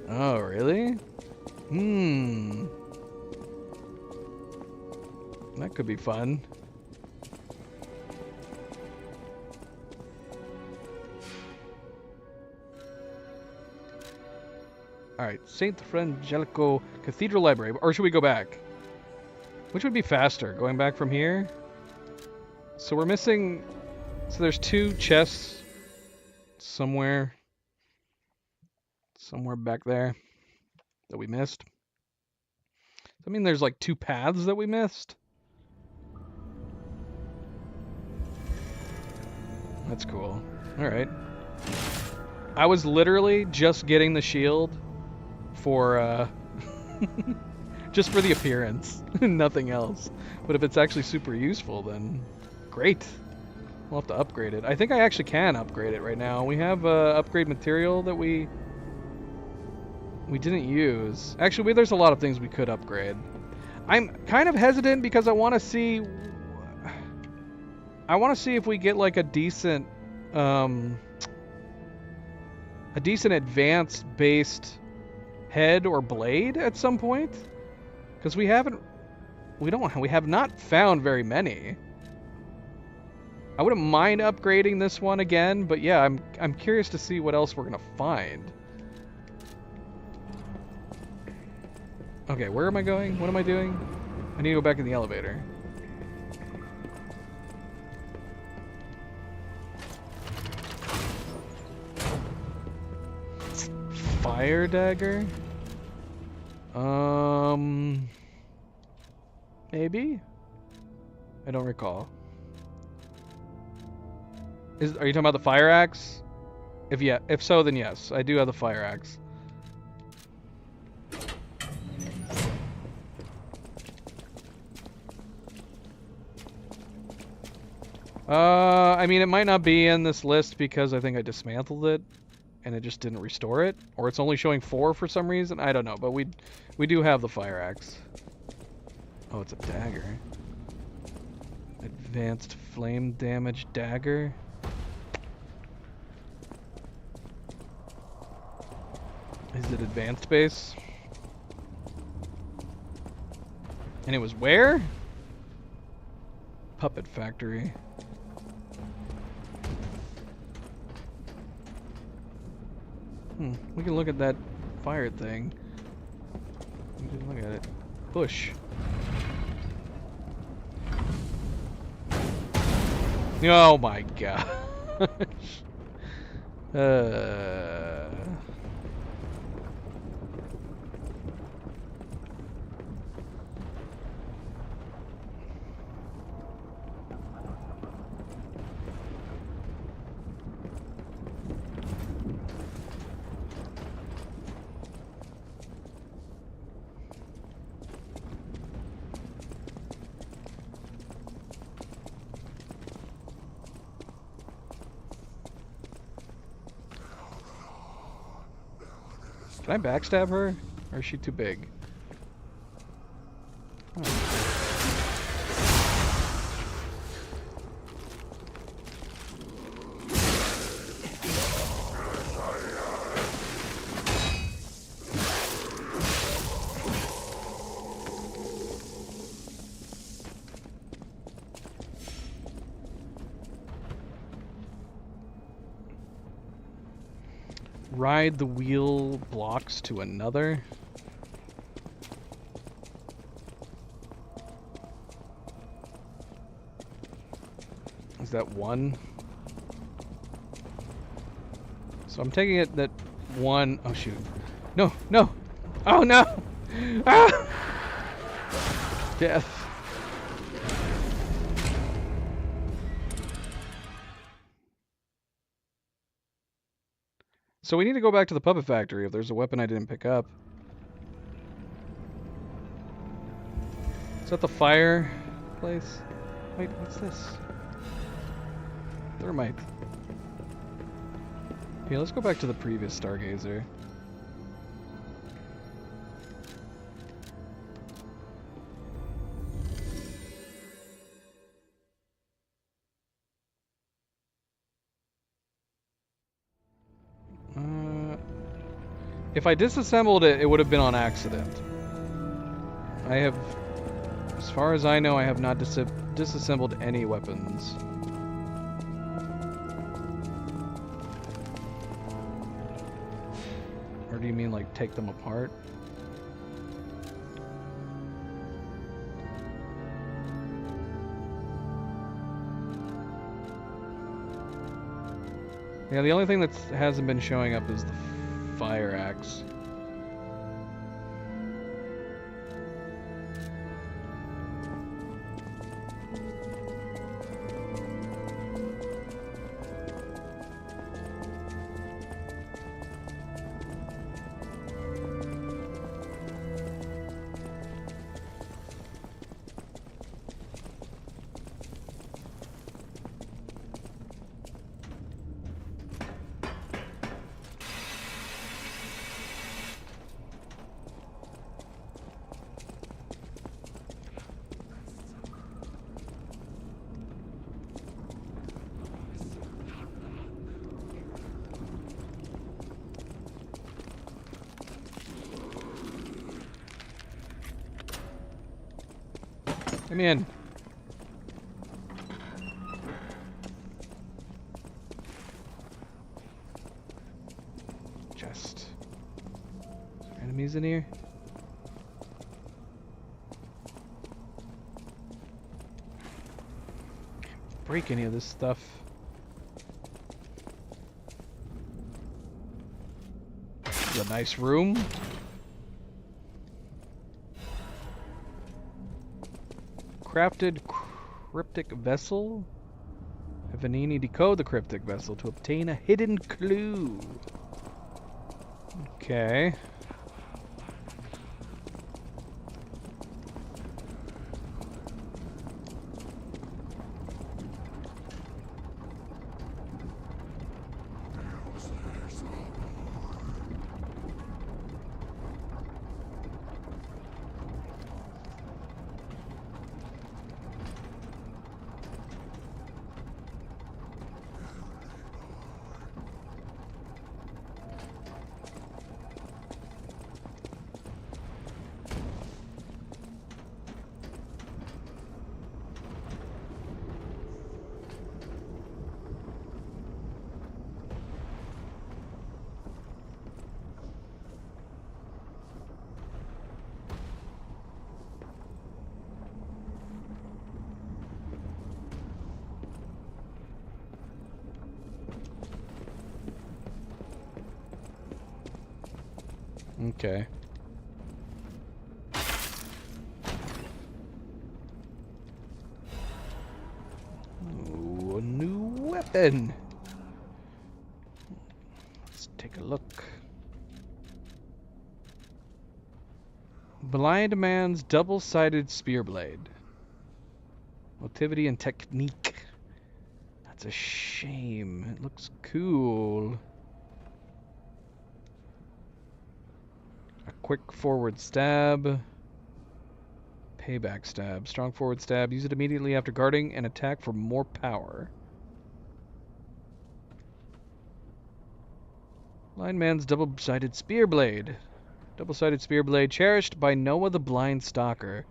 Oh, really? That could be fun. Alright, St. Frangelico Cathedral Library. Or should we go back? Which would be faster? Going back from here? So we're missing... So there's 2 chests somewhere. Somewhere back there that we missed. I mean, there's like 2 paths that we missed. That's cool. Alright. I was literally just getting the shield for, just for the appearance. Nothing else. But if it's actually super useful, then great. We'll have to upgrade it. I think I actually can upgrade it right now. We have upgrade material that we didn't use. Actually, there's a lot of things we could upgrade. I'm kind of hesitant because I want to see... I want to see if we get like a decent advanced based head or blade at some point, because we have not found very many. I wouldn't mind upgrading this one again, but yeah, I'm curious to see what else we're gonna find. Okay, where am I going? What am I doing? I need to go back in the elevator. Fire dagger? Maybe? I don't recall. Are you talking about the fire axe? If so, then yes, I do have the fire axe. I mean, it might not be in this list because I think I dismantled it and it just didn't restore it, or it's only showing 4 for some reason. I don't know, but we do have the fire axe. Oh, it's a dagger. Advanced flame damage dagger. Is it advanced base? And it was where? Puppet Factory. We can look at that fire thing. We can look at it. Push. Oh my gosh. Can I backstab her? Or is she too big? Oh. Ride the wheel blocks to another. Is that one? So I'm taking it that one. Oh shoot. No, no. Oh no. Ah! Death. So we need to go back to the Puppet Factory if there's a weapon I didn't pick up. Is that the fire place? Wait, what's this? Thermite. Okay, let's go back to the previous Stargazer. If I disassembled it, it would have been on accident. I have, as far as I know, I have not disassembled any weapons. Or do you mean like take them apart? Yeah, the only thing that hasn't been showing up is the fire axe. Come in. Chest. Is there enemies in here? Can't break any of this stuff. This is a nice room. Crafted cryptic vessel. Vanini decode the cryptic vessel to obtain a hidden clue. Okay. Okay. Ooh, a new weapon. Let's take a look. Blind Man's double-sided spear blade. Motivity and technique. That's a shame. It looks cool. A quick forward stab. Payback stab. Strong forward stab. Use it immediately after guarding and attack for more power. Blind Man's double-sided spear blade. Double-sided spear blade cherished by Noah the Blind Stalker.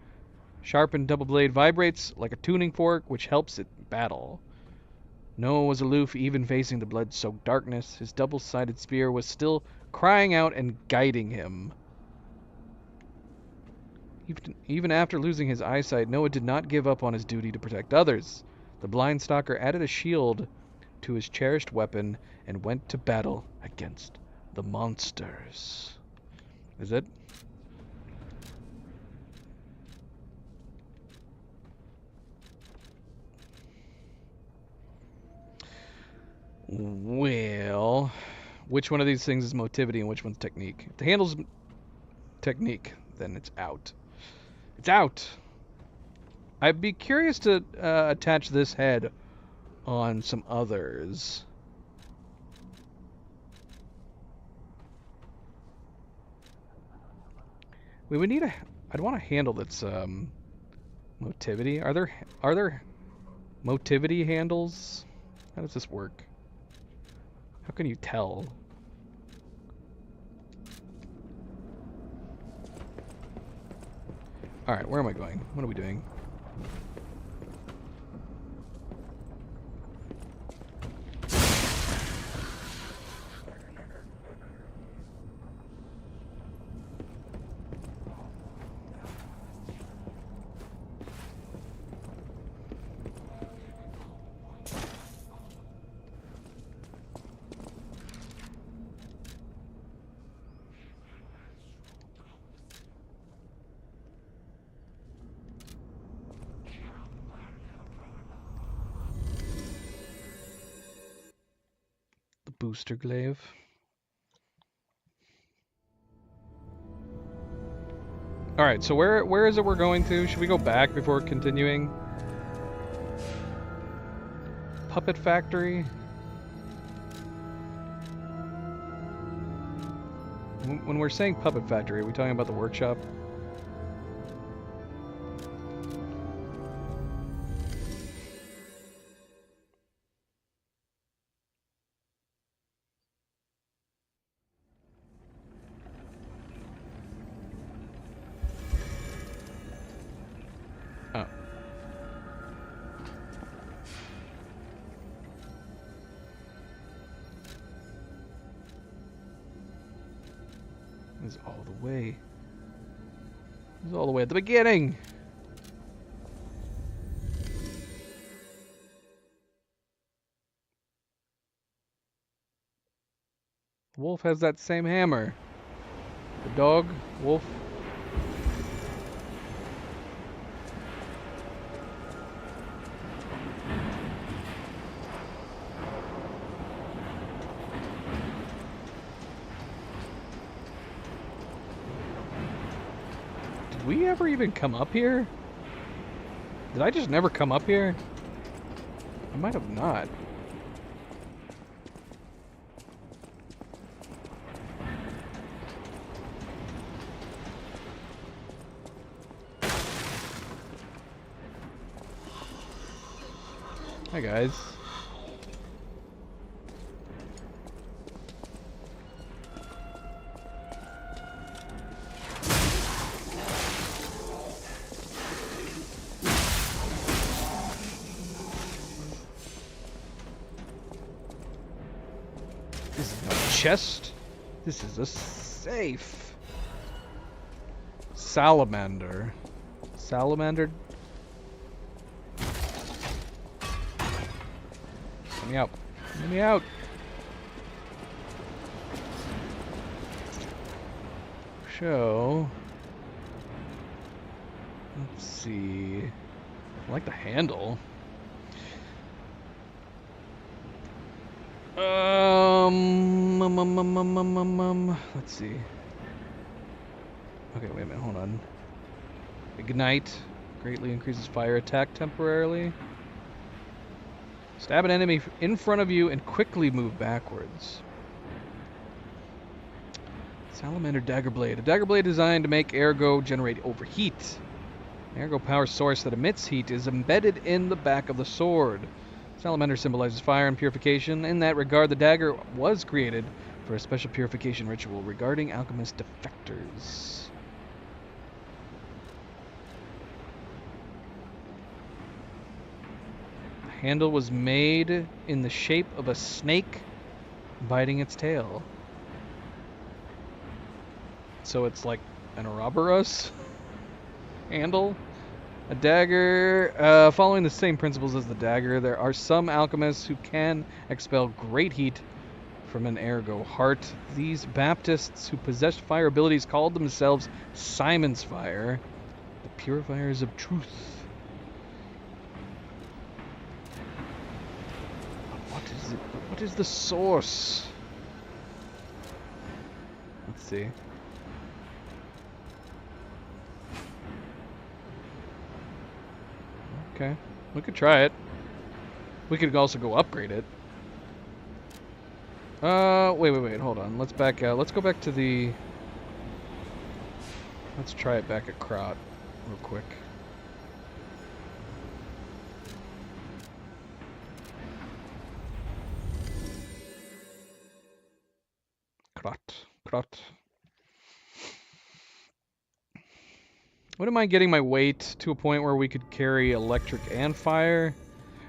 Sharpened double blade vibrates like a tuning fork, which helps it battle. Noah was aloof even facing the blood-soaked darkness. His double-sided spear was still crying out and guiding him. Even after losing his eyesight, Noah did not give up on his duty to protect others. The Blind Stalker added a shield to his cherished weapon and went to battle against the monsters. Is it? Well, which one of these things is motivity and which one's technique? If the handle's technique, then it's out. It's out! I'd be curious to attach this head on some others. We would need a... I'd want a handle that's motivity. Are there motivity handles? How does this work? How can you tell? Alright, where am I going? What are we doing? Booster glaive. Alright, so where is it we're going to? Should we go back before continuing? Puppet Factory? When we're saying Puppet Factory, are we talking about the workshop? All the way at the beginning. Wolf has that same hammer. The dog, wolf. Did we ever even come up here? Did I just never come up here? I might have not. Hi guys. This is no chest. This is a safe. Salamander. Salamander. Let me out. Let me out. show. Let's see. I like the handle. Let's see. Okay, wait a minute, hold on. Ignite. Greatly increases fire attack temporarily. Stab an enemy in front of you and quickly move backwards. Salamander Dagger Blade. A dagger blade designed to make ergo generate overheat. An ergo power source that emits heat is embedded in the back of the sword. Salamander symbolizes fire and purification. In that regard, the dagger was created for a special purification ritual regarding alchemist defectors. The handle was made in the shape of a snake biting its tail. So it's like an Ouroboros handle. A dagger, following the same principles as the dagger, there are some alchemists who can expel great heat from an ergo heart. These Baptists who possessed fire abilities called themselves Simon's Fire, the purifiers of truth. What is it? What is the source? Let's see. Okay, we could try it. We could also go upgrade it. Wait, hold on. Let's back out. Let's go back to the... Let's try it back at Krat real quick. Krat. Wouldn't mind getting my weight to a point where we could carry electric and fire.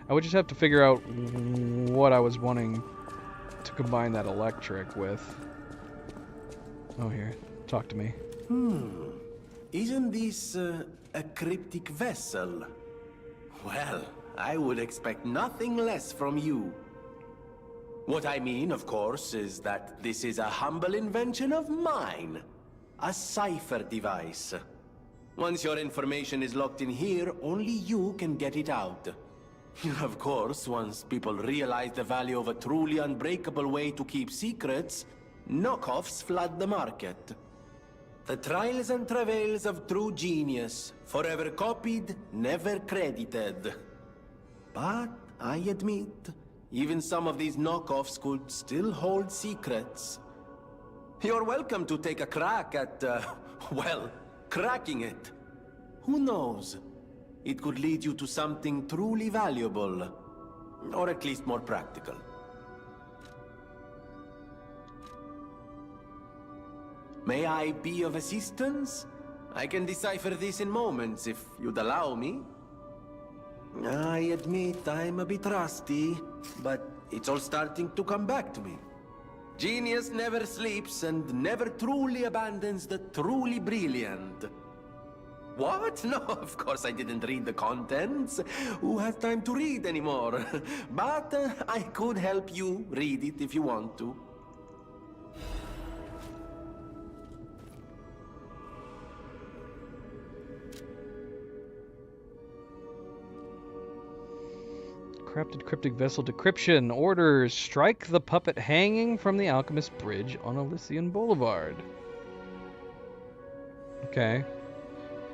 I would just have to figure out what I was wanting to combine that electric with. Oh, here. Talk to me. Isn't this a cryptic vessel? Well, I would expect nothing less from you. What I mean, of course, is that this is a humble invention of mine. A cipher device. Once your information is locked in here, only you can get it out. Of course, once people realize the value of a truly unbreakable way to keep secrets, knockoffs flood the market. The trials and travails of true genius, forever copied, never credited. But I admit, even some of these knockoffs could still hold secrets. You're welcome to take a crack at, well, cracking it. Who knows? It could lead you to something truly valuable. Or at least more practical. May I be of assistance? I can decipher this in moments, if you'd allow me. I admit I'm a bit rusty, but it's all starting to come back to me. Genius never sleeps and never truly abandons the truly brilliant. What? No, of course I didn't read the contents. Who has time to read anymore? But I could help you read it if you want to. Crafted cryptic vessel decryption. Orders. Strike the puppet hanging from the Alchemist Bridge on Elysian Boulevard. Okay.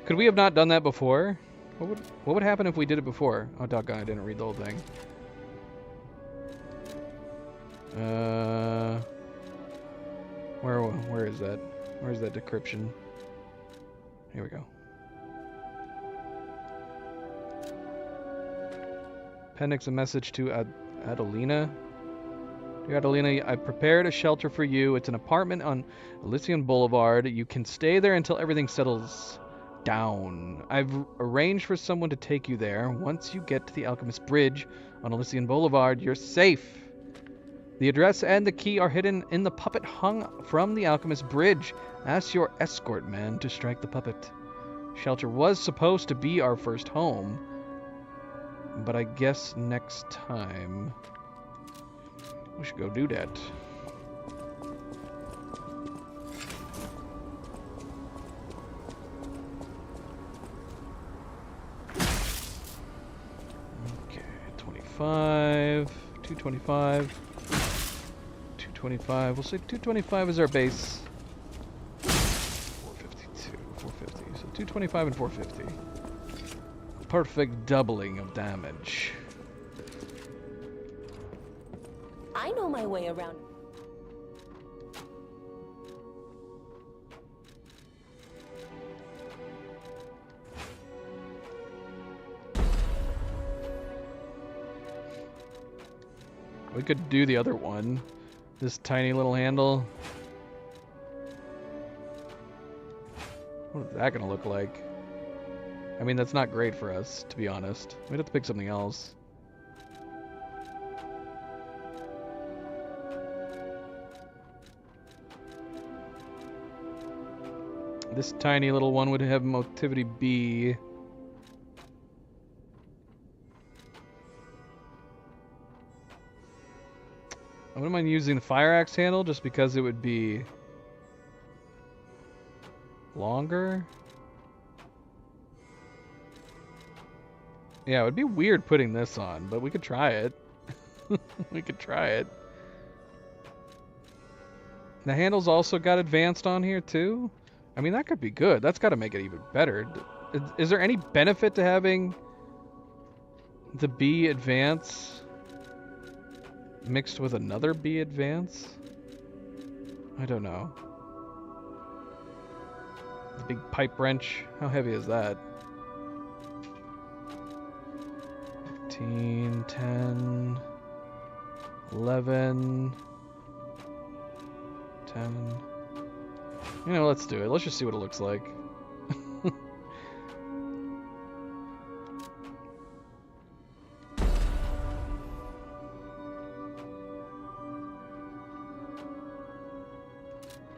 Could we have not done that before? What would happen if we did it before? Oh, doggone, I didn't read the whole thing. Where is that? Where's that decryption? Here we go. Appendix a message to Adelina. Dear Adelina, I've prepared a shelter for you. It's an apartment on Elysian Boulevard. You can stay there until everything settles down. I've arranged for someone to take you there. Once you get to the Alchemist Bridge on Elysian Boulevard, you're safe. The address and the key are hidden in the puppet hung from the Alchemist Bridge. Ask your escort man to strike the puppet. Shelter was supposed to be our first home, but I guess next time we should go do that. 225, 225, 225. We'll say 225 is our base. 452, 450. So 225 and 450. Perfect doubling of damage. I know my way around. We could do the other one. This tiny little handle. What is that gonna look like? I mean, that's not great for us, to be honest. We'd have to pick something else. This tiny little one would have motivity B. I wouldn't mind using the fire axe handle just because it would be longer. Yeah, it would be weird putting this on, but we could try it. We could try it. The handle's also got advanced on here too. I mean, that could be good. That's got to make it even better. Is there any benefit to having the B advance mixed with another B advance? I don't know. The big pipe wrench. How heavy is that? 15, 10, 11, 10. You know, let's do it. Let's just see what it looks like.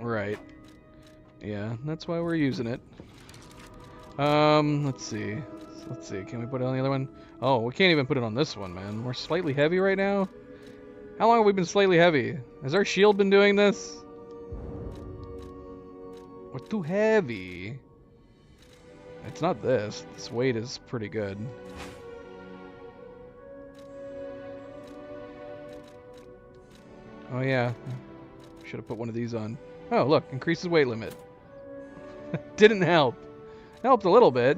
Right. Yeah, that's why we're using it. Let's see. Let's see. Can we put it on the other one? Oh, we can't even put it on this one, man. We're slightly heavy right now. How long have we been slightly heavy? Has our shield been doing this? We're too heavy. It's not this. This weight is pretty good. Oh yeah. Should have put one of these on. Oh, look. Increases weight limit. Didn't help. Helped a little bit.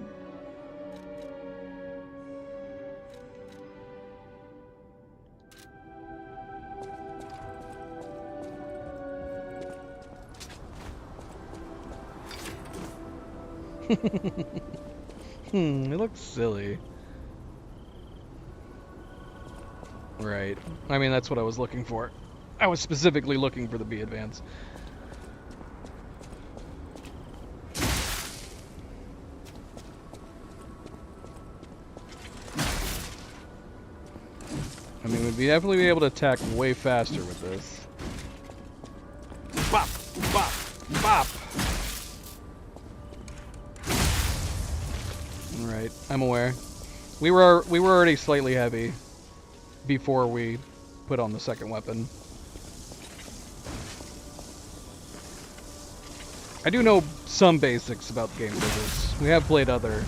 It looks silly. Right. I mean, that's what I was looking for. I was specifically looking for the B advance. I mean, we'd definitely be able to attack way faster with this. Bop! Bop! Bop! Right, I'm aware. We were already slightly heavy before we put on the second weapon. I do know some basics about game physics. We have played other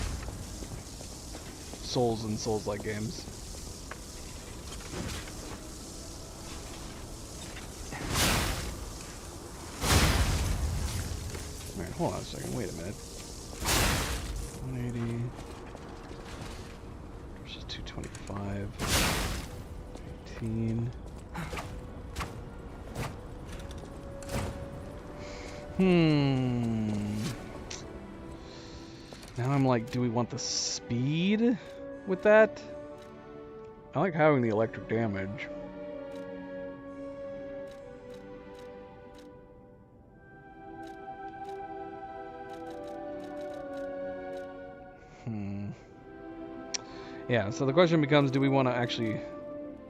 Souls and Souls-like games. Alright, hold on a second, wait a minute. 180 versus 225. 18. Now I'm like, do we want the speed with that? I like having the electric damage. Yeah, so the question becomes, do we want to actually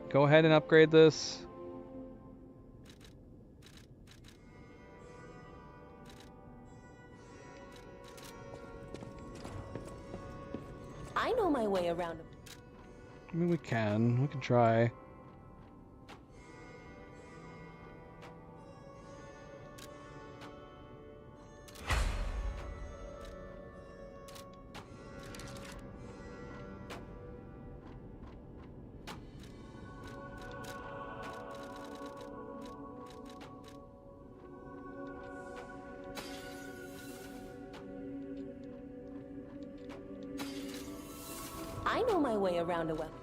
go ahead and upgrade this? I know my way around. I mean, we can try. know my way around a weapon.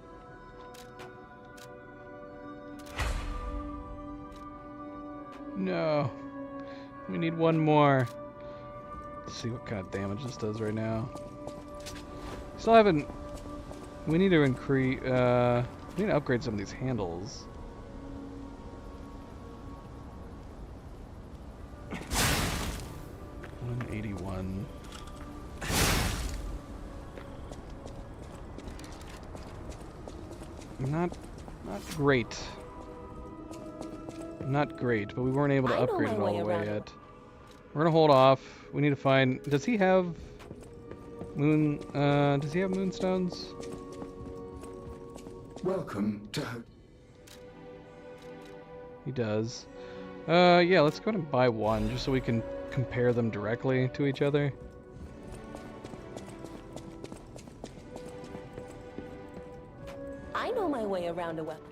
No. We need one more. Let's see what kind of damage this does right now. Still haven't... We need to increase... we need to upgrade some of these handles. $181. Not great. Not great, but we weren't able to upgrade it all the way yet. We're gonna hold off. We need to find... Does he have... does he have moonstones? Welcome to... He does. Yeah, let's go ahead and buy one, just so we can compare them directly to each other. I know my way around a weapon.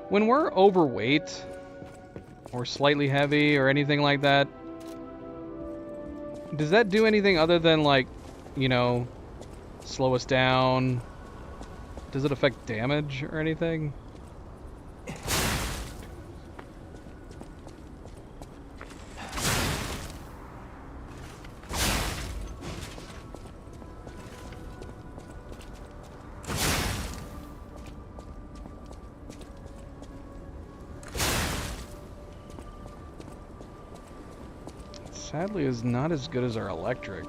When we're overweight, or slightly heavy, or anything like that, does that do anything other than, like, you know, slow us down? Does it affect damage or anything? Sadly, is not as good as our electric.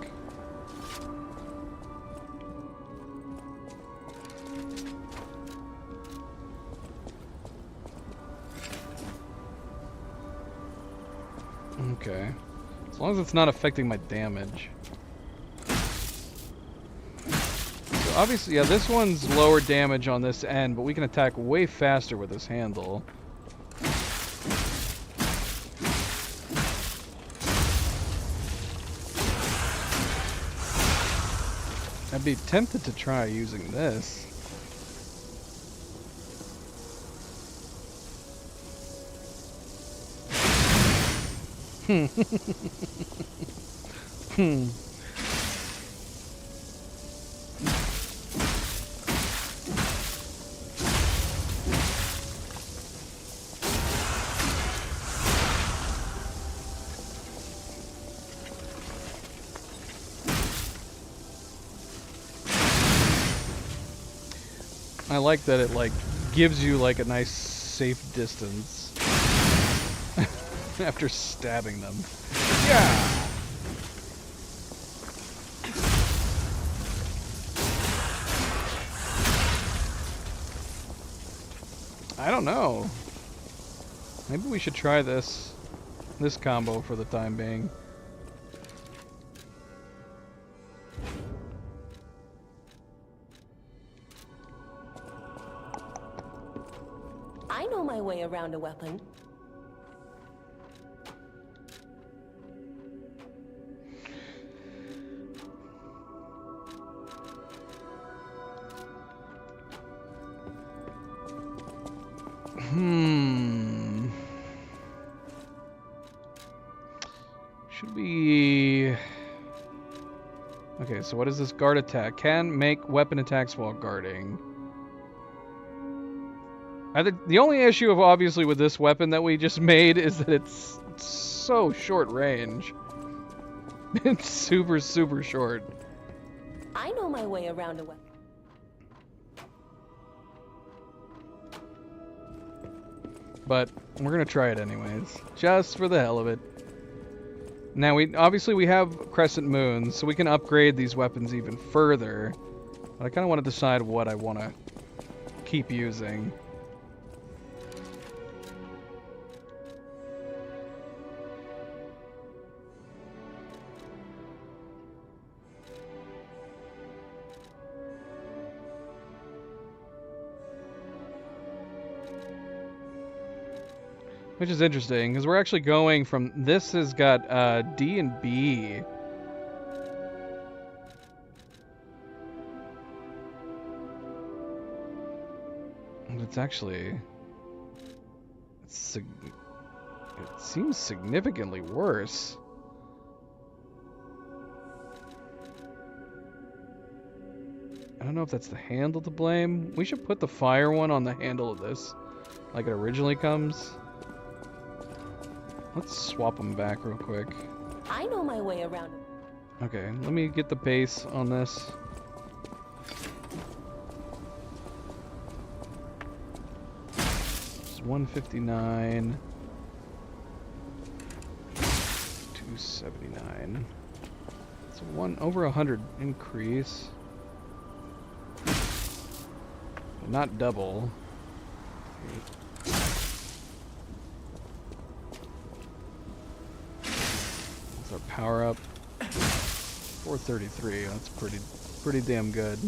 Okay. As long as it's not affecting my damage. So obviously, yeah, this one's lower damage on this end, but we can attack way faster with this handle. I'd be tempted to try using this. I like that it, like, gives you, like, a nice safe distance after stabbing them. Yeah! I don't know. Maybe we should try this combo for the time being. I know my way around a weapon. Should we... Okay, so what is this guard attack? Can make weapon attacks while guarding. I think the only issue of obviously with this weapon that we just made is that it's so short range. It's super, super short. I know my way around a weapon. But we're gonna try it anyways, just for the hell of it. Now we have crescent moons, so we can upgrade these weapons even further. But I kind of want to decide what I want to keep using. Which is interesting, because we're actually going from... This has got D and B. It's actually... It seems significantly worse. I don't know if that's the handle to blame. We should put the fire one on the handle of this, like it originally comes. Let's swap them back real quick. I know my way around. Okay, let me get the base on this. It's 159. 279. It's over 100 increase. But not double. That's our power up. 433. That's pretty damn good.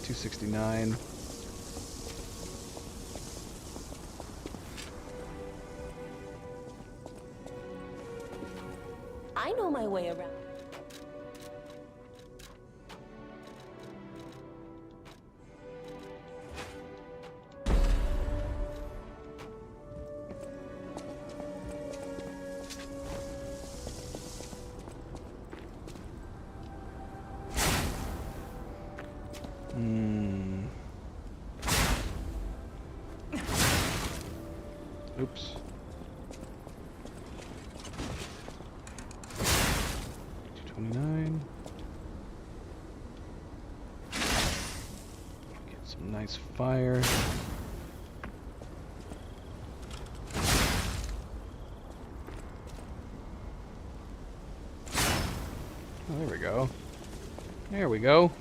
269. I know my way around. Oops. 229. Get some nice fire. Oh, there we go. There we go.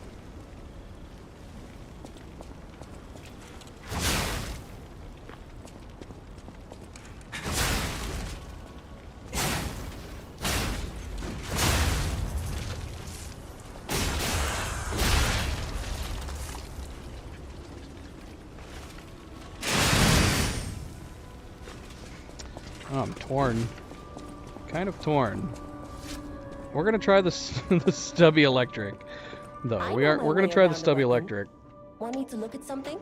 Oh, I'm torn. Kind of torn. We're gonna try this the stubby electric, though. We're gonna try the stubby electric. Want me to look at something?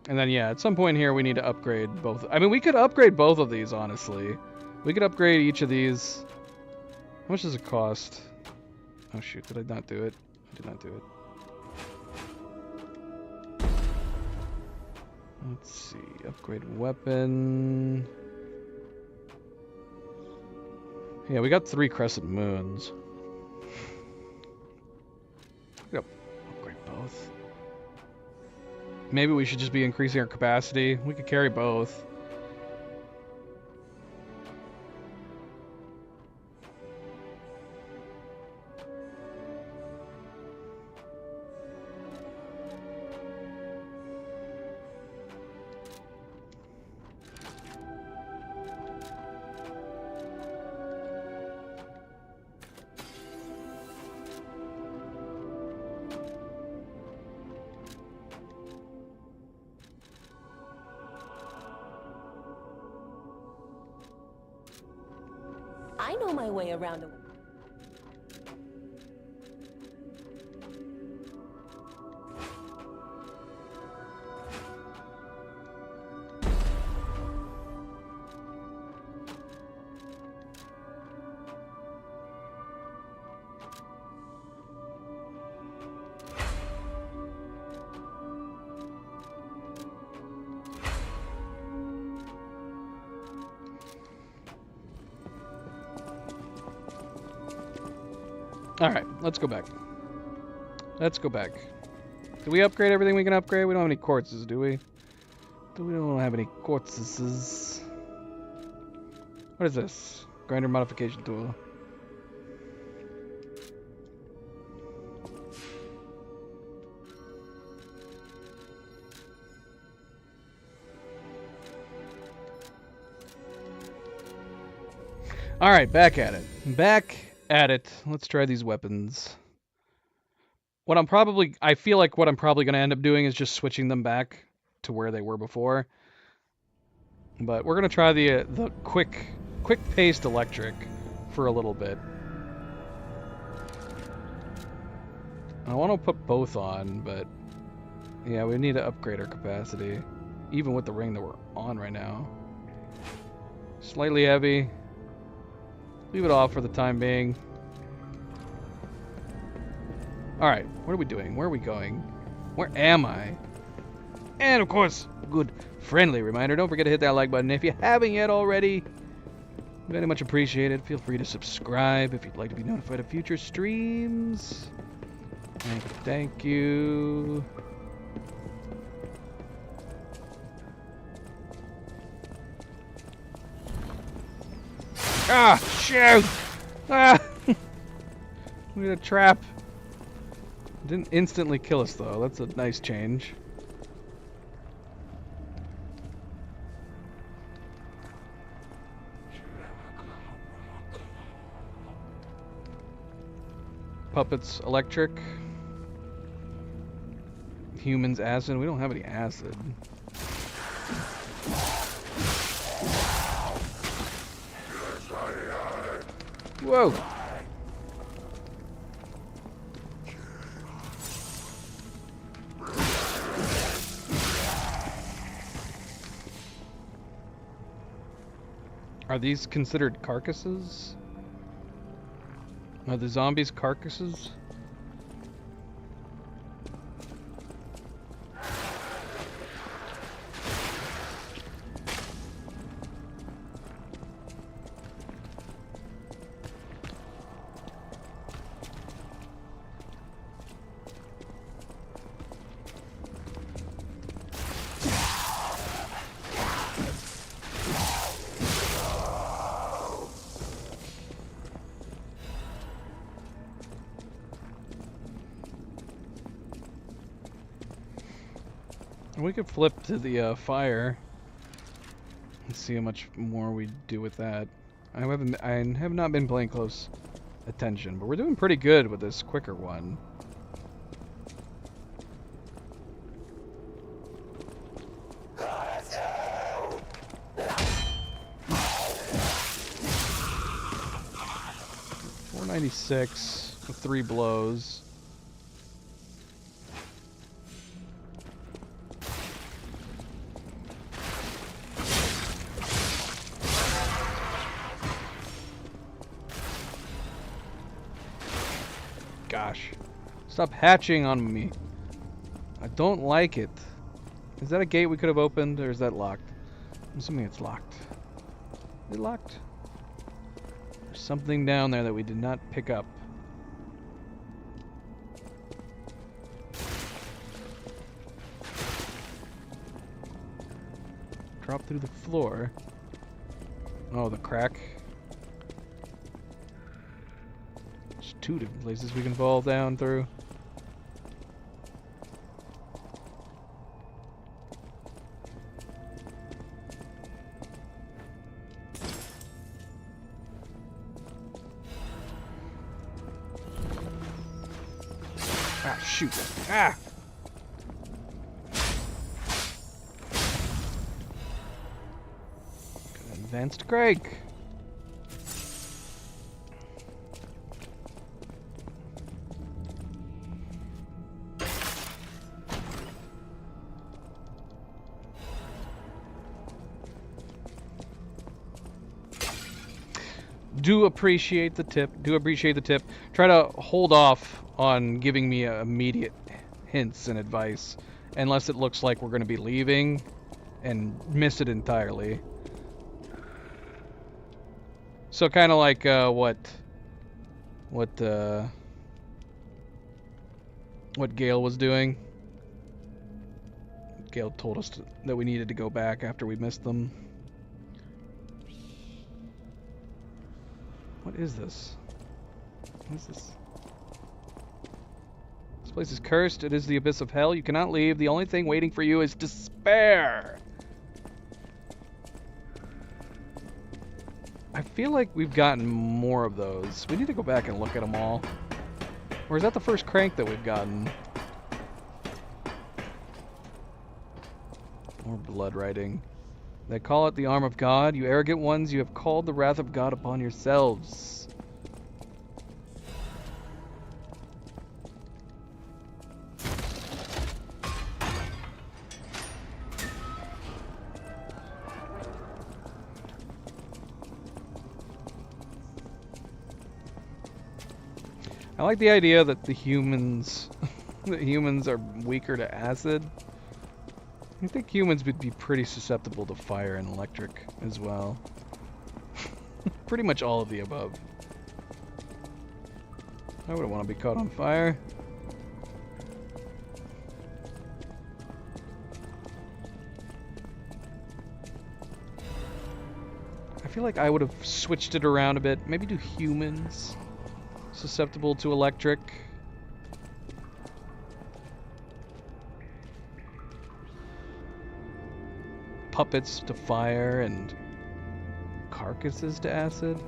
And then yeah, at some point here we need to upgrade both. I mean, we could upgrade both of these, honestly. We could upgrade each of these. How much does it cost? Oh shoot, did I not do it? I did not do it. Let's see, upgrade weapon. Yeah, we got 3 crescent moons. Yep, upgrade both. Maybe we should just be increasing our capacity. We could carry both. I know my way around. Alright, let's go back. Let's go back. Did we upgrade everything we can upgrade? We don't have any quartzes, do we? We don't have any quartzes. What is this? Grinder modification tool. Alright, back at it. Back at it. Let's try these weapons. I feel like what I'm probably going to end up doing is just switching them back to where they were before. But we're going to try the quick-paced electric for a little bit. I want to put both on, but yeah, we need to upgrade our capacity, even with the ring that we're on right now. Slightly heavy. Leave it off for the time being. Alright, what are we doing? Where are we going? Where am I? And of course, good friendly reminder, don't forget to hit that like button if you haven't yet already. Very much appreciated. Feel free to subscribe if you'd like to be notified of future streams. Thank you. Ah, shoot! Ah! We had a trap. Didn't instantly kill us though. That's a nice change. Puppets electric. Humans acid. We don't have any acid. Whoa! Are these considered carcasses? Are the zombies carcasses? We could flip to the fire and see how much more we do with that. I have not been paying close attention, but we're doing pretty good with this quicker one. $496 with 3 blows. Gosh. Stop hatching on me. I don't like it. Is that a gate we could have opened, or is that locked? I'm assuming it's locked. Is it locked? There's something down there that we did not pick up. Drop through the floor. Oh, the crack. 2 different places we can fall down through. Ah, shoot. Ah! Advanced Greg. Do appreciate the tip. Do appreciate the tip. Try to hold off on giving me immediate hints and advice, unless it looks like we're going to be leaving, and miss it entirely. So kind of like what Gale was doing. Gale told us that we needed to go back after we missed them. What is this? What is this? This place is cursed. It is the abyss of hell. You cannot leave. The only thing waiting for you is despair. I feel like we've gotten more of those. We need to go back and look at them all. Or is that the first crank that we've gotten? More blood writing. They call it the arm of God. You arrogant ones, you have called the wrath of God upon yourselves. I like the idea that the humans are weaker to acid. I think humans would be pretty susceptible to fire and electric as well. Pretty much all of the above. I wouldn't want to be caught on fire. I feel like I would have switched it around a bit. Maybe do humans susceptible to electric. Puppets to fire and carcasses to acid.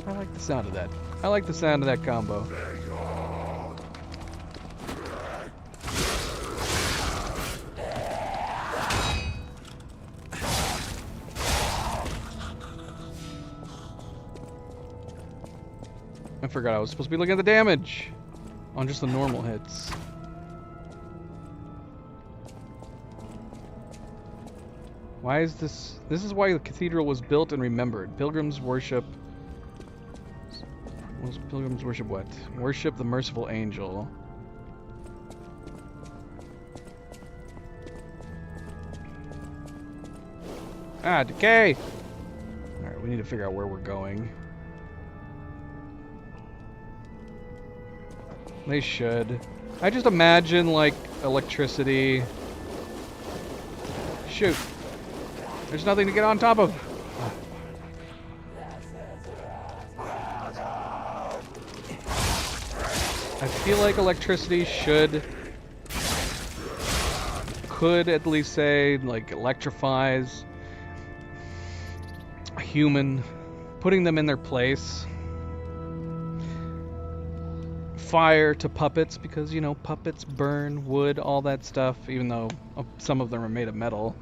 I like the sound of that. I like the sound of that combo. I forgot I was supposed to be looking at the damage on just the normal hits. Why is this? This is why the cathedral was built and remembered. Pilgrims worship. Pilgrims worship what? Worship the merciful angel. Ah, decay! Alright, we need to figure out where we're going. They should. I just imagine, like, electricity. Shoot. There's nothing to get on top of. I feel like electricity could at least say, like, electrifies a human, putting them in their place. Fire to puppets, because, you know, puppets burn wood, all that stuff, even though some of them are made of metal.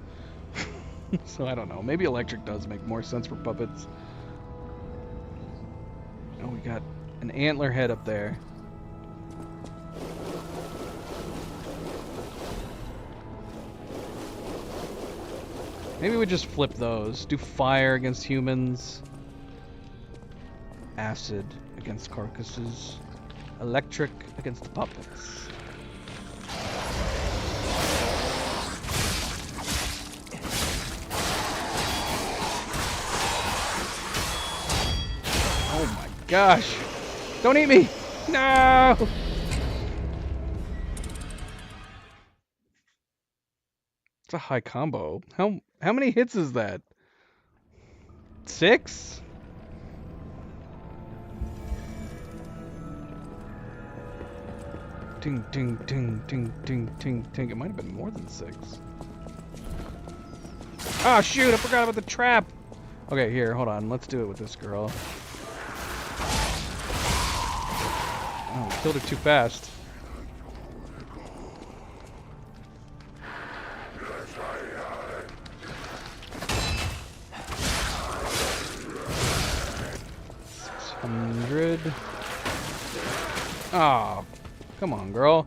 So I don't know. Maybe electric does make more sense for puppets. Oh, we got an antler head up there. Maybe we just flip those. Do fire against humans. Acid against carcasses. Electric against the puppets. Oh my gosh! Don't eat me! No! It's a high combo. How many hits is that? 6? Ting, ting, ting, ting, ting, ting, ting. It might have been more than 6. Ah, shoot! I forgot about the trap! Okay, here, hold on. Let's do it with this girl. Oh, we killed her too fast. $600. Ah, come on, girl.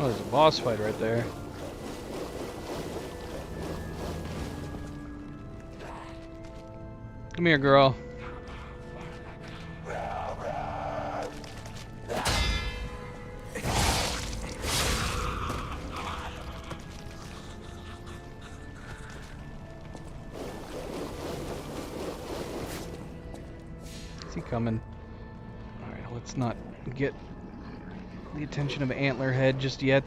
Oh, there's a boss fight right there. Come here, girl. Is he coming. Alright, let's not get the attention of Antlerhead just yet.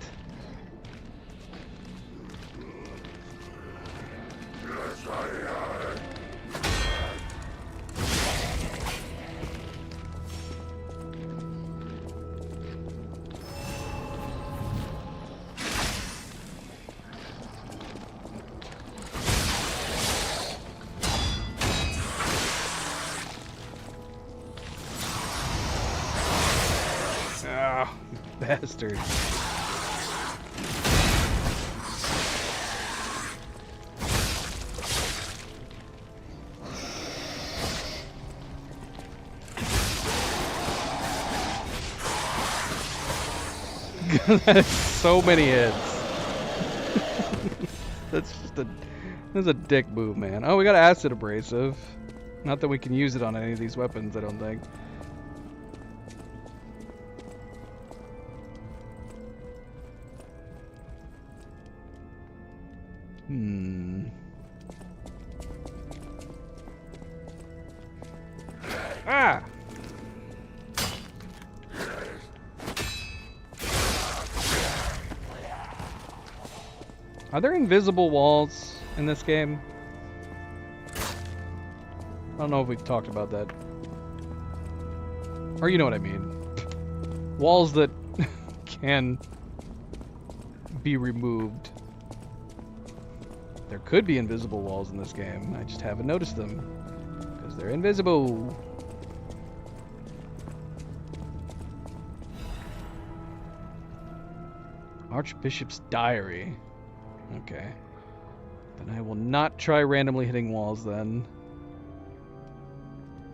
Bastard. That is so many hits. That's a dick move, man. Oh, we got acid abrasive. Not that we can use it on any of these weapons, I don't think. Ah! Are there invisible walls in this game? I don't know if we've talked about that. Or you know what I mean. Walls that can be removed. There could be invisible walls in this game. I just haven't noticed them. Because they're invisible. Archbishop's Diary. Okay. Then I will not try randomly hitting walls then.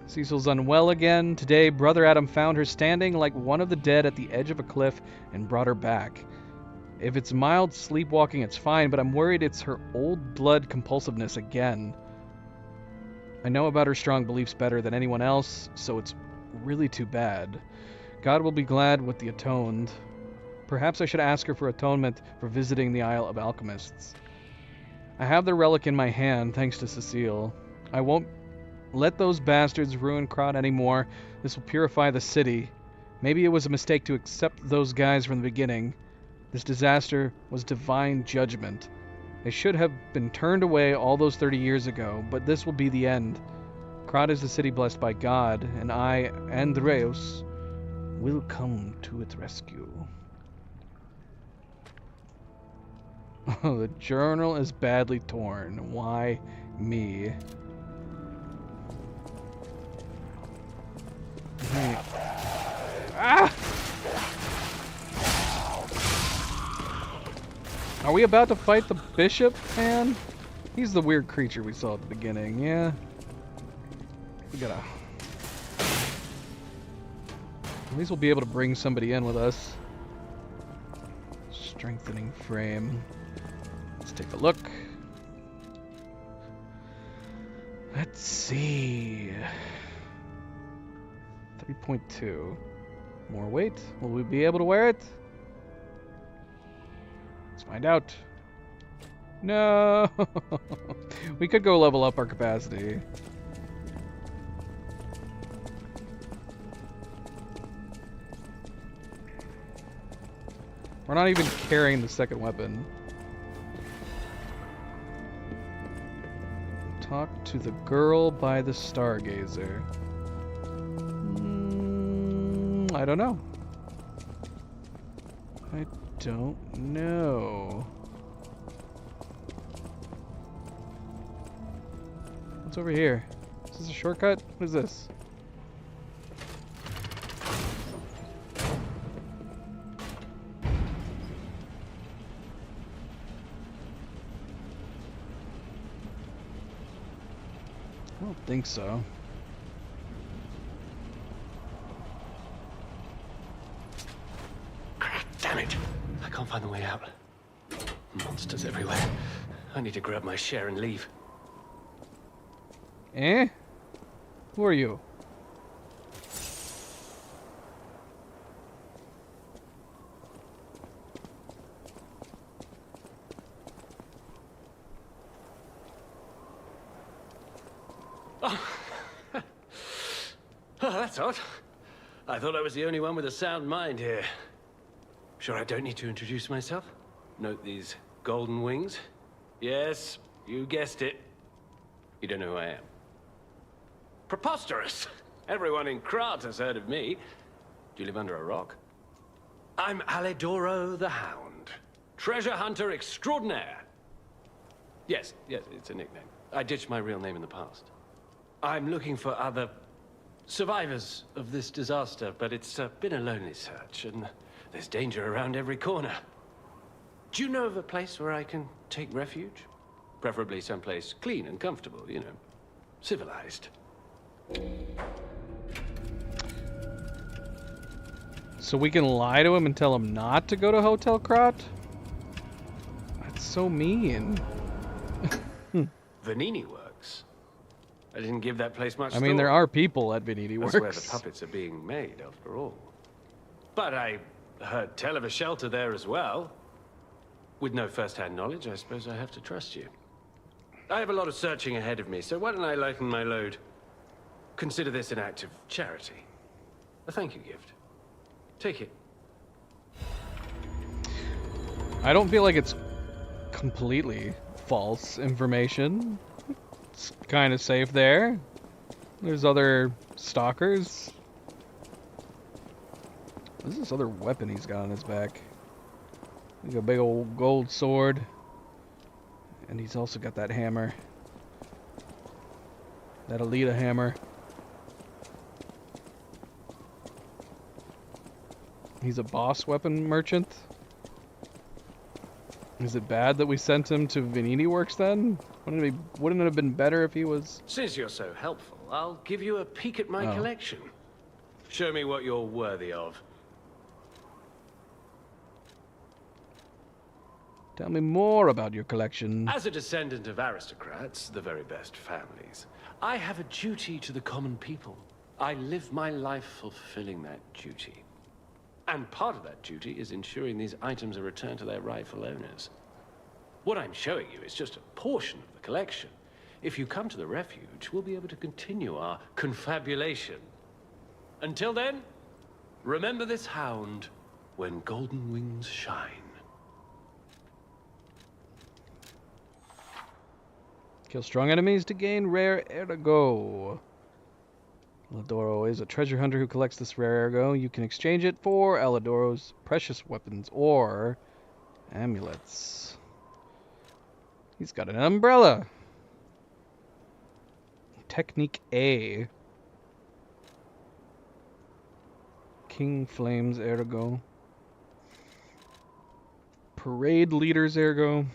Cecil's unwell again. Today, Brother Adam found her standing like one of the dead at the edge of a cliff and brought her back. If it's mild sleepwalking, it's fine, but I'm worried it's her old blood compulsiveness again. I know about her strong beliefs better than anyone else, so it's really too bad. God will be glad with the atoned. Perhaps I should ask her for atonement for visiting the Isle of Alchemists. I have the relic in my hand, thanks to Cecile. I won't let those bastards ruin Krat anymore. This will purify the city. Maybe it was a mistake to accept those guys from the beginning. This disaster was divine judgment. They should have been turned away all those 30 years ago, but this will be the end. Krat is the city blessed by God, and I, Andreas, will come to its rescue. Oh, the journal is badly torn. Why me? Hey. Ah! Are we about to fight the bishop, man? He's the weird creature we saw at the beginning, yeah? We gotta... At least we'll be able to bring somebody in with us. Strengthening frame. Let's take a look. Let's see. 3.2. More weight. Will we be able to wear it? Let's find out. No! We could go level up our capacity. We're not even carrying the second weapon. Talk to the girl by the Stargazer. I don't know. I don't know. What's over here? Is this a shortcut? What is this? I don't think so. Damn it! I can't find the way out. Monsters everywhere. I need to grab my share and leave. Eh? Who are you? Oh, that's odd. I thought I was the only one with a sound mind here. Sure I don't need to introduce myself? Note these golden wings? Yes, you guessed it. You don't know who I am. Preposterous! Everyone in Krat has heard of me. Do you live under a rock? I'm Alidoro the Hound. Treasure hunter extraordinaire. Yes, it's a nickname. I ditched my real name in the past. I'm looking for other survivors of this disaster, but it's been a lonely search, and there's danger around every corner. Do you know of a place where I can take refuge? Preferably someplace clean and comfortable, you know, civilized. So we can lie to him and tell him not to go to Hotel Krat? That's so mean. Venini Works. I didn't give that place much I mean, there thought. are people at Venini Works. That's where the puppets are being made, after all. But I heard tell of a shelter there as well. With no first-hand knowledge, I suppose I have to trust you. I have a lot of searching ahead of me, so why don't I lighten my load? Consider this an act of charity. A thank you gift. Take it. I don't feel like it's completely false information. It's kind of safe there. There's other stalkers. What's this other weapon he's got on his back? Like a big old gold sword. And he's also got that hammer. That Alita hammer. He's a boss weapon merchant. Is it bad that we sent him to Venini Works then? Wouldn't it have been better if he was... Since you're so helpful, I'll give you a peek at my collection. Show me what you're worthy of. Tell me more about your collection. As a descendant of aristocrats, the very best families, I have a duty to the common people. I live my life fulfilling that duty. And part of that duty is ensuring these items are returned to their rightful owners. What I'm showing you is just a portion of the collection. If you come to the refuge, we'll be able to continue our confabulation. Until then, remember this hound when golden wings shine. Kill strong enemies to gain rare ergo. Alidoro is a treasure hunter who collects this rare ergo. You can exchange it for Alidoro's precious weapons or amulets. He's got an umbrella. Technique A. King Flames ergo. Parade Leader's ergo.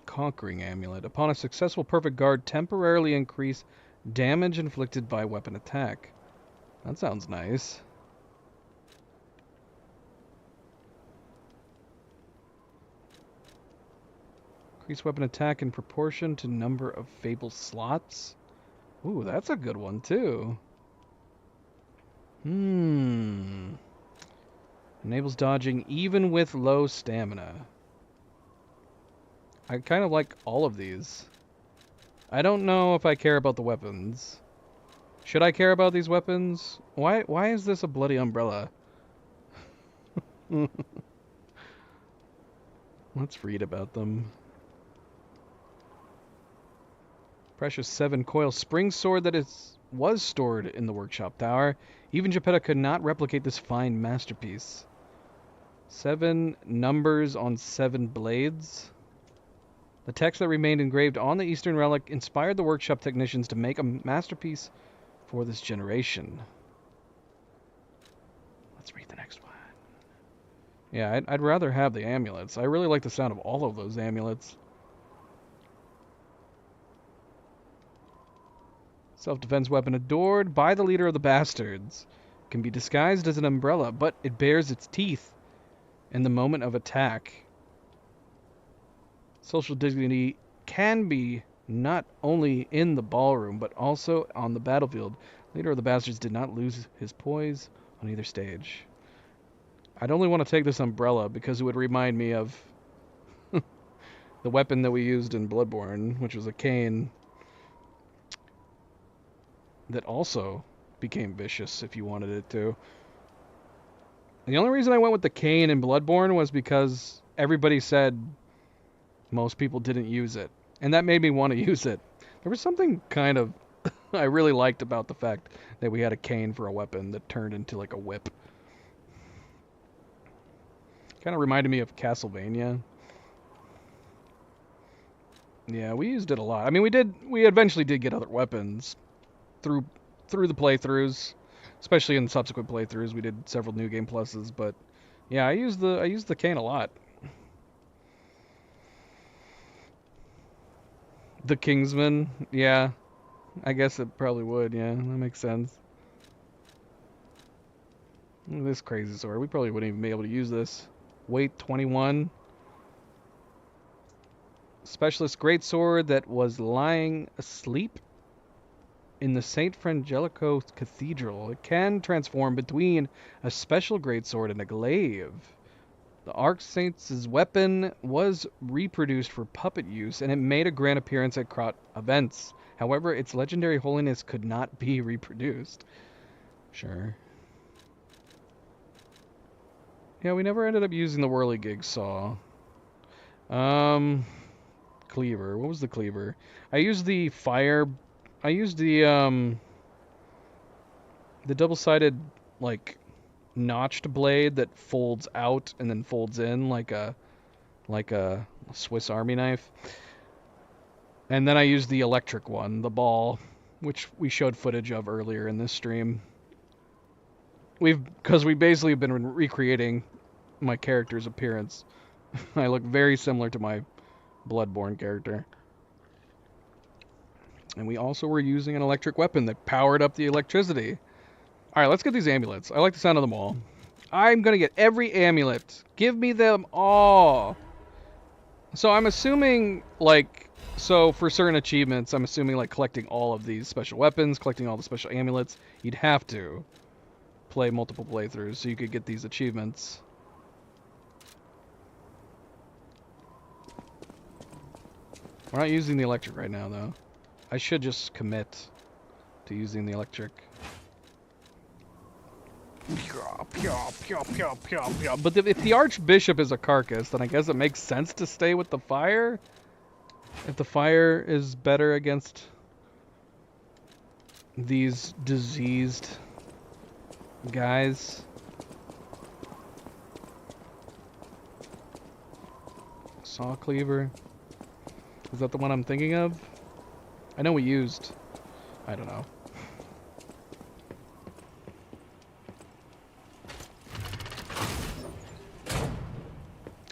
Conquering Amulet. Upon a successful perfect guard, temporarily increase damage inflicted by weapon attack. That sounds nice. Increase weapon attack in proportion to number of Fable slots. Ooh, that's a good one too. Enables dodging even with low stamina. I kind of like all of these. I don't know if I care about the weapons. Should I care about these weapons? Why is this a bloody umbrella? Let's read about them. Precious 7 coil spring sword that was stored in the workshop tower. Even Geppetto could not replicate this fine masterpiece. 7 numbers on 7 blades. The text that remained engraved on the Eastern relic inspired the workshop technicians to make a masterpiece for this generation. Let's read the next one. Yeah, I'd rather have the amulets. I really like the sound of all of those amulets. Self-defense weapon adored by the leader of the bastards. Can be disguised as an umbrella, but it bares its teeth in the moment of attack. Social dignity can be not only in the ballroom, but also on the battlefield. Leader of the Bastards did not lose his poise on either stage. I'd only want to take this umbrella because it would remind me of the weapon that we used in Bloodborne, which was a cane that also became vicious if you wanted it to. The only reason I went with the cane in Bloodborne was because everybody said most people didn't use it, and that made me want to use it. There was something kind of I really liked about the fact that we had a cane for a weapon that turned into like a whip. Kind of reminded me of Castlevania. Yeah, we used it a lot. I mean, we eventually did get other weapons through the playthroughs, especially in subsequent playthroughs. We did several new game pluses, but yeah, I used the cane a lot. The Kingsman, yeah. I guess it probably would, yeah. That makes sense. This crazy sword, we probably wouldn't even be able to use this. Weight 21. Specialist greatsword that was lying asleep in the St. Frangelico Cathedral. It can transform between a special greatsword and a glaive. The Archsaint's weapon was reproduced for puppet use, and it made a grand appearance at Krat events. However, its legendary holiness could not be reproduced. Sure. Yeah, we never ended up using the whirligig saw. Cleaver. What was the cleaver? I used the fire... I used the double-sided, like, notched blade that folds out and then folds in like a Swiss Army knife. And then I used the electric one, the ball, which we showed footage of earlier in this stream. Because we basically have been recreating my character's appearance. I look very similar to my Bloodborne character. And we also were using an electric weapon that powered up the electricity. Alright, let's get these amulets. I like the sound of them all. I'm gonna get every amulet. Give me them all. So I'm assuming, like... So for certain achievements, I'm assuming like collecting all of these special weapons, collecting all the special amulets, you'd have to play multiple playthroughs so you could get these achievements. We're not using the electric right now, though. I should just commit to using the electric. But if the Archbishop is a carcass, then I guess it makes sense to stay with the fire. If the fire is better against these diseased guys. Saw cleaver. Is that the one I'm thinking of? I know we used... I don't know.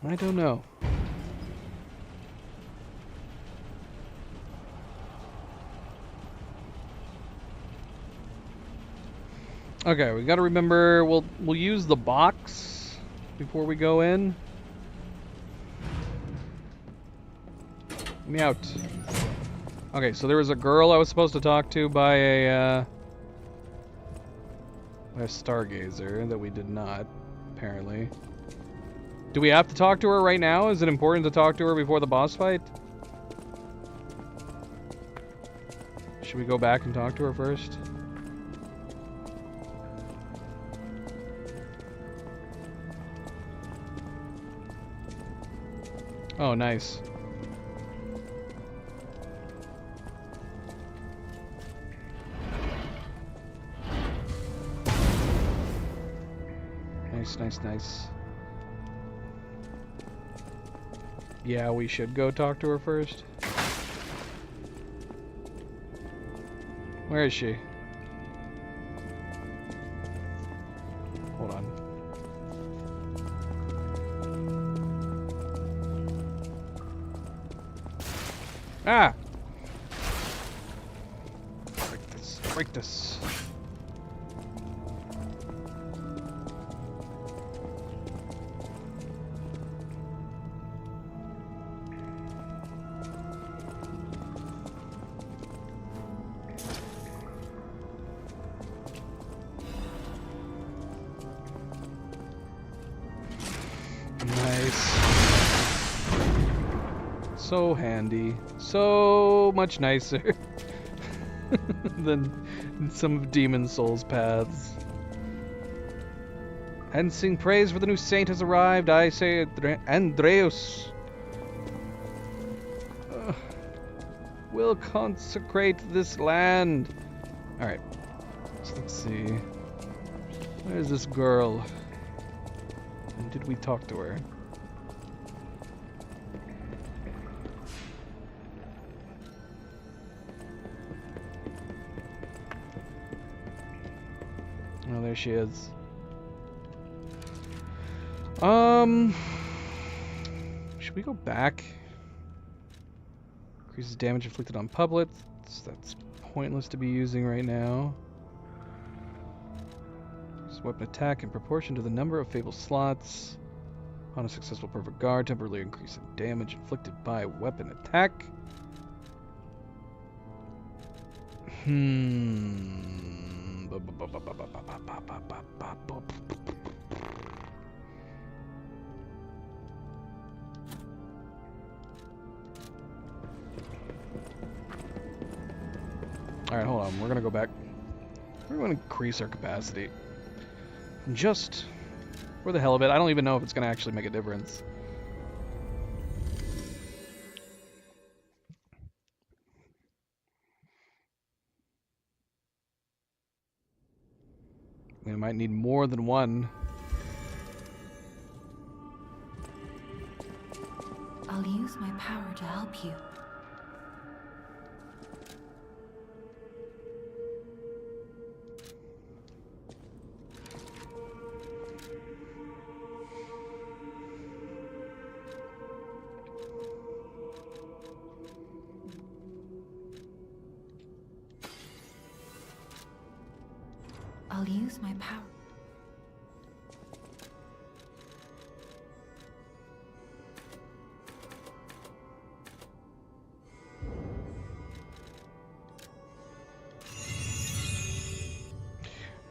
I don't know. Okay, we gotta remember we'll use the box before we go in. Let me out. Okay, so there was a girl I was supposed to talk to by a stargazer that we did not, apparently. Do we have to talk to her right now? Is it important to talk to her before the boss fight? Should we go back and talk to her first? Oh, nice. Nice. Yeah, we should go talk to her first. Where is she? Hold on. Ah! Break this. So handy. So much nicer than some of Demon Souls paths. And sing praise for the new saint has arrived. I say Andreus will consecrate this land. Alright. So let's see. Where's this girl? And did we talk to her? Oh, there she is. Should we go back? Increases damage inflicted on puppets. That's pointless to be using right now. This weapon attack in proportion to the number of Fable slots. On a successful perfect guard, temporarily increasing damage inflicted by weapon attack. Alright, hold on. We're gonna go back. We're gonna increase our capacity. Just for the hell of it. I don't even know if it's gonna actually make a difference. We might need more than one. I'll use my power to help you. I'll use my power.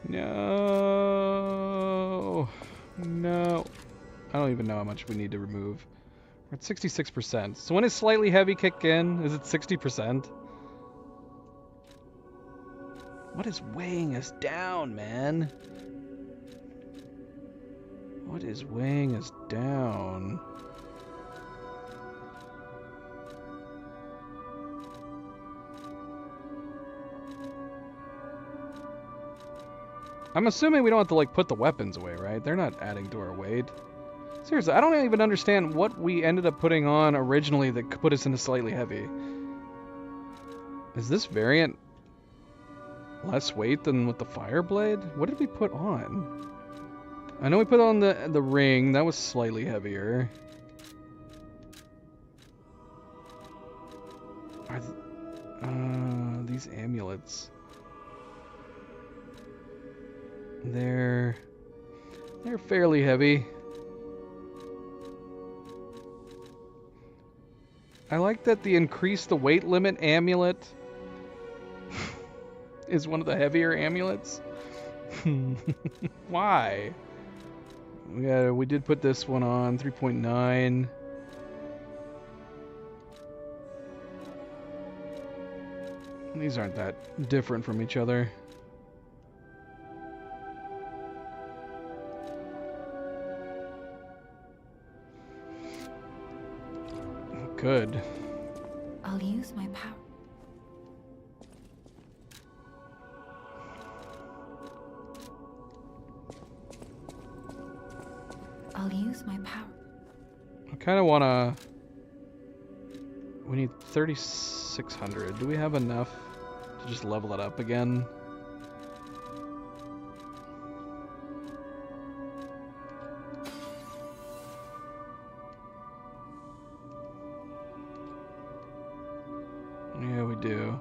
No. No. I don't even know how much we need to remove. We're at 66%. So when does slightly heavy kick in? Is it 60%? What is weighing us down, man? What is weighing us down? I'm assuming we don't have to, like, put the weapons away, right? They're not adding to our weight. Seriously, I don't even understand what we ended up putting on originally that could put us into slightly heavy. Is this variant less weight than with the Fireblade? What did we put on? I know we put on the ring. That was slightly heavier. Are these amulets? They're fairly heavy. I like that the increase the weight limit amulet is one of the heavier amulets. Why? Yeah, we did put this one on 3.9. These aren't that different from each other. Good. I'll use my power. I'll use my power. I kind of want to... We need 3,600. Do we have enough to just level it up again? Yeah, we do.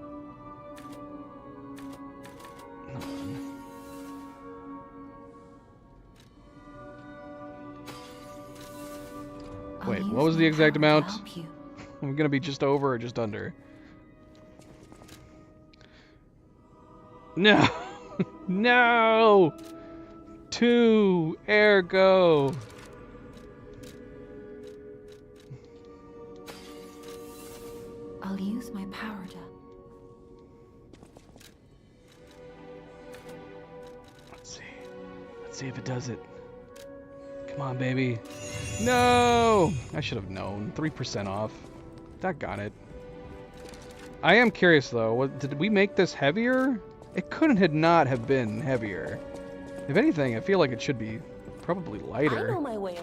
Wait, what was the exact amount? I'm gonna be just over or just under? No! No! 2! Ergo! use my power to... Let's see if it does it. Come on, baby. No! I should have known. 3% off. Doggone it. I am curious, though. Did we make this heavier? It couldn't have not have been heavier. If anything, I feel like it should be probably lighter. I know my way.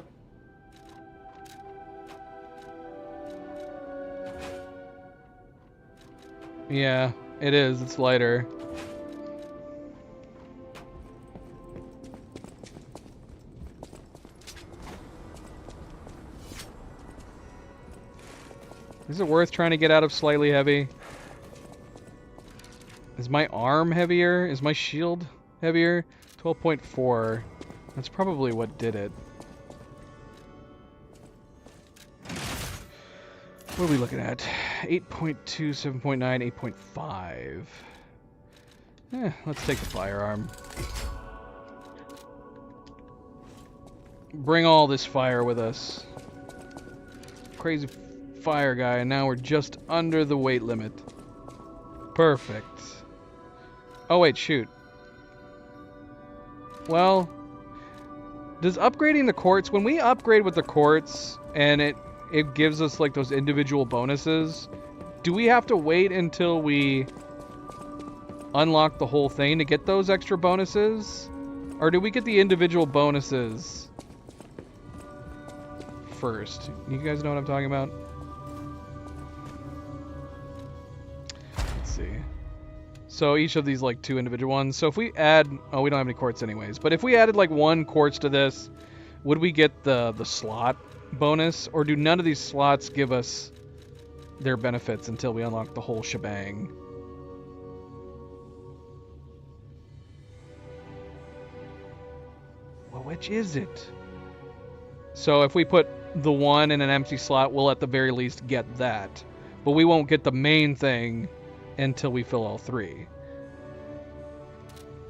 Yeah, it is. It's lighter. Is it worth trying to get out of slightly heavy? Is my arm heavier? Is my shield heavier? 12.4. That's probably what did it. What are we looking at? 8.2, 7.9, 8.5. Let's take the firearm. Bring all this fire with us. Crazy fire guy, and now we're just under the weight limit. Perfect. Oh wait, shoot. Well, does upgrading the quartz, when we upgrade with the quartz and it gives us like those individual bonuses, do we have to wait until we unlock the whole thing to get those extra bonuses? Or do we get the individual bonuses first? You guys know what I'm talking about? Let's see. So each of these like 2 individual ones. So if we add, oh, we don't have any quartz anyways, but if we added like 1 quartz to this, would we get the slot bonus, or do none of these slots give us their benefits until we unlock the whole shebang? Well, which is it? So if we put the 1 in an empty slot, we'll at the very least get that, but we won't get the main thing until we fill all 3.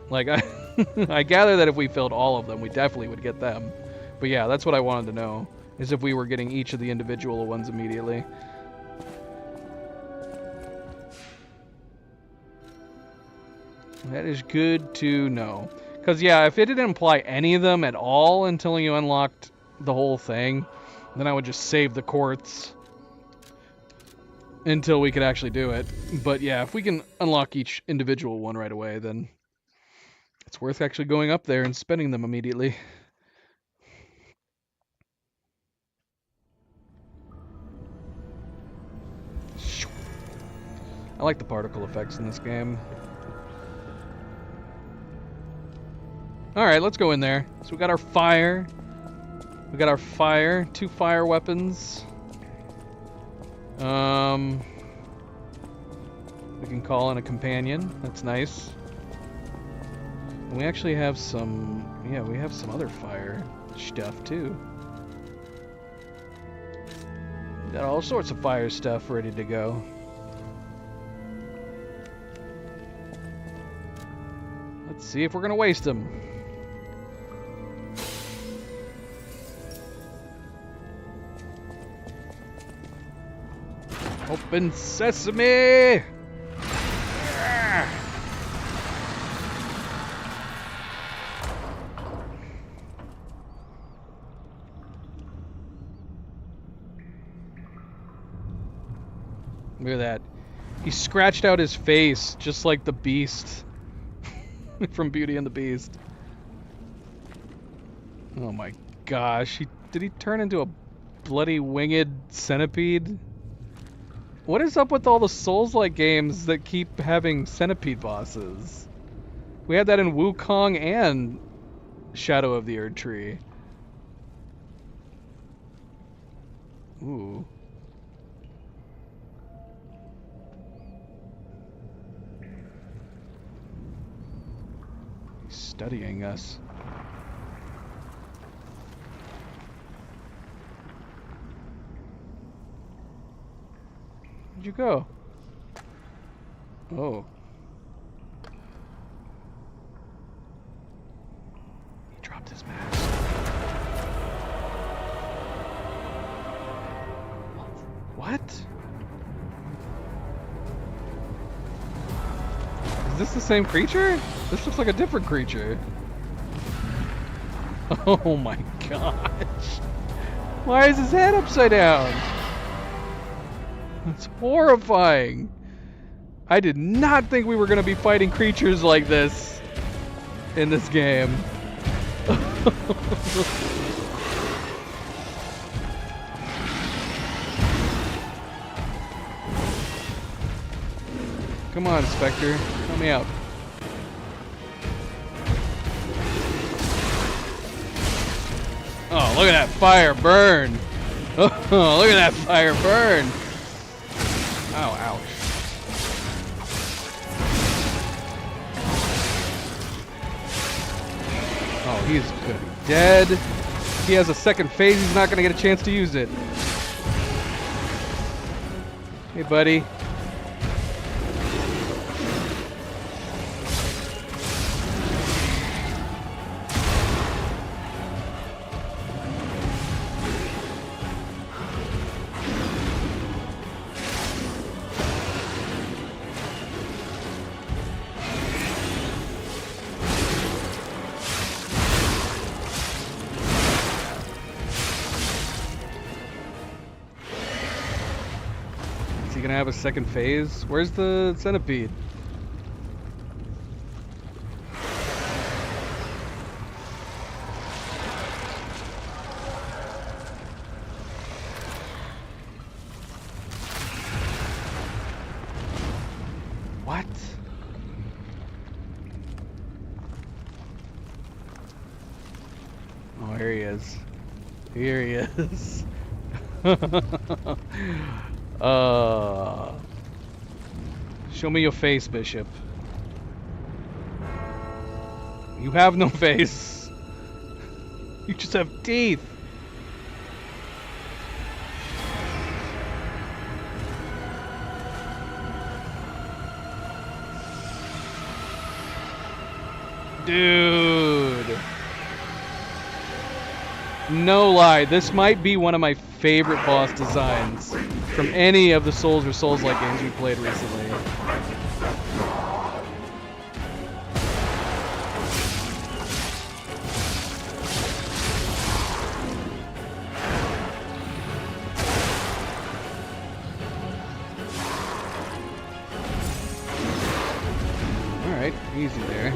Like, I gather that if we filled all of them, we definitely would get them. But yeah, that's what I wanted to know, is if we were getting each of the individual ones immediately. That is good to know. Because yeah, if it didn't imply any of them at all until you unlocked the whole thing, then I would just save the quartz until we could actually do it. But yeah, if we can unlock each individual one right away, then it's worth actually going up there and spending them immediately. I like the particle effects in this game. Alright, let's go in there. So we got our fire. We got our fire. 2 fire weapons. We can call in a companion. That's nice. And we actually have some... yeah, we have some other fire stuff too. We got all sorts of fire stuff ready to go. Let's see if we're gonna waste them. Open sesame! Look at that. He scratched out his face just like the Beast from Beauty and the Beast. Oh my gosh. Did he turn into a bloody winged centipede? What is up with all the Souls-like games that keep having centipede bosses? We had that in Wukong and Shadow of the Erdtree. Ooh. He's studying us. Where'd you go? Oh. He dropped his mask. What? this the same creature? This looks like a different creature. Oh my gosh. Why is his head upside down? That's horrifying. I did not think we were going to be fighting creatures like this in this game. Come on, Spectre. Help me out. Oh, look at that fire burn. Oh, look at that fire burn. Oh, ouch. Oh, he's gonna be dead. He has a second phase. He's not gonna get a chance to use it. Hey, buddy. Gonna have a second phase? Where's the centipede? What? Oh, here he is. Here he is. Show me your face, Bishop. You have no face. You just have teeth. Dude. No lie, this might be one of my favorite boss designs from any of the Souls or Souls-like games we played recently. Alright, easy there.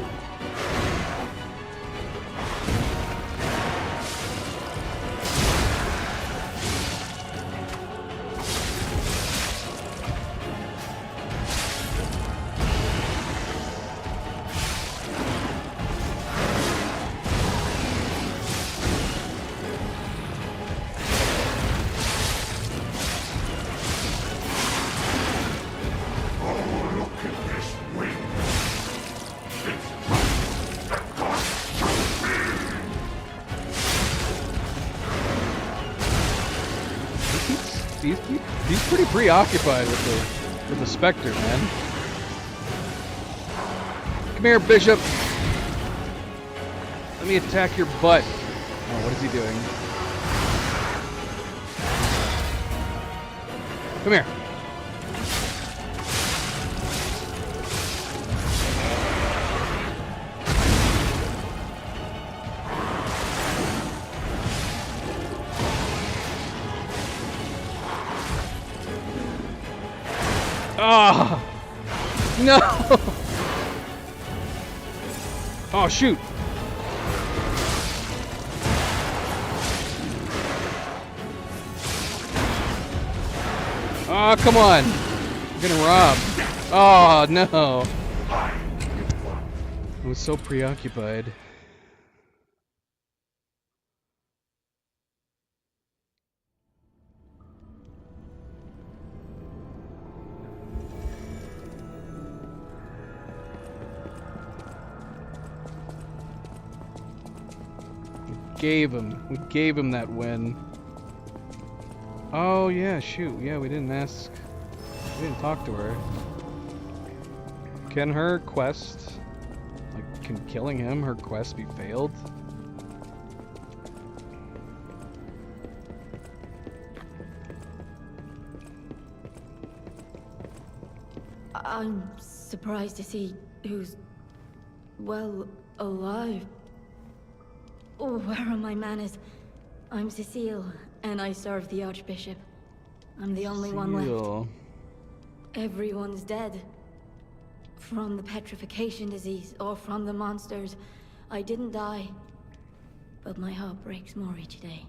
He's pretty preoccupied with the Spectre, man. Come here, Bishop. Let me attack your butt. Oh, what is he doing? Come here. Ah! No! Oh, shoot! Oh, come on! I'm getting robbed. Oh, no! I was so preoccupied. We gave him that win. Oh yeah, shoot. Yeah, we didn't talk to her. Can her quest, like, can killing him, her quest be failed? I'm surprised to see who's, well, alive. Oh, where are my manners? I'm Cecile, and I serve the Archbishop. I'm the only one left. Everyone's dead. From the petrification disease, or from the monsters. I didn't die. But my heart breaks more each day.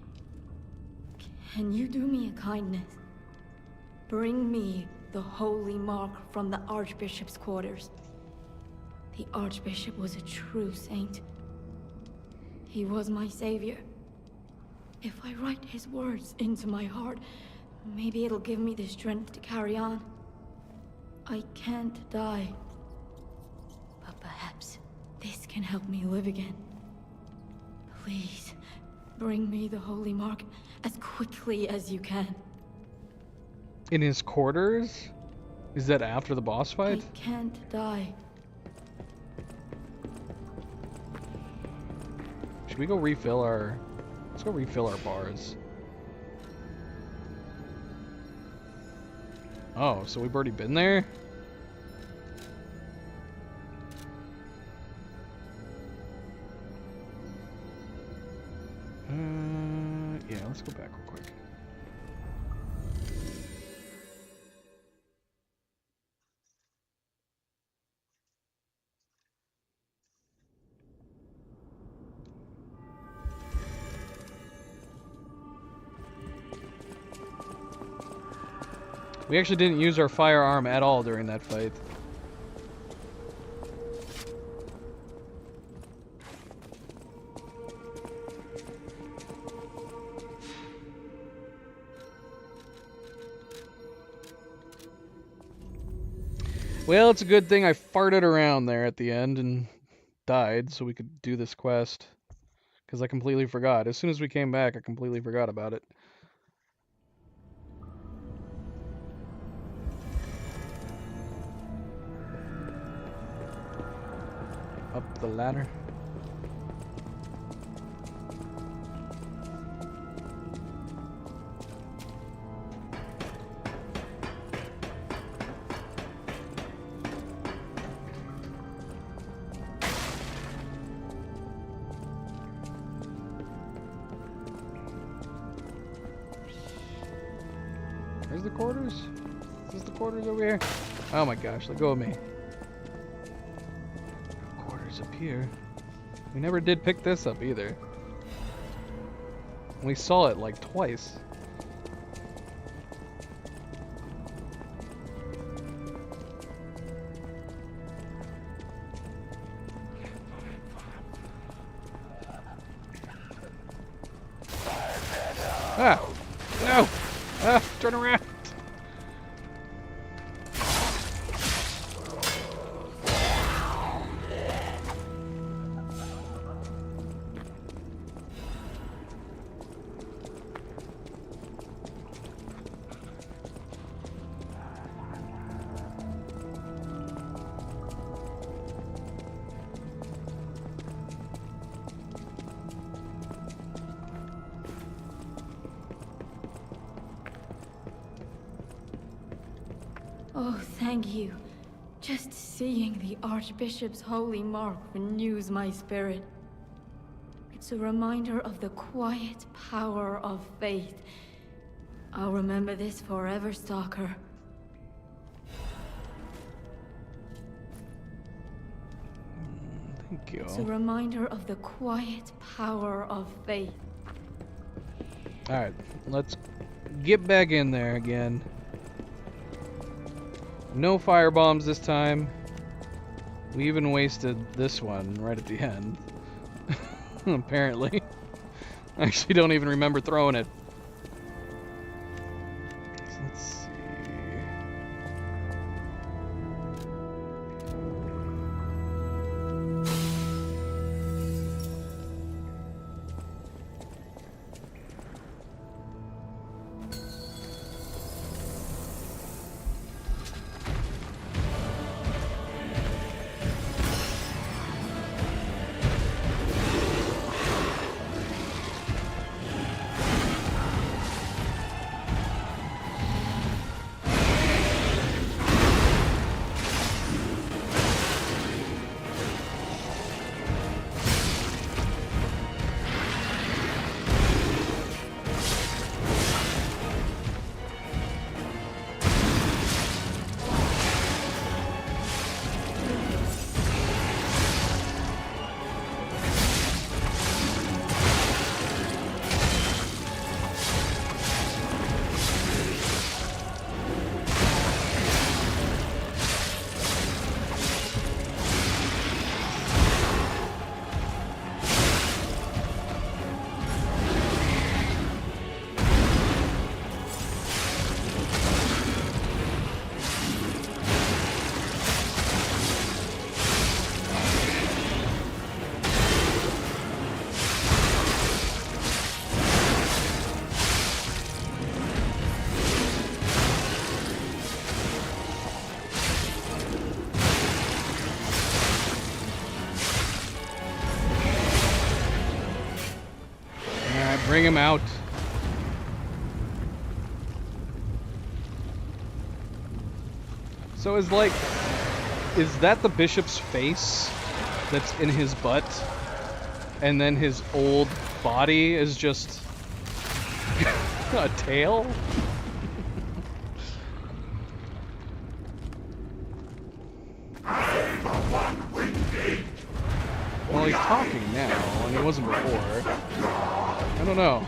Can you do me a kindness? Bring me the holy mark from the Archbishop's quarters. The Archbishop was a true saint. He was my savior. If I write his words into my heart, maybe it'll give me the strength to carry on. I can't die. But perhaps this can help me live again. Please, bring me the holy mark as quickly as you can. In his quarters? Is that after the boss fight? I can't die. Should we go refill our... Let's go refill our bars. Oh, so we've already been there? Yeah, let's go back real quick. We actually didn't use our firearm at all during that fight. Well, it's a good thing I farted around there at the end and died so we could do this quest. Because I completely forgot. As soon as we came back, I completely forgot about it. Up the ladder. Where's the quarters? Is this the quarters over here? Oh my gosh, let go of me. Quarters up here. We never did pick this up either. We saw it like twice. Ah! No! Ah! Turn around! Oh, thank you. Just seeing the Archbishop's holy mark renews my spirit. It's a reminder of the quiet power of faith. I'll remember this forever, Stalker. Thank you. It's a reminder of the quiet power of faith. Alright, let's get back in there again. No fire bombs this time. We even wasted this one right at the end. Apparently. I actually don't even remember throwing it. So let's see. Bring him out. So is that the bishop's face that's in his butt? And then his old body is just a tail? Well, he's talking now, and he wasn't before. I don't know.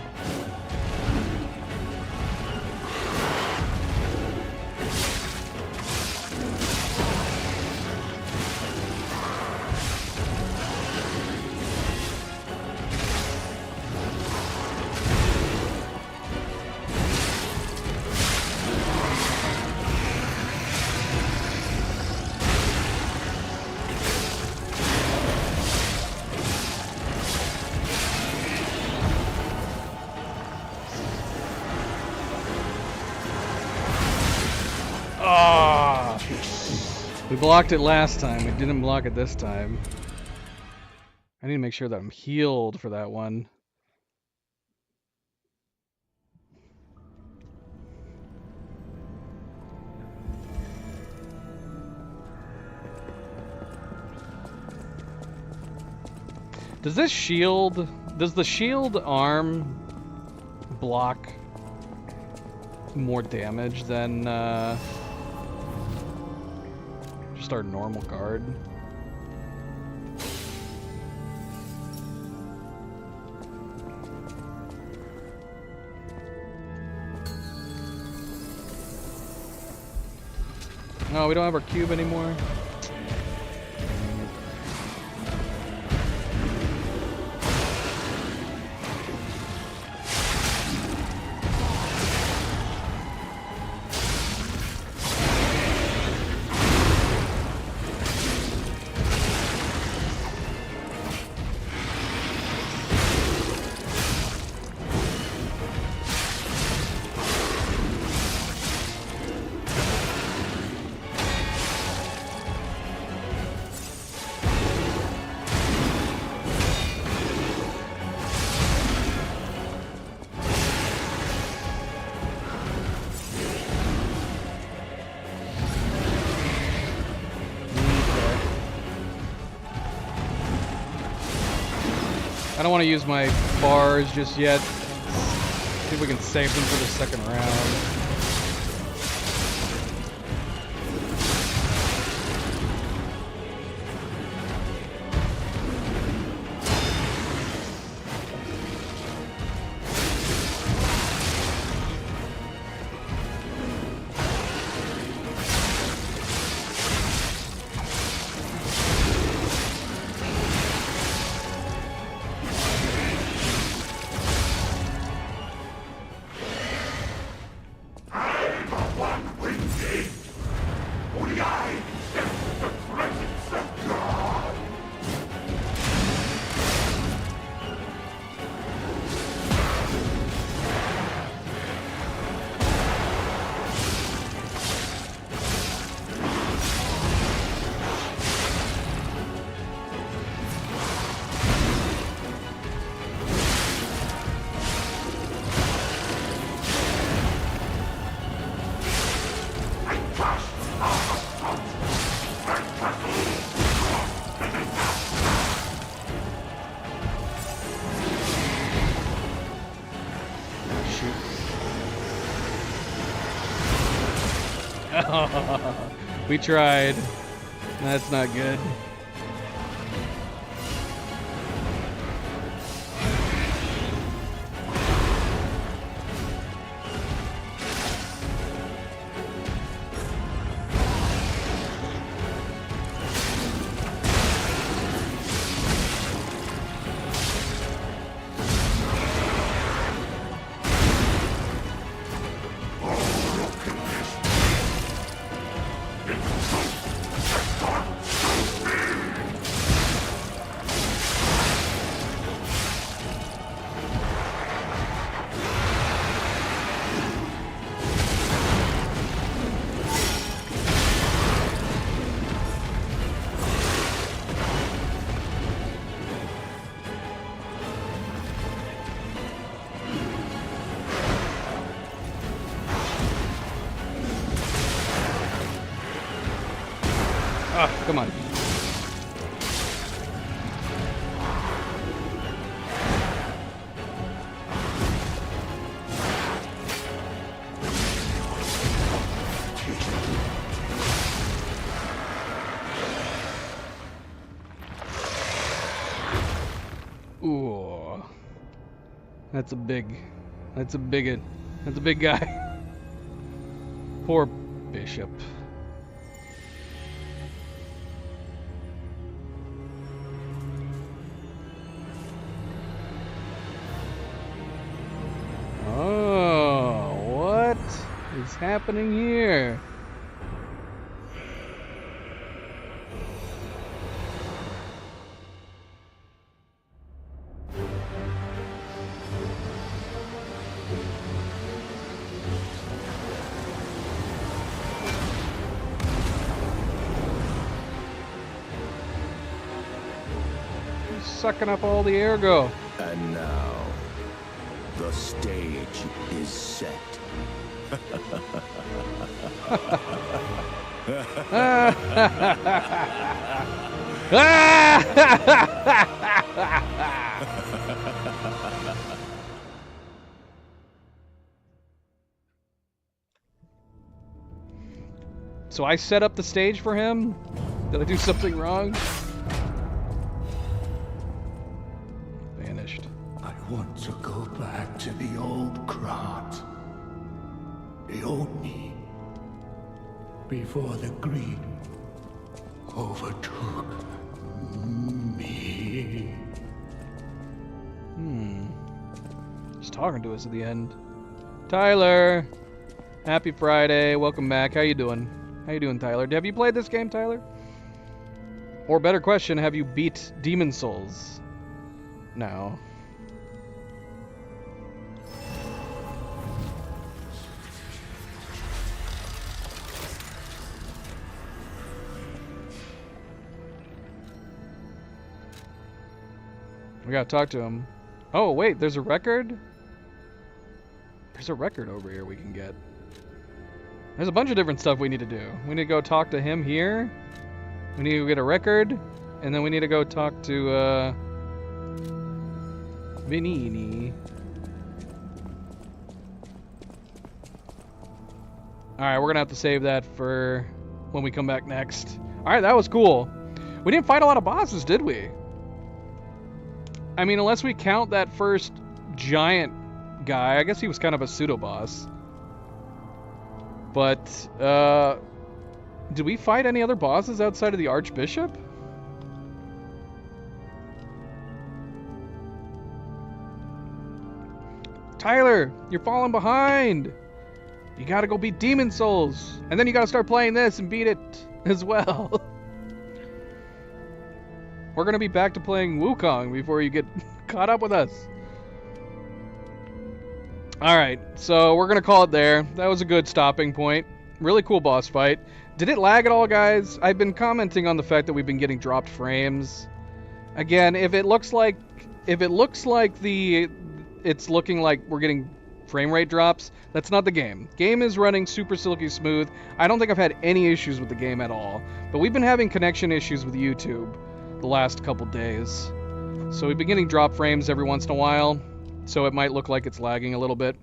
We blocked it last time, we didn't block it this time. I need to make sure that I'm healed for that one. Does the shield arm block more damage than just our normal guard? No, we don't have our cube anymore. I don't want to use my bars just yet. See if we can save them for the second round. We tried. That's not good. Come on. Ooh. That's a big guy. Poor Bishop. Oh, what is happening here? Sucking up all the ergo. And now, the stage is set. So I set up the stage for him? Did I do something wrong? Vanished. I want to go back to the old Krat. The old me. Before the greed overtook me. He's talking to us at the end. Tyler! Happy Friday. Welcome back. How you doing? How you doing, Tyler? Have you played this game, Tyler? Or better question, have you beat Demon Souls? No. We gotta talk to him. Oh, wait, there's a record? There's a record over here we can get. There's a bunch of different stuff we need to do. We need to go talk to him here. We need to get a record. And then we need to go talk to, Venini. Alright, we're gonna have to save that for when we come back next. Alright, that was cool. We didn't fight a lot of bosses, did we? I mean, unless we count that first giant guy. I guess he was kind of a pseudo-boss. But, did we fight any other bosses outside of the Archbishop? Tyler, you're falling behind. You gotta go beat Demon Souls. And then you gotta start playing this and beat it as well. We're gonna be back to playing Wukong before you get caught up with us. Alright, so we're gonna call it there. That was a good stopping point. Really cool boss fight. Did it lag at all, guys? I've been commenting on the fact that we've been getting dropped frames. Again, if it looks like it's looking like we're getting frame rate drops, that's not the game. Game is running super silky smooth. I don't think I've had any issues with the game at all. But we've been having connection issues with YouTube the last couple days. So we've been getting drop frames every once in a while. So it might look like it's lagging a little bit.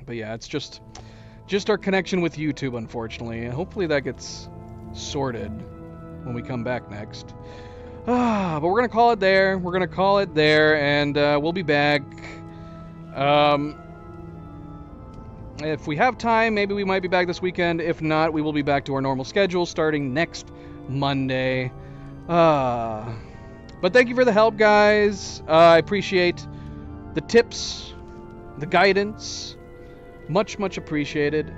But yeah, it's just our connection with YouTube, unfortunately. Hopefully that gets sorted when we come back next. But we're going to call it there. We're going to call it there, and we'll be back. If we have time, maybe we might be back this weekend. If not, we will be back to our normal schedule starting next Monday. But thank you for the help, guys. I appreciate the tips, the guidance. Much, much appreciated.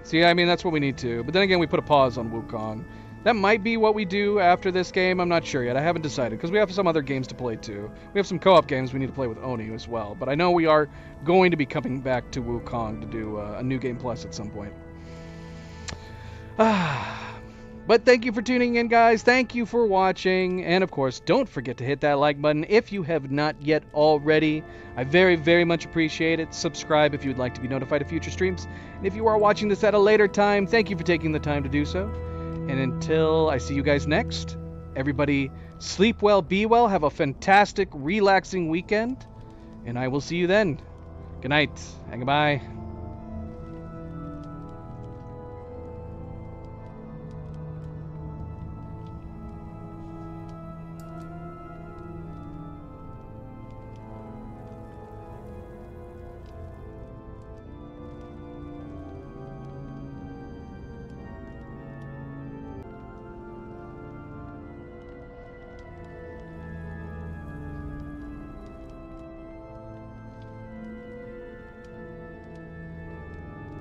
See, I mean, that's what we need to. But then again, we put a pause on Wukong. That might be what we do after this game. I'm not sure yet. I haven't decided, because we have some other games to play, too. We have some co-op games we need to play with Oni as well. But I know we are going to be coming back to Wukong to do a New Game Plus at some point. But thank you for tuning in, guys. Thank you for watching. And, of course, don't forget to hit that like button if you have not yet already. I very, very much appreciate it. Subscribe if you would like to be notified of future streams. And if you are watching this at a later time, thank you for taking the time to do so. And until I see you guys next, everybody sleep well, be well, have a fantastic, relaxing weekend. And I will see you then. Good night and goodbye.